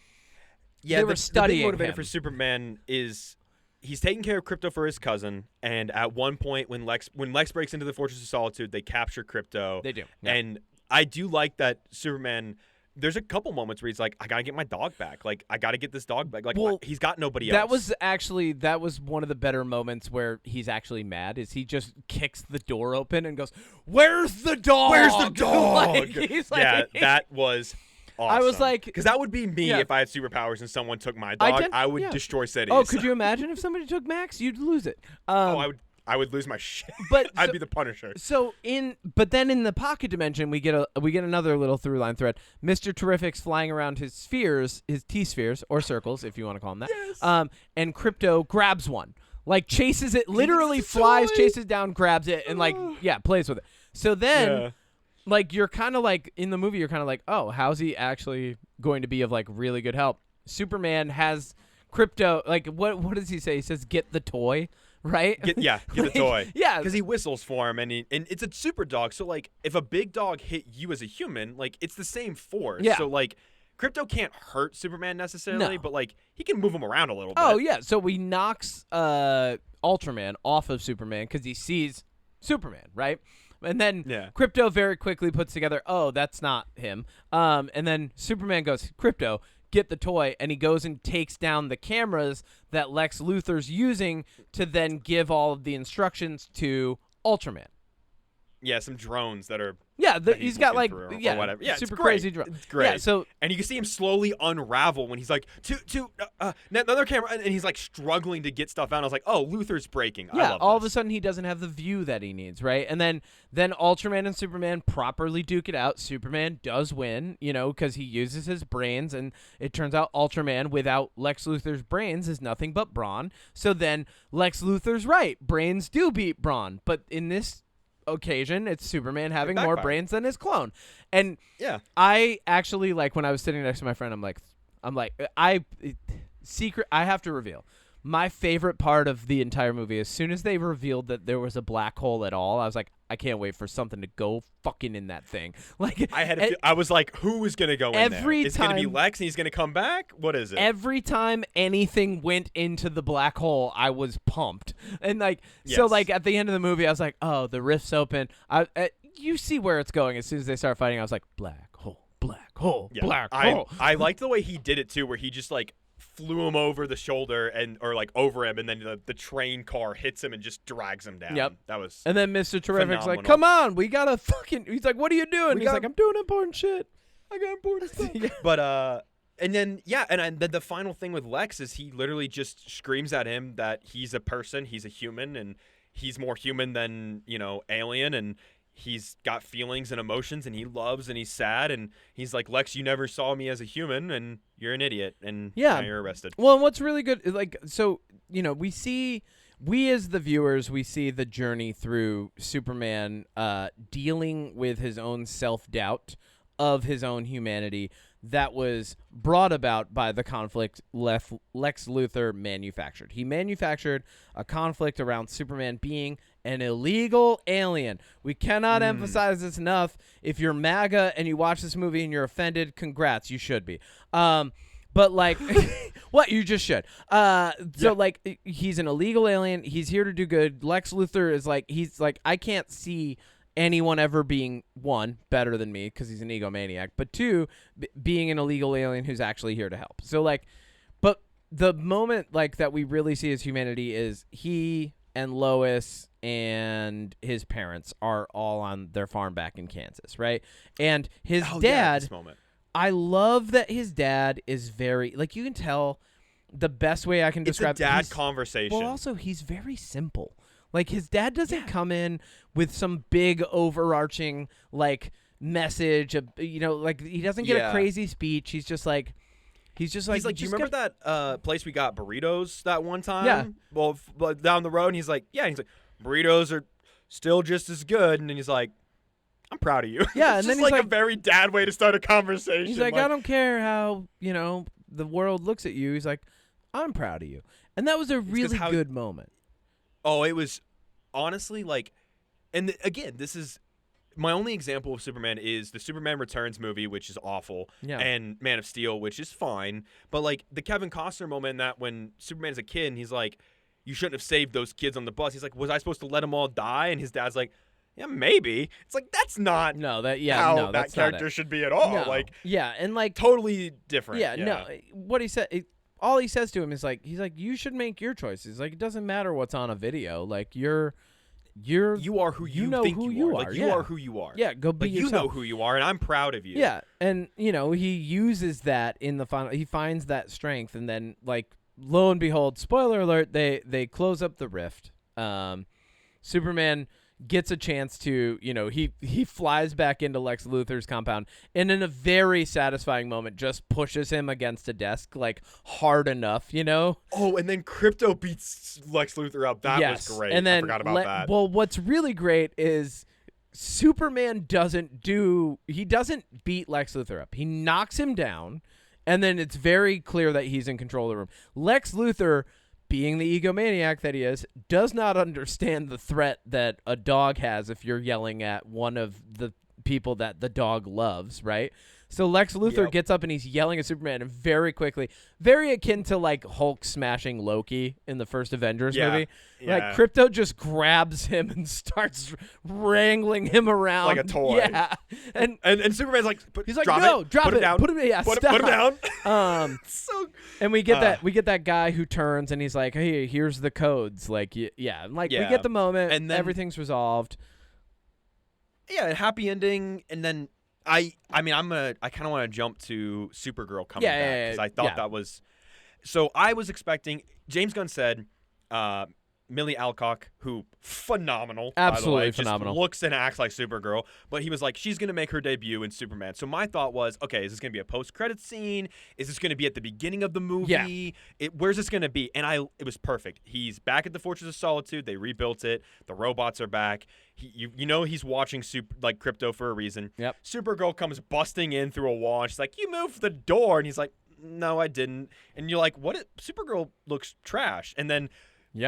Yeah, they were studying the big motivator him. for Superman is he's taking care of Crypto for his cousin, and at one point when Lex breaks into the Fortress of Solitude, they capture Crypto. They do. Yeah. And I do like that Superman. There's a couple moments where he's like, I gotta get my dog back. Like, I gotta get this dog back. Like, Well, he's got nobody else. That was one of the better moments where he's actually mad. Is he just kicks the door open and goes, "Where's the dog? Where's the dog?" Like, he's like, yeah, that was awesome. I was like, because that would be me if I had superpowers and someone took my dog. I would destroy cities. Oh, could you imagine if somebody took Max? You'd lose it. I would lose my shit. But I'd be the Punisher. But then in the pocket dimension, we get another little through line thread. Mr. Terrific's flying around his spheres, his T-spheres or circles, if you want to call them that. Yes. And Crypto grabs one, like chases it, literally flies, chases down, grabs it, and plays with it. So then, like you're kind of like in the movie, you're kind of like, oh, how's he actually going to be of like really good help? Superman has Crypto. Like what does he say? He says, "Get the toy." Right? Get the toy. Yeah. Because he whistles for him, and it's a super dog. So, like, if a big dog hit you as a human, like, it's the same force. Yeah. So, like, Crypto can't hurt Superman necessarily, No. but, like, he can move him around a little bit. Oh, yeah. So he knocks Ultraman off of Superman because he sees Superman, right? And then Crypto very quickly puts together, oh, that's not him. And then Superman goes, Crypto, get the toy, and he goes and takes down the cameras that Lex Luthor's using to then give all of the instructions to Ultraman. Yeah, some drones that are... Yeah, that he's got like or whatever. Yeah, super it's great. crazy drones. It's great. Yeah, so and you can see him slowly unravel when he's like, another camera, and he's like struggling to get stuff out. I was like, oh, Luthor's breaking. I love all of this. a sudden he doesn't have the view that he needs, right? And then Ultraman and Superman properly duke it out. Superman does win, because he uses his brains, and it turns out Ultraman without Lex Luthor's brains is nothing but brawn. So then Lex Luthor's right. Brains do beat brawn. But in this occasion, it's Superman having more brains than his clone. And I actually, like, when I was sitting next to my friend, I have to reveal my favorite part of the entire movie. As soon as they revealed that there was a black hole at all, I was like, I can't wait for something to go fucking in that thing. Like, I was like, who is gonna go in there? It's gonna be Lex, and he's gonna come back. What is it? Every time anything went into the black hole, I was pumped. And so at the end of the movie, I was like, oh, the rift's open. You see where it's going. As soon as they start fighting, I was like, black hole, black hole, black hole. I liked the way he did it too, where he just like flew him over the shoulder or like over him, and then the train car hits him and just drags him down. Yep. That was And then Mr. Terrific's phenomenal. like, come on, we gotta fucking... He's like, what are you doing? He's like, I'm doing important shit. I got important stuff. But and then then the final thing with Lex is he literally just screams at him that he's a person, he's a human, and he's more human than alien, and he's got feelings and emotions, and he loves and he's sad, and he's like, Lex, you never saw me as a human, and you're an idiot, and now you're arrested. Well, and what's really good, we as the viewers, we see the journey through Superman dealing with his own self-doubt of his own humanity that was brought about by the conflict Lex Luthor manufactured. He manufactured a conflict around Superman being an illegal alien. We cannot emphasize this enough. If you're MAGA and you watch this movie and you're offended, congrats, you should be. But like, what? You just should. He's an illegal alien. He's here to do good. Lex Luthor is like, I can't see anyone ever being, one, better than me because he's an egomaniac, but two, being an illegal alien who's actually here to help. So but the moment that we really see his humanity is he and Lois and his parents are all on their farm back in Kansas, right? And his dad, this moment. I love that his dad is very, you can tell the best way I can describe it's a dad conversation. Well, also, he's very simple. His dad doesn't come in with some big overarching, message of, he doesn't get a crazy speech. He's just like, do you remember that place we got burritos that one time? Yeah. Well, down the road, and he's like, burritos are still just as good. And then he's like, I'm proud of you. Yeah, It's and then just he's like a like- very dad way to start a conversation. He's like, I don't care how, the world looks at you. He's like, I'm proud of you. And that was a really good moment. Oh, it was honestly like, and again, this is my only example of Superman is the Superman Returns movie, which is awful, and Man of Steel, which is fine. But like the Kevin Costner moment, that when Superman's a kid and he's like, you shouldn't have saved those kids on the bus. He's like, was I supposed to let them all die? And his dad's like, yeah, maybe. It's like, that's not how that that's character should be at all. No. Like, and like totally different. Yeah, no. What he said, all he says to him is like, he's like, you should make your choices. Like, it doesn't matter what's on a video. Like, you are who you know think who you are. Like, you are who you are. Yeah, go be yourself. You know who you are, and I'm proud of you. Yeah, and he uses that in the final. He finds that strength, and then like, lo and behold, spoiler alert, they close up the rift. Superman gets a chance to, he flies back into Lex Luthor's compound, and in a very satisfying moment just pushes him against a desk, like, hard enough, Oh, and then Crypto beats Lex Luthor up. That was great. And then I forgot about that. Well, what's really great is Superman doesn't beat Lex Luthor up. He knocks him down, and then it's very clear that he's in control of the room. Lex Luthor, being the egomaniac that he is, does not understand the threat that a dog has if you're yelling at one of the people that the dog loves, right? So Lex Luthor gets up and he's yelling at Superman, and very quickly, very akin to like Hulk smashing Loki in the first Avengers movie. Yeah. Like, Crypto just grabs him and starts wrangling him around like a toy. Yeah, and Superman's like, he's like, drop no, it, drop put it, down, put him, put stop. him down. So, and we get that guy who turns and he's like, hey, here's the codes. Like, we get the moment, and then everything's resolved. Yeah, happy ending, and then I kind of want to jump to Supergirl coming back, because I thought that was. So I was expecting. James Gunn said, Millie Alcock, who phenomenal, absolutely by the way, phenomenal, just looks and acts like Supergirl, but he was like, she's gonna make her debut in Superman. So my thought was, okay, is this gonna be a post-credit scene? Is this gonna be at the beginning of the movie? Yeah. Where's this gonna be? And it was perfect. He's back at the Fortress of Solitude. They rebuilt it. The robots are back. He's watching Crypto for a reason. Yep. Supergirl comes busting in through a wall, and she's like, you moved the door, and he's like, no, I didn't. And you're like, what? Supergirl looks trash. And then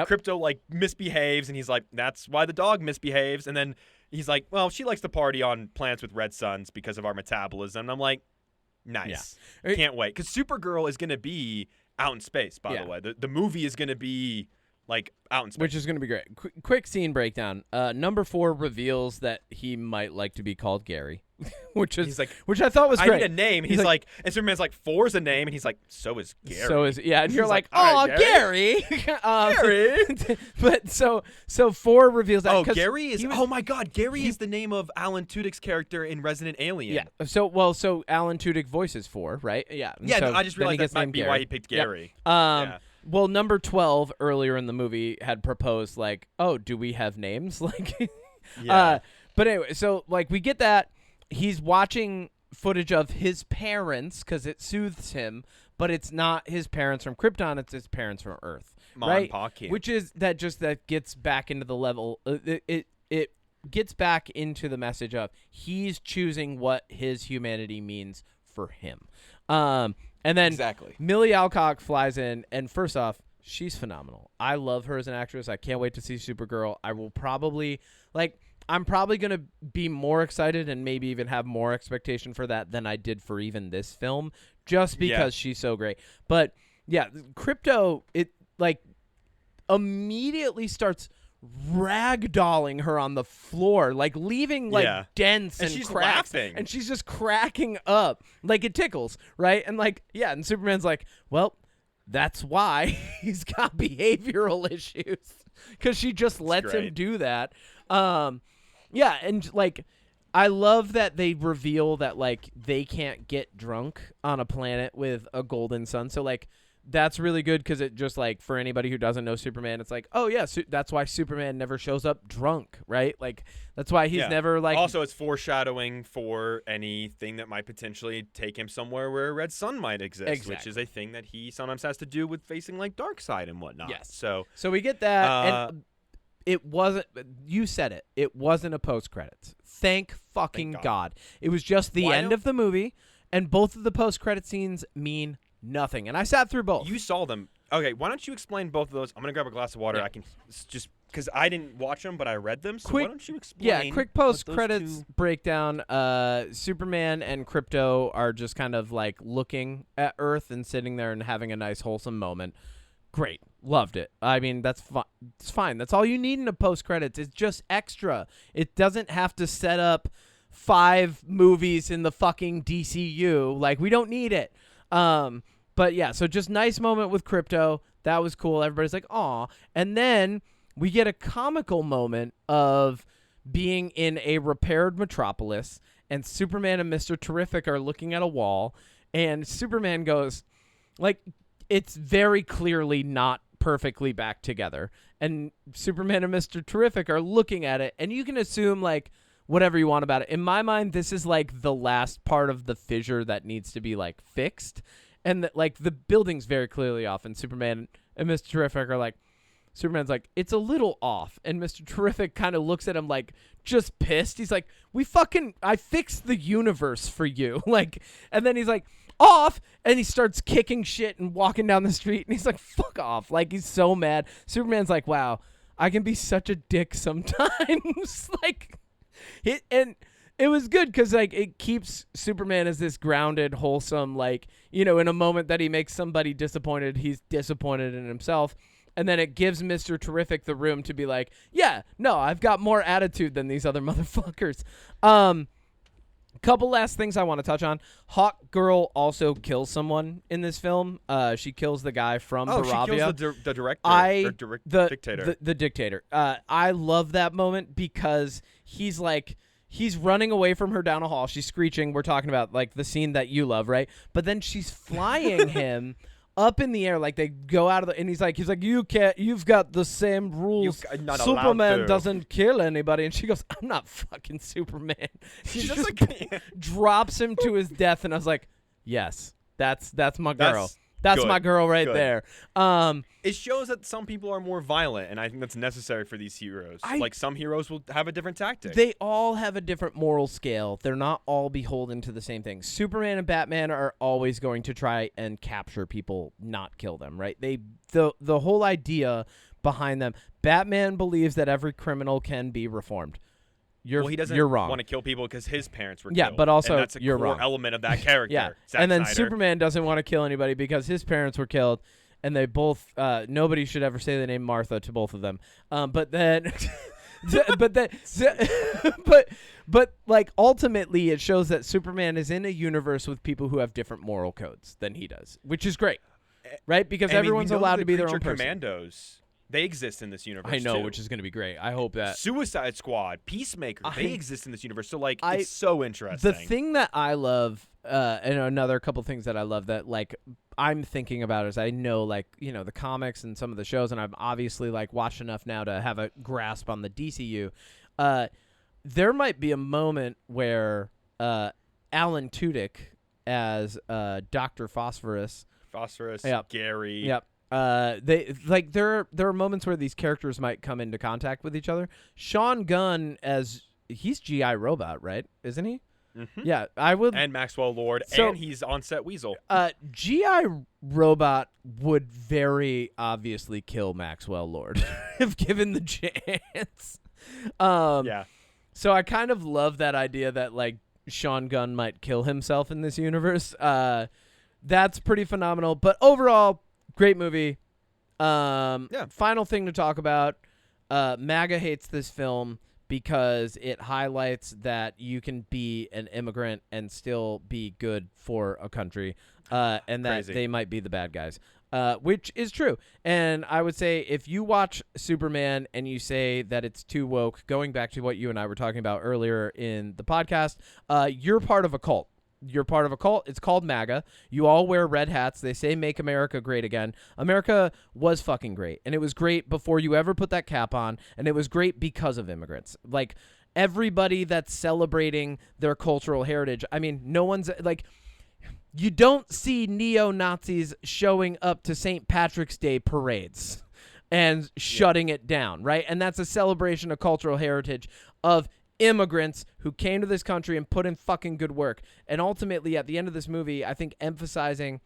Crypto like misbehaves, and he's like, that's why the dog misbehaves. And then he's like, well, she likes to party on planets with red suns because of our metabolism. And I'm like, nice. Yeah. Can't wait. Because Supergirl is going to be out in space, by the way. The movie is going to be like out in space. Which is going to be great. Quick scene breakdown. Number 4 reveals that he might like to be called Gary, which I thought was great. I need a name. He's like, and Superman's like, 4's a name, and he's like, so is Gary. So is, and you're like, oh, Gary. Gary. But so 4 reveals that. Oh, Gary is. Oh my God, Gary is the name of Alan Tudyk's character in Resident Alien. Yeah. So Alan Tudyk voices 4, right? Yeah. Yeah. So I just realized that might be why he picked Gary. Yep. Well, number 12 earlier in the movie had proposed, like, oh, do we have names? Like, but anyway, so like we get that he's watching footage of his parents because it soothes him, but it's not his parents from Krypton; it's his parents from Earth, right? Which is that gets back into the level. It gets back into the message of he's choosing what his humanity means for him. And then Millie Alcock flies in, and first off, she's phenomenal. I love her as an actress. I can't wait to see Supergirl. I'm probably going to be more excited and maybe even have more expectation for that than I did for even this film, just because she's so great. But yeah, Crypto, it like immediately starts ragdolling her on the floor, like leaving like dents and she's cracks, laughing, and she's just cracking up, like it tickles, right? And like and Superman's like, well, that's why he's got behavioral issues, because she just lets him do that. And like I love that they reveal that like they can't get drunk on a planet with a golden sun, so like that's really good, because it just like, for anybody who doesn't know Superman, it's like, oh yeah, that's why Superman never shows up drunk, right? Like that's why he's never like. Also, it's foreshadowing for anything that might potentially take him somewhere where a red sun might exist, which is a thing that he sometimes has to do with facing like dark side and whatnot. Yes. So we get that, and it wasn't. You said it. It wasn't a post credits. Thank fucking God. It was just the end of the movie, and both of the post credit scenes mean nothing. And I sat through both. You saw them. Okay, why don't you explain both of those? I'm gonna grab a glass of water. Yeah. I can just because I didn't watch them, but I read them. So Quick, why don't you explain? Yeah, quick post what those credits two- breakdown. Superman and Krypto are just kind of like looking at Earth and sitting there and having a nice wholesome moment. Great, loved it. I mean, that's it's fine. That's all you need in a post credits. It's just extra. It doesn't have to set up 5 movies in the fucking DCU. Like, we don't need it. But yeah, so just nice moment with Krypto. That was cool. Everybody's like, aw. And then we get a comical moment of being in a repaired metropolis, and Superman and Mr. Terrific are looking at a wall, and Superman goes, like, it's very clearly not perfectly back together. And Superman and Mr. Terrific are looking at it, and you can assume, like, whatever you want about it. In my mind, this is, like, the last part of the fissure that needs to be, like, fixed. And the building's very clearly off, and Superman and Mr. Terrific are like, Superman's like, it's a little off, and Mr. Terrific kind of looks at him like, just pissed. He's like, I fixed the universe for you, like, and then he's like, off, and he starts kicking shit and walking down the street, and he's like, fuck off, like, he's so mad. Superman's like, wow, I can be such a dick sometimes, like, it was good because, like, it keeps Superman as this grounded, wholesome, like, you know, in a moment that he makes somebody disappointed, he's disappointed in himself. And then it gives Mr. Terrific the room to be like, yeah, no, I've got more attitude than these other motherfuckers. Couple last things I want to touch on. Hawk Girl also kills someone in this film. She kills the guy from Baravia. She kills the director. Dictator. The dictator. I love that moment because he's like, he's running away from her down a hall. She's screeching. We're talking about, like, the scene that you love, right? But then she's flying him up in the air, like they go out of the, and he's like, you can't, you've got the same rules. Superman doesn't kill anybody. And she goes, I'm not fucking Superman. She just like drops him to his death, and I was like, yes, that's my girl. That's my girl right there. It shows that some people are more violent, and I think that's necessary for these heroes. Like, some heroes will have a different tactic. They all have a different moral scale. They're not all beholden to the same thing. Superman and Batman are always going to try and capture people, not kill them, right? The whole idea behind them, Batman believes that every criminal can be reformed. He doesn't you're wrong. want to kill people because his parents were killed. Yeah, but also and that's a you're core wrong. element of that character. Yeah, and then Superman doesn't want to kill anybody because his parents were killed, and they both nobody should ever say the name Martha to both of them. But like, ultimately it shows that Superman is in a universe with people who have different moral codes than he does, which is great, right? Because everyone's allowed to be their own person. Commandos. They exist in this universe, I know, too. which is going to be great. I hope that Suicide Squad, Peacemaker, they exist in this universe. So, like, it's so interesting. The thing that I love, and another couple things that I love that, like, I'm thinking about is I know, like, you know, the comics and some of the shows, and I've obviously, like, watched enough now to have a grasp on the DCU. There might be a moment where Alan Tudyk as Dr. Phosphorus, yep. Gary. Yep. They like there are moments where these characters might come into contact with each other. Sean Gunn he's G.I. Robot, right? Isn't he? Mm-hmm. Yeah, I would. And Maxwell Lord, so, and he's on set Weasel. G.I. Robot would very obviously kill Maxwell Lord if given the chance. Yeah. So I kind of love that idea that, like, Sean Gunn might kill himself in this universe. That's pretty phenomenal. But overall, great movie. Final thing to talk about. MAGA hates this film because it highlights that you can be an immigrant and still be good for a country, and that Crazy. they might be the bad guys, which is true. And I would say if you watch Superman and you say that it's too woke, going back to what you and I were talking about earlier in the podcast, you're part of a cult. You're part of a cult. It's called MAGA. You all wear red hats. They say make America great again. America was fucking great. And it was great before you ever put that cap on. And it was great because of immigrants. Like, everybody that's celebrating their cultural heritage. I mean, no one's like, you don't see neo-Nazis showing up to St. Patrick's Day parades. and shutting it down, right? And that's a celebration of cultural heritage of immigrants who came to this country and put in fucking good work. And ultimately, at the end of this movie, I think emphasizing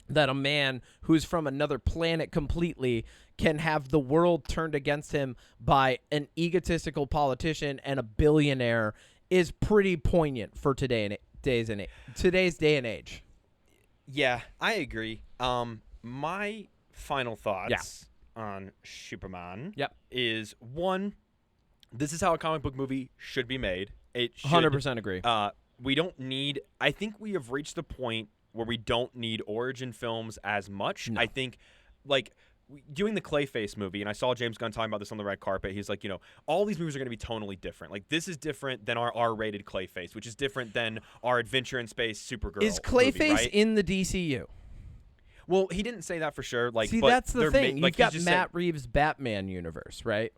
that a man who's from another planet completely can have the world turned against him by an egotistical politician and a billionaire is pretty poignant for today's day and age. Yeah, I agree. My final thoughts on Superman is, one, this is how a comic book movie should be made. It should, 100% agree. We don't need, I think we have reached the point where we don't need origin films as much. No. I think, like, doing the Clayface movie, and I saw James Gunn talking about this on the red carpet, he's like, all these movies are going to be tonally different. Like, this is different than our R-rated Clayface, which is different than our Adventure in Space Supergirl Is Clayface movie, right? in the DCU? Well, he didn't say that for sure. Like, see, but that's the thing. You've got Matt Reeves' Batman universe, right?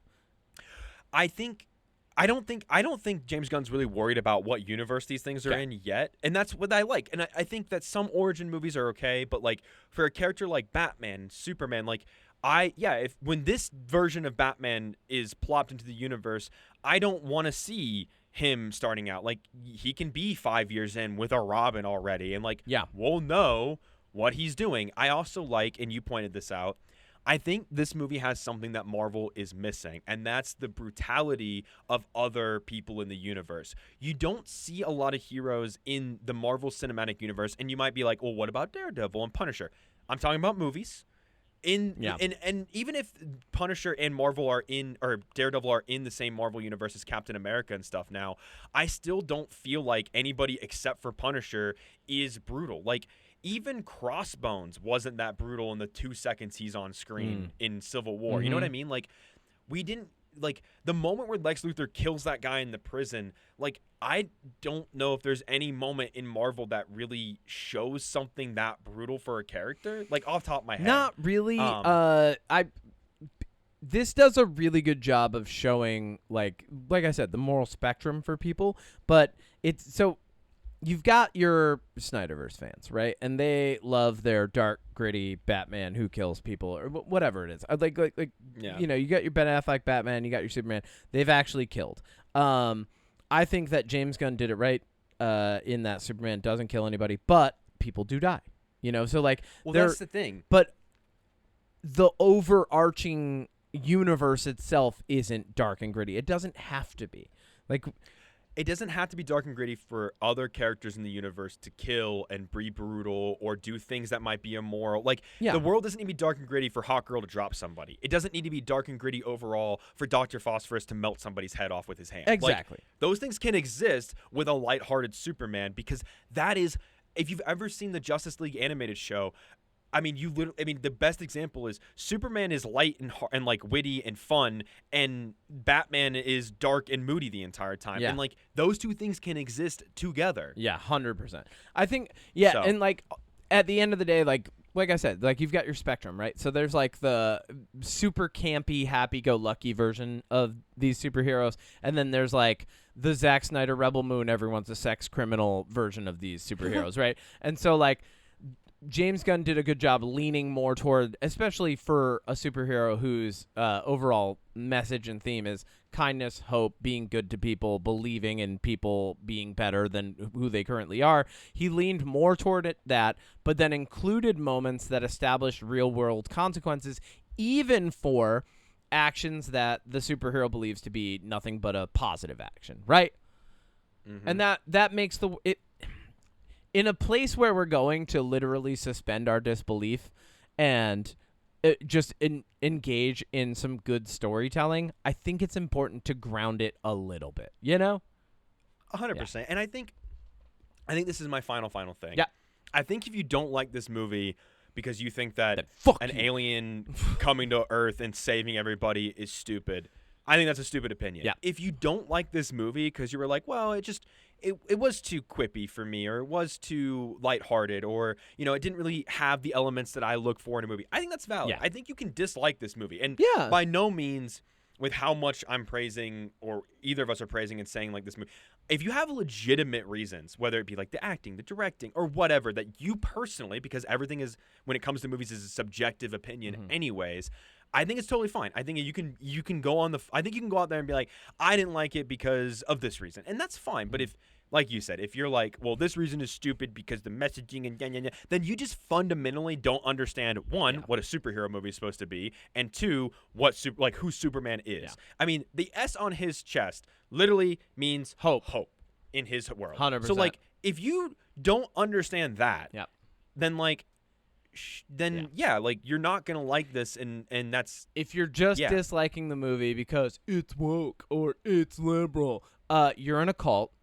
I don't think James Gunn's really worried about what universe these things are in yet, and that's what I like. And I think that some origin movies are okay, but like for a character like Batman, Superman, like when this version of Batman is plopped into the universe, I don't want to see him starting out. Like, he can be 5 years in with a Robin already, and we'll know what he's doing. I also like, and you pointed this out, I think this movie has something that Marvel is missing, and that's the brutality of other people in the universe. You don't see a lot of heroes in the Marvel Cinematic Universe, and you might be like, well, what about Daredevil and Punisher? I'm talking about movies. And even if Punisher and Daredevil are in the same Marvel universe as Captain America and stuff now, I still don't feel like anybody except for Punisher is brutal. Like, even Crossbones wasn't that brutal in the 2 seconds he's on screen in Civil War. You know what I mean? Like, we didn't, like, the moment where Lex Luthor kills that guy in the prison, like, I don't know if there's any moment in Marvel that really shows something that brutal for a character, like, off the top of my head. Not really. This does a really good job of showing, like I said, the moral spectrum for people, but it's so. You've got your Snyderverse fans, right? And they love their dark, gritty Batman who kills people or whatever it is. You got your Ben Affleck Batman, you got your Superman. They've actually killed. I think that James Gunn did it right in that Superman doesn't kill anybody, but people do die. So like, that's the thing. But the overarching universe itself isn't dark and gritty. It doesn't have to be. Like, it doesn't have to be dark and gritty for other characters in the universe to kill and be brutal or do things that might be immoral. Like, the world doesn't need to be dark and gritty for Hawkgirl to drop somebody. It doesn't need to be dark and gritty overall for Dr. Phosphorus to melt somebody's head off with his hand. Exactly. Like, those things can exist with a lighthearted Superman, because that is, if you've ever seen the Justice League animated show, I mean, the best example is Superman is light and like witty and fun, and Batman is dark and moody the entire time. Yeah. And like, those two things can exist together. Yeah, 100%. I think, and like at the end of the day, like I said, like, you've got your spectrum, right? So there's like the super campy, happy-go-lucky version of these superheroes, and then there's like the Zack Snyder Rebel Moon, everyone's a sex criminal version of these superheroes, right? And so like, James Gunn did a good job leaning more toward, especially for a superhero whose overall message and theme is kindness, hope, being good to people, believing in people being better than who they currently are. He leaned more toward that, but then included moments that established real-world consequences, even for actions that the superhero believes to be nothing but a positive action, right? Mm-hmm. And that makes it. In a place where we're going to literally suspend our disbelief and just engage in some good storytelling, I think it's important to ground it a little bit, 100%. Yeah. And I think this is my final thing. Yeah. I think if you don't like this movie because you think that alien coming to Earth and saving everybody is stupid, I think that's a stupid opinion. Yeah. If you don't like this movie because you were like, well, it was too quippy for me, or it was too lighthearted, or, it didn't really have the elements that I look for in a movie, I think that's valid. Yeah. I think you can dislike this movie. And by no means, with how much I'm praising, or either of us are praising and saying like this movie, if you have legitimate reasons, whether it be like the acting, the directing, or whatever, that you personally, because everything is, when it comes to movies, is a subjective opinion anyways, I think it's totally fine. I think you can go on I think you can go out there and be like, I didn't like it because of this reason, and that's fine. But if, like you said, if you're like, well, this reason is stupid because the messaging and then you just fundamentally don't understand, one, what a superhero movie is supposed to be, and two, who Superman is. Yeah. I mean, the S on his chest literally means hope in his world. 100%. So like, if you don't understand that, then like, like you're not gonna like this, and that's if you're just disliking the movie because it's woke or it's liberal, you're in a cult.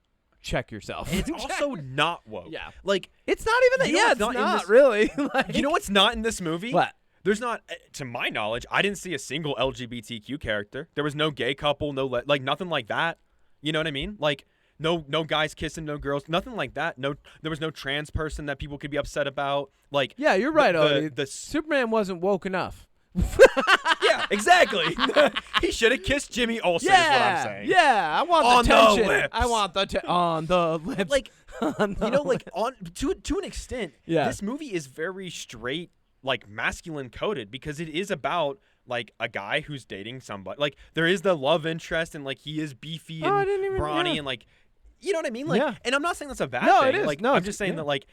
Check yourself. It's also not woke. Yeah. Like, it's not even that. You know It's what's not really. Like, you know what's not in this movie? What? There's not, to my knowledge, I didn't see a single LGBTQ character. There was no gay couple, like nothing like that. You know what I mean? Like, no guys kissing, no girls, nothing like that. No, there was no trans person that people could be upset about. Like, yeah, you're right, Odie. Superman wasn't woke enough. Yeah, exactly. He should have kissed Jimmy Olsen. Is what I'm saying. Yeah, I want on the tension. The lips. I want the on the lips. Like, on the you know, like lips. to an extent, this movie is very straight, like masculine coded, because it is about like a guy who's dating somebody. Like, there is the love interest, and like he is beefy and brawny and like, you know what I mean? Like, and I'm not saying that's a bad thing. It is. Like, no, I'm just saying that like,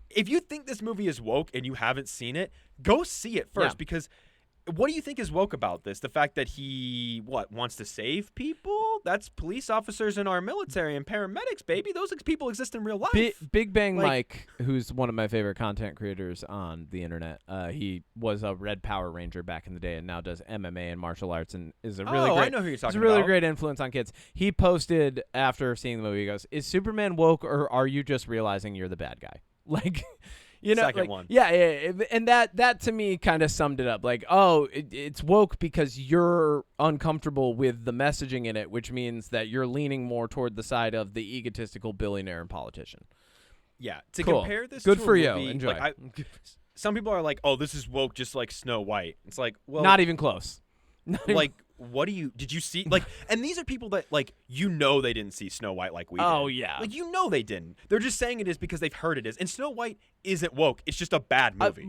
if you think this movie is woke and you haven't seen it, go see it first because. What do you think is woke about this? The fact that he, wants to save people? That's police officers in our military and paramedics, baby. Those people exist in real life. Big Bang Mike, who's one of my favorite content creators on the internet, he was a Red Power Ranger back in the day and now does MMA and martial arts and is a really I know who you're talking about. He's a really about. great influence on kids. He posted after seeing the movie, he goes, is Superman woke or are you just realizing you're the bad guy? Like... You know, Second one. Yeah, and that to me kind of summed it up. Like, oh, it's woke because you're uncomfortable with the messaging in it, which means that you're leaning more toward the side of the egotistical billionaire and politician. Yeah, to cool. compare this Good to for a you. movie, Enjoy. like, some people are like, oh, this is woke just like Snow White. It's like, well, not even close. Like, what did you see? Like, and these are people that, like, you know they didn't see Snow White like we did. Oh, yeah. Like, you know they didn't. They're just saying it is because they've heard it is. And Snow White isn't woke. It's just a bad movie.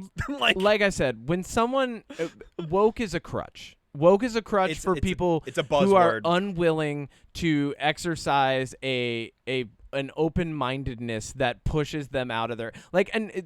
Like I said, when someone... woke is a crutch. Woke is a crutch for people it's a buzzword. Who are unwilling to exercise an open-mindedness that pushes them out of their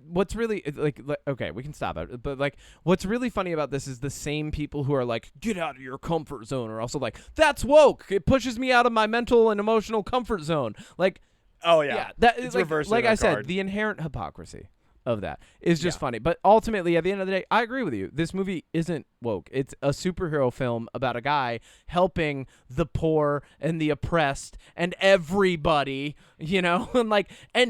what's really like okay, we can stop it, but like what's really funny about this is the same people who are like, get out of your comfort zone, are also like, that's woke, it pushes me out of my mental and emotional comfort zone. Like, oh yeah, that it's like, reversing like our I said, card. the inherent hypocrisy of that is just funny. But ultimately, at the end of the day, I agree with you. This movie isn't woke. It's a superhero film about a guy helping the poor and the oppressed and everybody, you know, and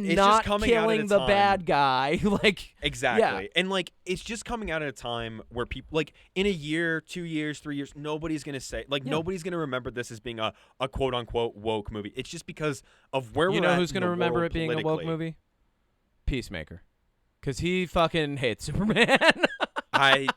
it's not just coming out at killing a the time. bad guy. Like, exactly. yeah. And like, it's just coming out at a time where people, like, in a year, 2 years, 3 years, nobody's gonna say, like, nobody's gonna remember this as being a quote unquote woke movie. It's just because of where we're at. You know who's gonna remember it being a woke movie? Peacemaker. Because he fucking hates Superman. I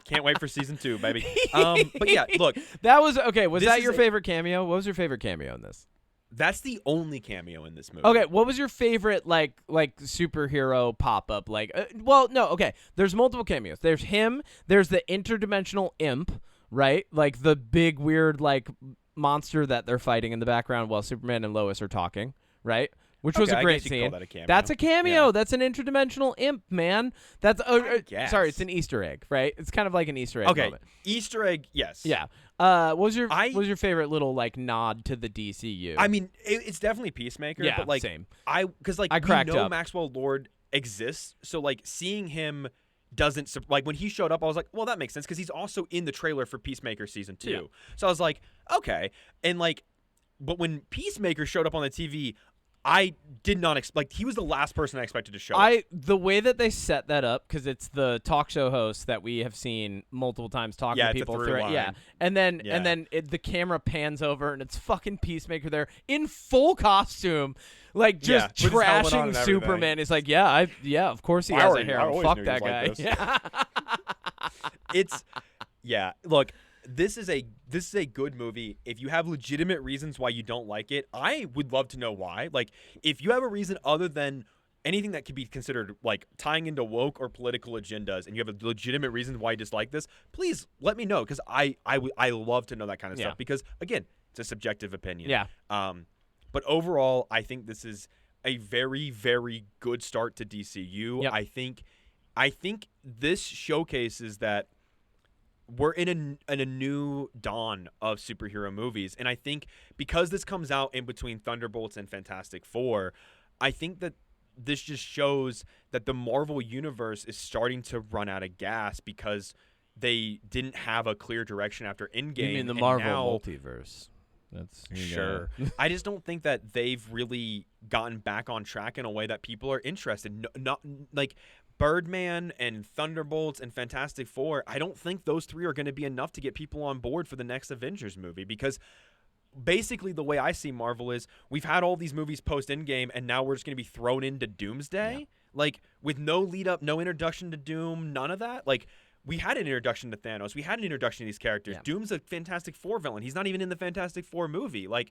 can't wait for season 2, baby. But yeah, look. That was, okay, was that your favorite cameo? What was your favorite cameo in this? That's the only cameo in this movie. Okay, what was your favorite, like superhero pop-up? Well, no, okay, there's multiple cameos. There's him, there's the interdimensional imp, right? Like, the big, weird, like, monster that they're fighting in the background while Superman and Lois are talking, right? Which was a great scene. That's a cameo. Yeah. That's an interdimensional imp, man. That's sorry, it's an Easter egg, right? It's kind of like an Easter egg moment. Easter egg, yes. Yeah. What was your favorite little like nod to the DCU? I mean, it's definitely Peacemaker. Yeah, but like same. Because like I we know up. Maxwell Lord exists, so like seeing him doesn't like when he showed up, I was like, well, that makes sense because he's also in the trailer for Peacemaker season 2. Yeah. So I was like, okay, and like, but when Peacemaker showed up on the TV. I did not expect. He was the last person I expected to show up. The way that they set that up, because it's the talk show host that we have seen multiple times talking to people through it. Yeah, and then the camera pans over and it's fucking Peacemaker there in full costume, like just trashing Superman. He's like, of course he has a hair. Fuck that guy. Like yeah. Look. This is a good movie. If you have legitimate reasons why you don't like it, I would love to know why. Like, if you have a reason other than anything that could be considered like tying into woke or political agendas, and you have a legitimate reason why you dislike this, please let me know, because I love to know that kind of stuff, because again, it's a subjective opinion. Yeah. But overall, I think this is a very, very good start to DCU. Yep. I think this showcases that we're in a new dawn of superhero movies, and I think because this comes out in between Thunderbolts and Fantastic Four, I think that this just shows that the Marvel universe is starting to run out of gas because they didn't have a clear direction after Endgame. You mean the Marvel multiverse? That's sure. I just don't think that they've really gotten back on track in a way that people are interested. Not like Birdman and Thunderbolts and Fantastic Four. I don't think those three are going to be enough to get people on board for the next Avengers movie, because basically the way I see Marvel is we've had all these movies post Endgame, and now we're just going to be thrown into Doomsday, like with no lead up, no introduction to Doom, none of that. Like, we had an introduction to Thanos. We had an introduction to these characters. Yeah. Doom's a Fantastic Four villain. He's not even in the Fantastic Four movie. Like,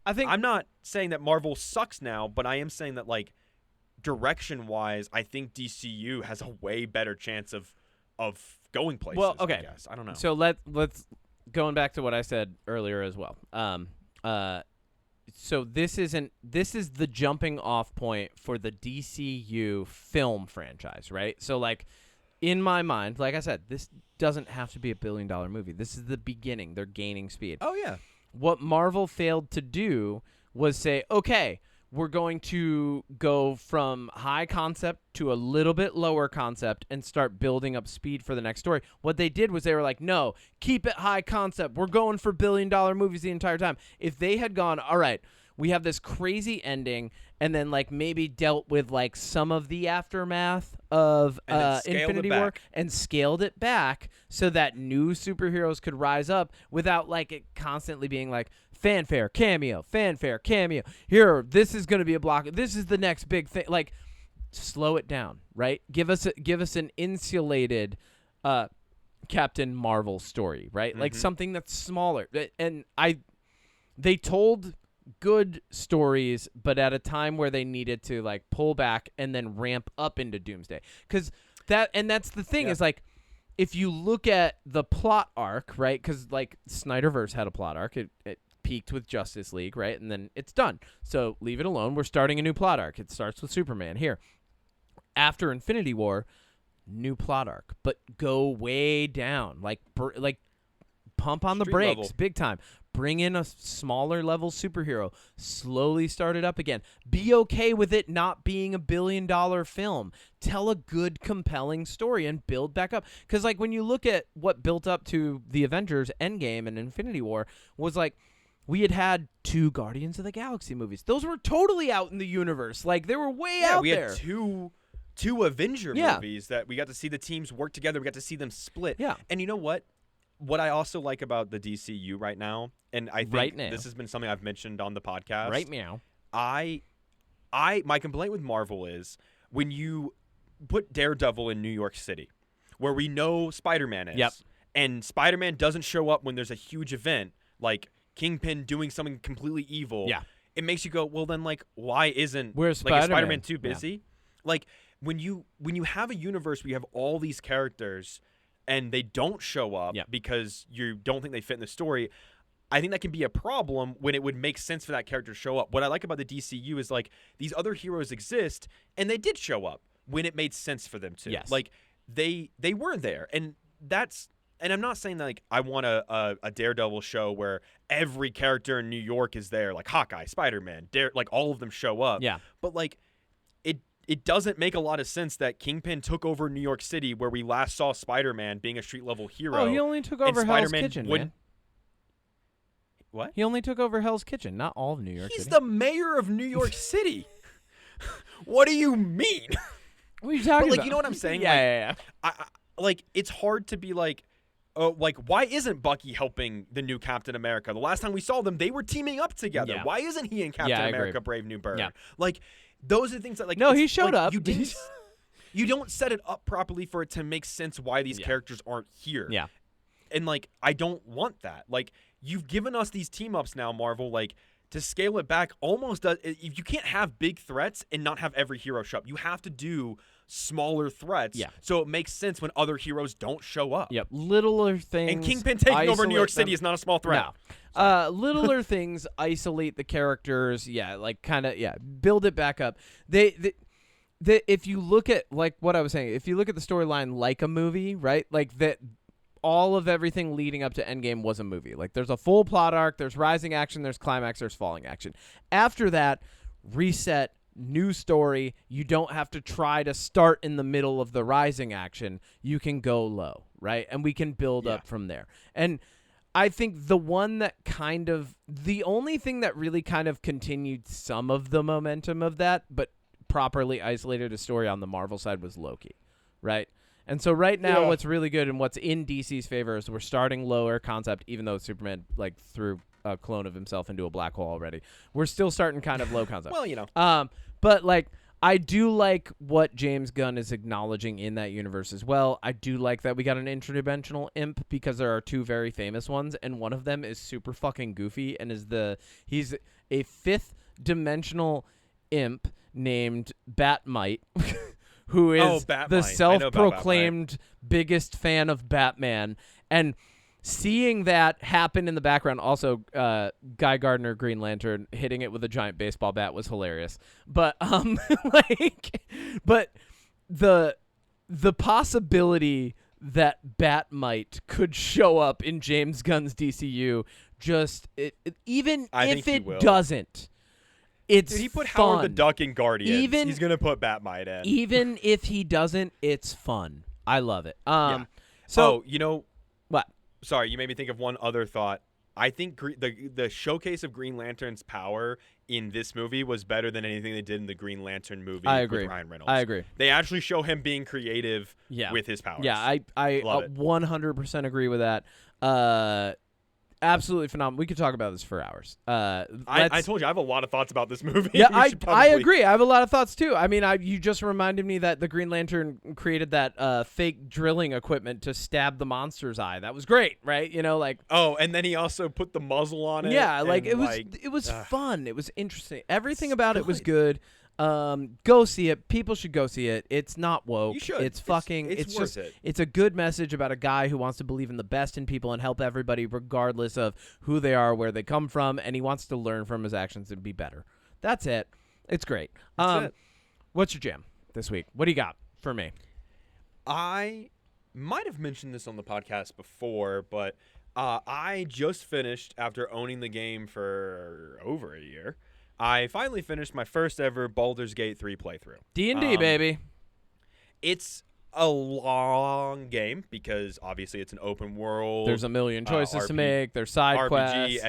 I'm not saying that Marvel sucks now, but I am saying that, like, direction-wise, I think DCU has a way better chance of going places. Well, okay. I guess. I don't know. So let's going back to what I said earlier as well. So this is the jumping off point for the DCU film franchise, right? So like, in my mind, like I said, this doesn't have to be a $1 billion movie. This is the beginning. They're gaining speed. Oh, yeah. What Marvel failed to do was say, okay, we're going to go from high concept to a little bit lower concept and start building up speed for the next story. What they did was they were like, no, keep it high concept. We're going for $1 billion movies the entire time. If they had gone, all right, we have this crazy ending, and then like maybe dealt with like some of the aftermath of Infinity War and scaled it back so that new superheroes could rise up without like it constantly being like fanfare, cameo, here, this is going to be a block, this is the next big thing. Like, slow it down, right? Give us an insulated Captain Marvel story, right? Mm-hmm. Like something that's smaller. And they told good stories, but at a time where they needed to like pull back and then ramp up into Doomsday. That's the thing is like, if you look at the plot arc, right? Because like Snyderverse had a plot arc. It peaked with Justice League, right? And then it's done. So leave it alone. We're starting a new plot arc. It starts with Superman here. After Infinity War, new plot arc, but go way down. Like pump on the brakes, level. big time. Bring in a smaller level superhero. Slowly start it up again. Be okay with it not being a $1 billion film. Tell a good, compelling story and build back up. Because like when you look at what built up to the Avengers Endgame and Infinity War was like, we had 2 Guardians of the Galaxy movies. Those were totally out in the universe. Like they were way out we there. had two Avenger movies that we got to see the teams work together. We got to see them split. Yeah. And you know what? What I also like about the DCU right now, and I think this has been something I've mentioned on the podcast. Right meow. My complaint with Marvel is when you put Daredevil in New York City, where we know Spider-Man is. Yep. And Spider-Man doesn't show up when there's a huge event, like Kingpin doing something completely evil. Yeah. It makes you go, well, then, like, why isn't Where's like, is Spider-Man? Spider-Man too busy? Yeah. Like, when you have a universe where you have all these characters and they don't show up because you don't think they fit in the story, I think that can be a problem when it would make sense for that character to show up. What I like about the DCU is, like, these other heroes exist, and they did show up when it made sense for them to. Yes. Like, they were there, and that's... And I'm not saying that, like, I want a Daredevil show where every character in New York is there, like Hawkeye, Spider-Man, like, all of them show up. Yeah. But, like, it doesn't make a lot of sense that Kingpin took over New York City, where we last saw Spider-Man being a street-level hero. Oh, he only took over Hell's Kitchen, man. What? He only took over Hell's Kitchen, not all of New York City. He's the mayor of New York City. What do you mean? What are you talking about? You know what I'm saying? Yeah. Like, it's hard to be like, like, why isn't Bucky helping the new Captain America? The last time we saw them, they were teaming up together. Yeah. Why isn't he in Captain America Brave New Bird? Yeah. Like, those are things that, like... No, he showed up. You don't set it up properly for it to make sense why these characters aren't here. Yeah. And, like, I don't want that. Like, you've given us these team-ups now, Marvel, like, to scale it back almost does. You can't have big threats and not have every hero show up. You have to do smaller threats. Yeah. So it makes sense when other heroes don't show up. Yep. Littler things. And Kingpin taking over New York isolate City is not a small threat. No. Littler things isolate the characters. Yeah, like kind of build it back up. If you look at like what I was saying, if you look at the storyline like a movie, right? Like that. All of everything leading up to Endgame was a movie. Like there's a full plot arc, there's rising action, there's climax, there's falling action. After that, reset, new story. You don't have to try to start in the middle of the rising action. You can go low, right? And we can build up from there. And I think the only thing that really kind of continued some of the momentum of that, but properly isolated a story on the Marvel side was Loki, right? And so right now, what's really good and what's in DC's favor is we're starting lower concept, even though Superman like threw a clone of himself into a black hole already. We're still starting kind of low concept. Well, you know. But like I do like what James Gunn is acknowledging in that universe as well. I do like that we got an interdimensional imp because there are two very famous ones, and one of them is super fucking goofy and he's a fifth dimensional imp named Batmite. Who is the self-proclaimed biggest fan of Batman. And seeing that happen in the background, also Guy Gardner, Green Lantern, hitting it with a giant baseball bat was hilarious. But but the possibility that Batmite could show up in James Gunn's DCU, even if it doesn't. Dude, he put fun. Howard the Duck in Guardians. He's gonna put Batmite in. Even if he doesn't, it's fun. I love it. So you know what? Sorry, you made me think of one other thought. I think the showcase of Green Lantern's power in this movie was better than anything they did in the Green Lantern movie. I agree. With Ryan Reynolds. I agree. They actually show him being creative with his powers. Yeah, I 100% agree with that. Absolutely phenomenal. We could talk about this for hours. I told you I have a lot of thoughts about this movie. Yeah, I agree. I have a lot of thoughts too. I mean, you just reminded me that the Green Lantern created that fake drilling equipment to stab the monster's eye. That was great, right? You know, like and then he also put the muzzle on it. Yeah, like it was fun. It was interesting. Everything about it was good. Go see it. People should go see it. It's not woke. You should. It's fucking. It's worth it. It's a good message about a guy who wants to believe in the best in people and help everybody, regardless of who they are, where they come from, and he wants to learn from his actions and be better. That's it. It's great. That's it. What's your jam this week? What do you got for me? I might have mentioned this on the podcast before, but I just finished after owning the game for over a year. I finally finished my first ever Baldur's Gate 3 playthrough. D&D, baby. It's a long game because obviously it's an open world. There's a million choices to make. There's side quests.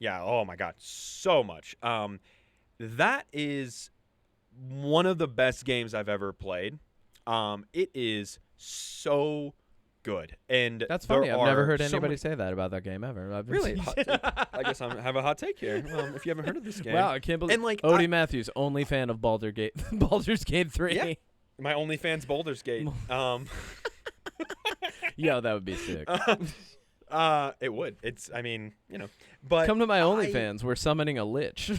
Oh my god, so much. That is one of the best games I've ever played. It is so good, and that's funny. I've never heard anybody say that about that game ever. Really? I guess I have a hot take here. If you haven't heard of this game, wow, I can't believe. And like Odie Matthews, only fan of Baldur's Gate 3. Yeah, my OnlyFans Baldur's Gate. Yo, that would be sick. It would. It's. I mean, you know. But come to my OnlyFans. We're summoning a lich.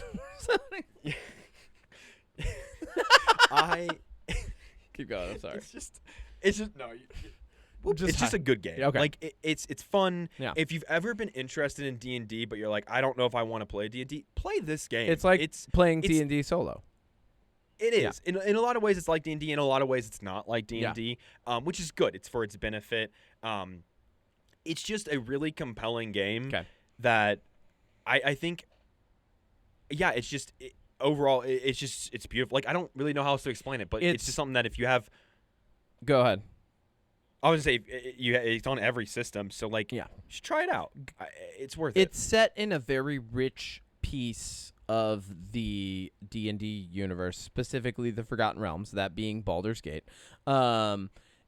Keep going. I'm sorry. It's just no. It's just a good game. Okay. Like it's fun. Yeah. If you've ever been interested in D&D, but you're like, I don't know if I want to play D&D, play this game. It's like playing D&D solo. It is. Yeah. In a lot of ways, it's like D&D. In a lot of ways, it's not like D&D, which is good. It's for its benefit. It's just a really compelling game that I think, it's just overall, it's beautiful. Like, I don't really know how else to explain it, but it's just something that if you have. Go ahead. I was going to say, it's on every system, so, like, you should try it out. It's worth it. It's set in a very rich piece of the D&D universe, specifically the Forgotten Realms, that being Baldur's Gate.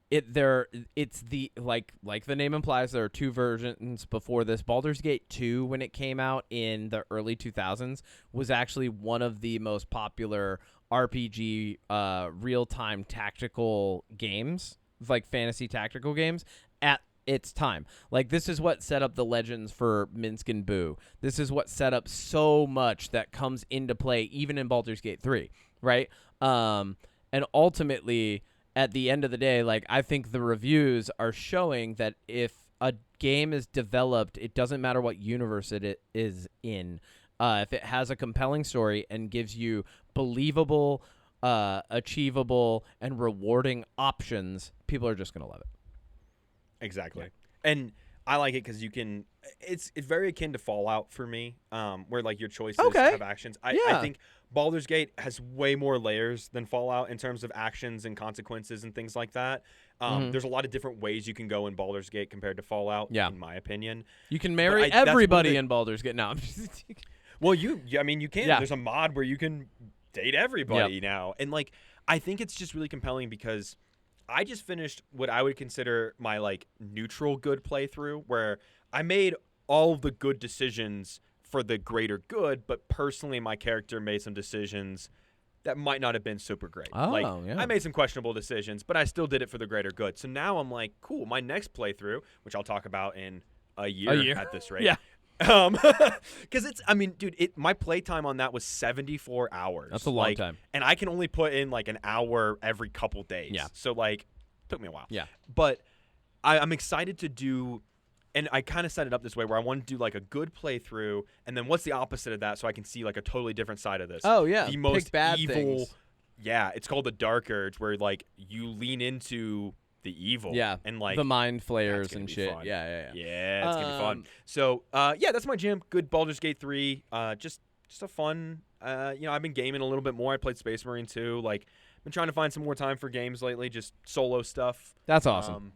It's the like the name implies, there are two versions before this. Baldur's Gate 2, when it came out in the early 2000s, was actually one of the most popular RPG real-time tactical games, like fantasy tactical games, at it's time. Like, this is what set up the legends for Minsk and Boo. This is what set up so much that comes into play even in Baldur's Gate 3, right? And ultimately, at the end of the day, like, I think the reviews are showing that if a game is developed, it doesn't matter what universe it is in. If it has a compelling story and gives you believable, achievable, and rewarding options, people are just going to love it. Exactly. And I like it because you can it's very akin to Fallout for me, where like your choices have actions. I think Baldur's Gate has way more layers than Fallout in terms of actions and consequences and things like that. There's a lot of different ways you can go in Baldur's Gate compared to Fallout, in my opinion. You can marry everybody in Baldur's Gate. No, I'm just well, you can. Yeah. There's a mod where you can date everybody now. And like I think it's just really compelling because I just finished what I would consider my like neutral good playthrough where I made all of the good decisions for the greater good, but personally my character made some decisions that might not have been super great. I made some questionable decisions, but I still did it for the greater good. So now I'm like, cool, my next playthrough, which I'll talk about in a year at this rate. Because my playtime on that was 74 hours. That's a long time. And I can only put in like an hour every couple days. Yeah. So like, it took me a while. Yeah. But I'm excited to do, and I kind of set it up this way where I want to do like a good playthrough, and then what's the opposite of that so I can see like a totally different side of this. Oh, yeah. The most Pick bad evil. Things. Yeah. It's called the Dark Urge where like you lean into the evil and like the mind flayers and shit. Fun. Yeah, it's gonna be fun. So that's my jam. Good Baldur's Gate 3. Just a fun. I've been gaming a little bit more. I played Space Marine 2. Like, been trying to find some more time for games lately. Just solo stuff. That's awesome.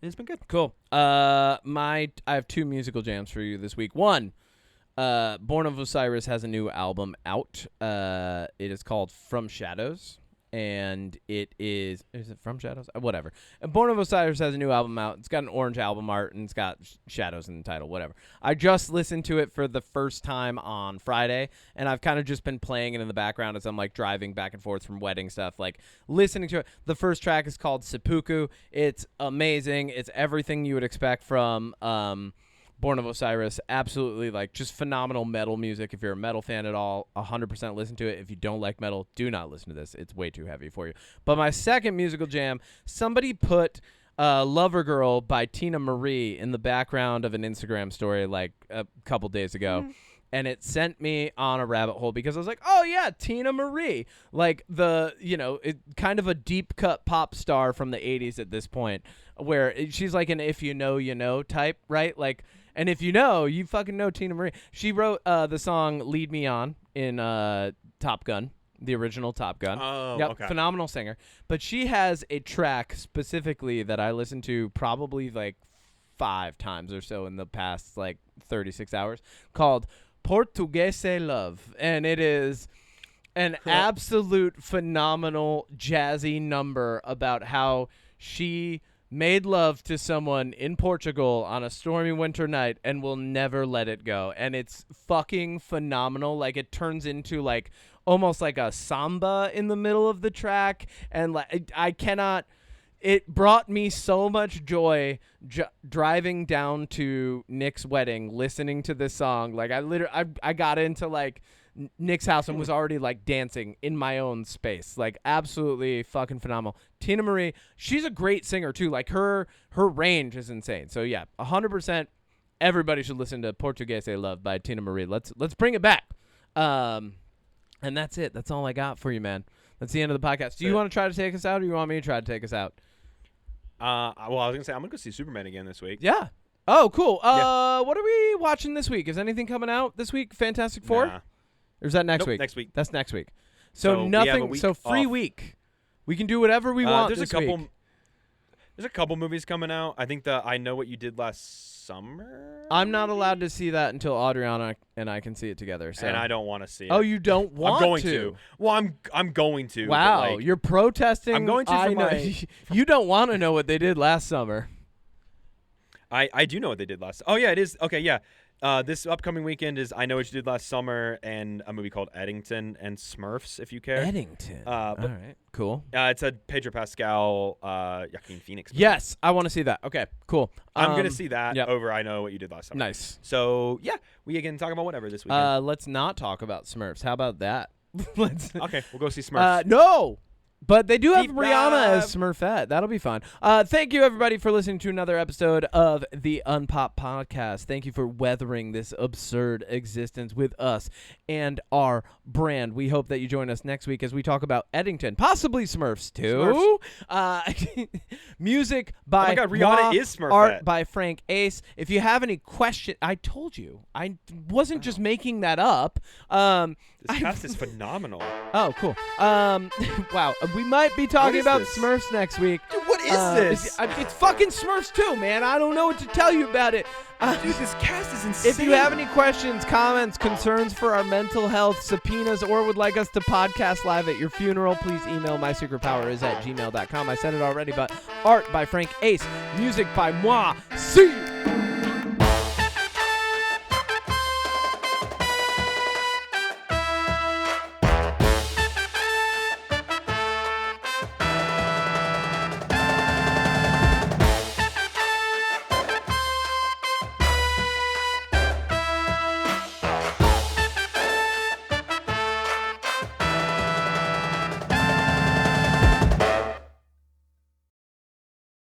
And it's been good. Cool. I have 2 musical jams for you this week. One, Born of Osiris has a new album out. It is called From Shadows. And it is it From Shadows? Whatever. And Born of Osiris has a new album out. It's got an orange album art, and it's got shadows in the title, whatever. I just listened to it for the first time on Friday, and I've kind of just been playing it in the background as I'm, like, driving back and forth from wedding stuff, like, listening to it. The first track is called Seppuku. It's amazing. It's everything you would expect from Born of Osiris. Absolutely, like, just phenomenal metal music. If you're a metal fan at all, 100% listen to it. If you don't like metal, do not listen to this. It's way too heavy for you. But my second musical jam, somebody put Lover Girl by Tina Marie in the background of an Instagram story like a couple days ago. And it sent me on a rabbit hole because I was like, oh, yeah, Tina Marie. Like kind of a deep cut pop star from the 80s at this point where she's like an if you know, you know type, right? Like, and if you know, you fucking know Tina Marie. She wrote the song Lead Me On in Top Gun, the original Top Gun. Oh, okay. Phenomenal singer. But she has a track specifically that I listened to probably like 5 times or so in the past like 36 hours called Portuguese Love. And it is an absolute phenomenal jazzy number about how she made love to someone in Portugal on a stormy winter night and will never let it go. And it's fucking phenomenal. Like, it turns into like almost like a samba in the middle of the track. And like, it brought me so much joy driving down to Nick's wedding, listening to this song. Like, I got into like Nick's house and was already like dancing in my own space. Like, absolutely fucking phenomenal. Tina Marie, she's a great singer too. Like, her range is insane. So yeah, 100% everybody should listen to Portuguese Love by Tina Marie. Let's bring it back. And that's it. That's all I got for you, man. That's the end of the podcast. Do you want to try to take us out, or do you want me to try to take us out? Well, I was gonna say I'm gonna go see Superman again this week. Yeah. Oh, cool. What are we watching this week? Is anything coming out this week? Fantastic Four? Nah. Or is that next week? Next week. That's next week. So nothing. So free week. We can do whatever we want this week. There's a couple movies coming out. I think I Know What You Did Last Summer. I'm not allowed to see that until Adriana and I can see it together. So. And I don't want to see it. Oh, you don't want to? I'm going to. Well, I'm going to. Wow, you're protesting. I'm going to. You don't want to know what they did last summer. I do know what they did last. Oh yeah, it is. Okay, yeah. This upcoming weekend is I Know What You Did Last Summer and a movie called Eddington and Smurfs, if you care. Eddington. All right, cool. It's a Pedro Pascal, Joaquin Phoenix movie. Yes, I want to see that. Okay, cool. I'm gonna see that yep. over I Know What You Did Last Summer. Nice. So yeah, we can talk about whatever this weekend. Let's not talk about Smurfs. How about that? Let's. Okay, we'll go see Smurfs. No. But they do have Deep Rihanna dive. as Smurfette. That'll be fun. Thank you, everybody, for listening to another episode of the UnPop Podcast. Thank you for weathering this absurd existence with us and our brand. We hope that you join us next week as we talk about Eddington, possibly Smurfs, too. Music by Oh my God, Rihanna is Smurfette. art by FrankAce. If you have any questions, I told you. I wasn't just making that up. This cast is phenomenal. Oh, cool. Wow. We might be talking is about this? Smurfs next week. Dude, what is this? It's fucking Smurfs too, man. I don't know what to tell you about it. Dude, this cast is insane. If you have any questions, comments, concerns for our mental health, subpoenas, or would like us to podcast live at your funeral, please email mysecretpoweris@gmail.com. I said it already, but art by FrankAce, music by moi. See you.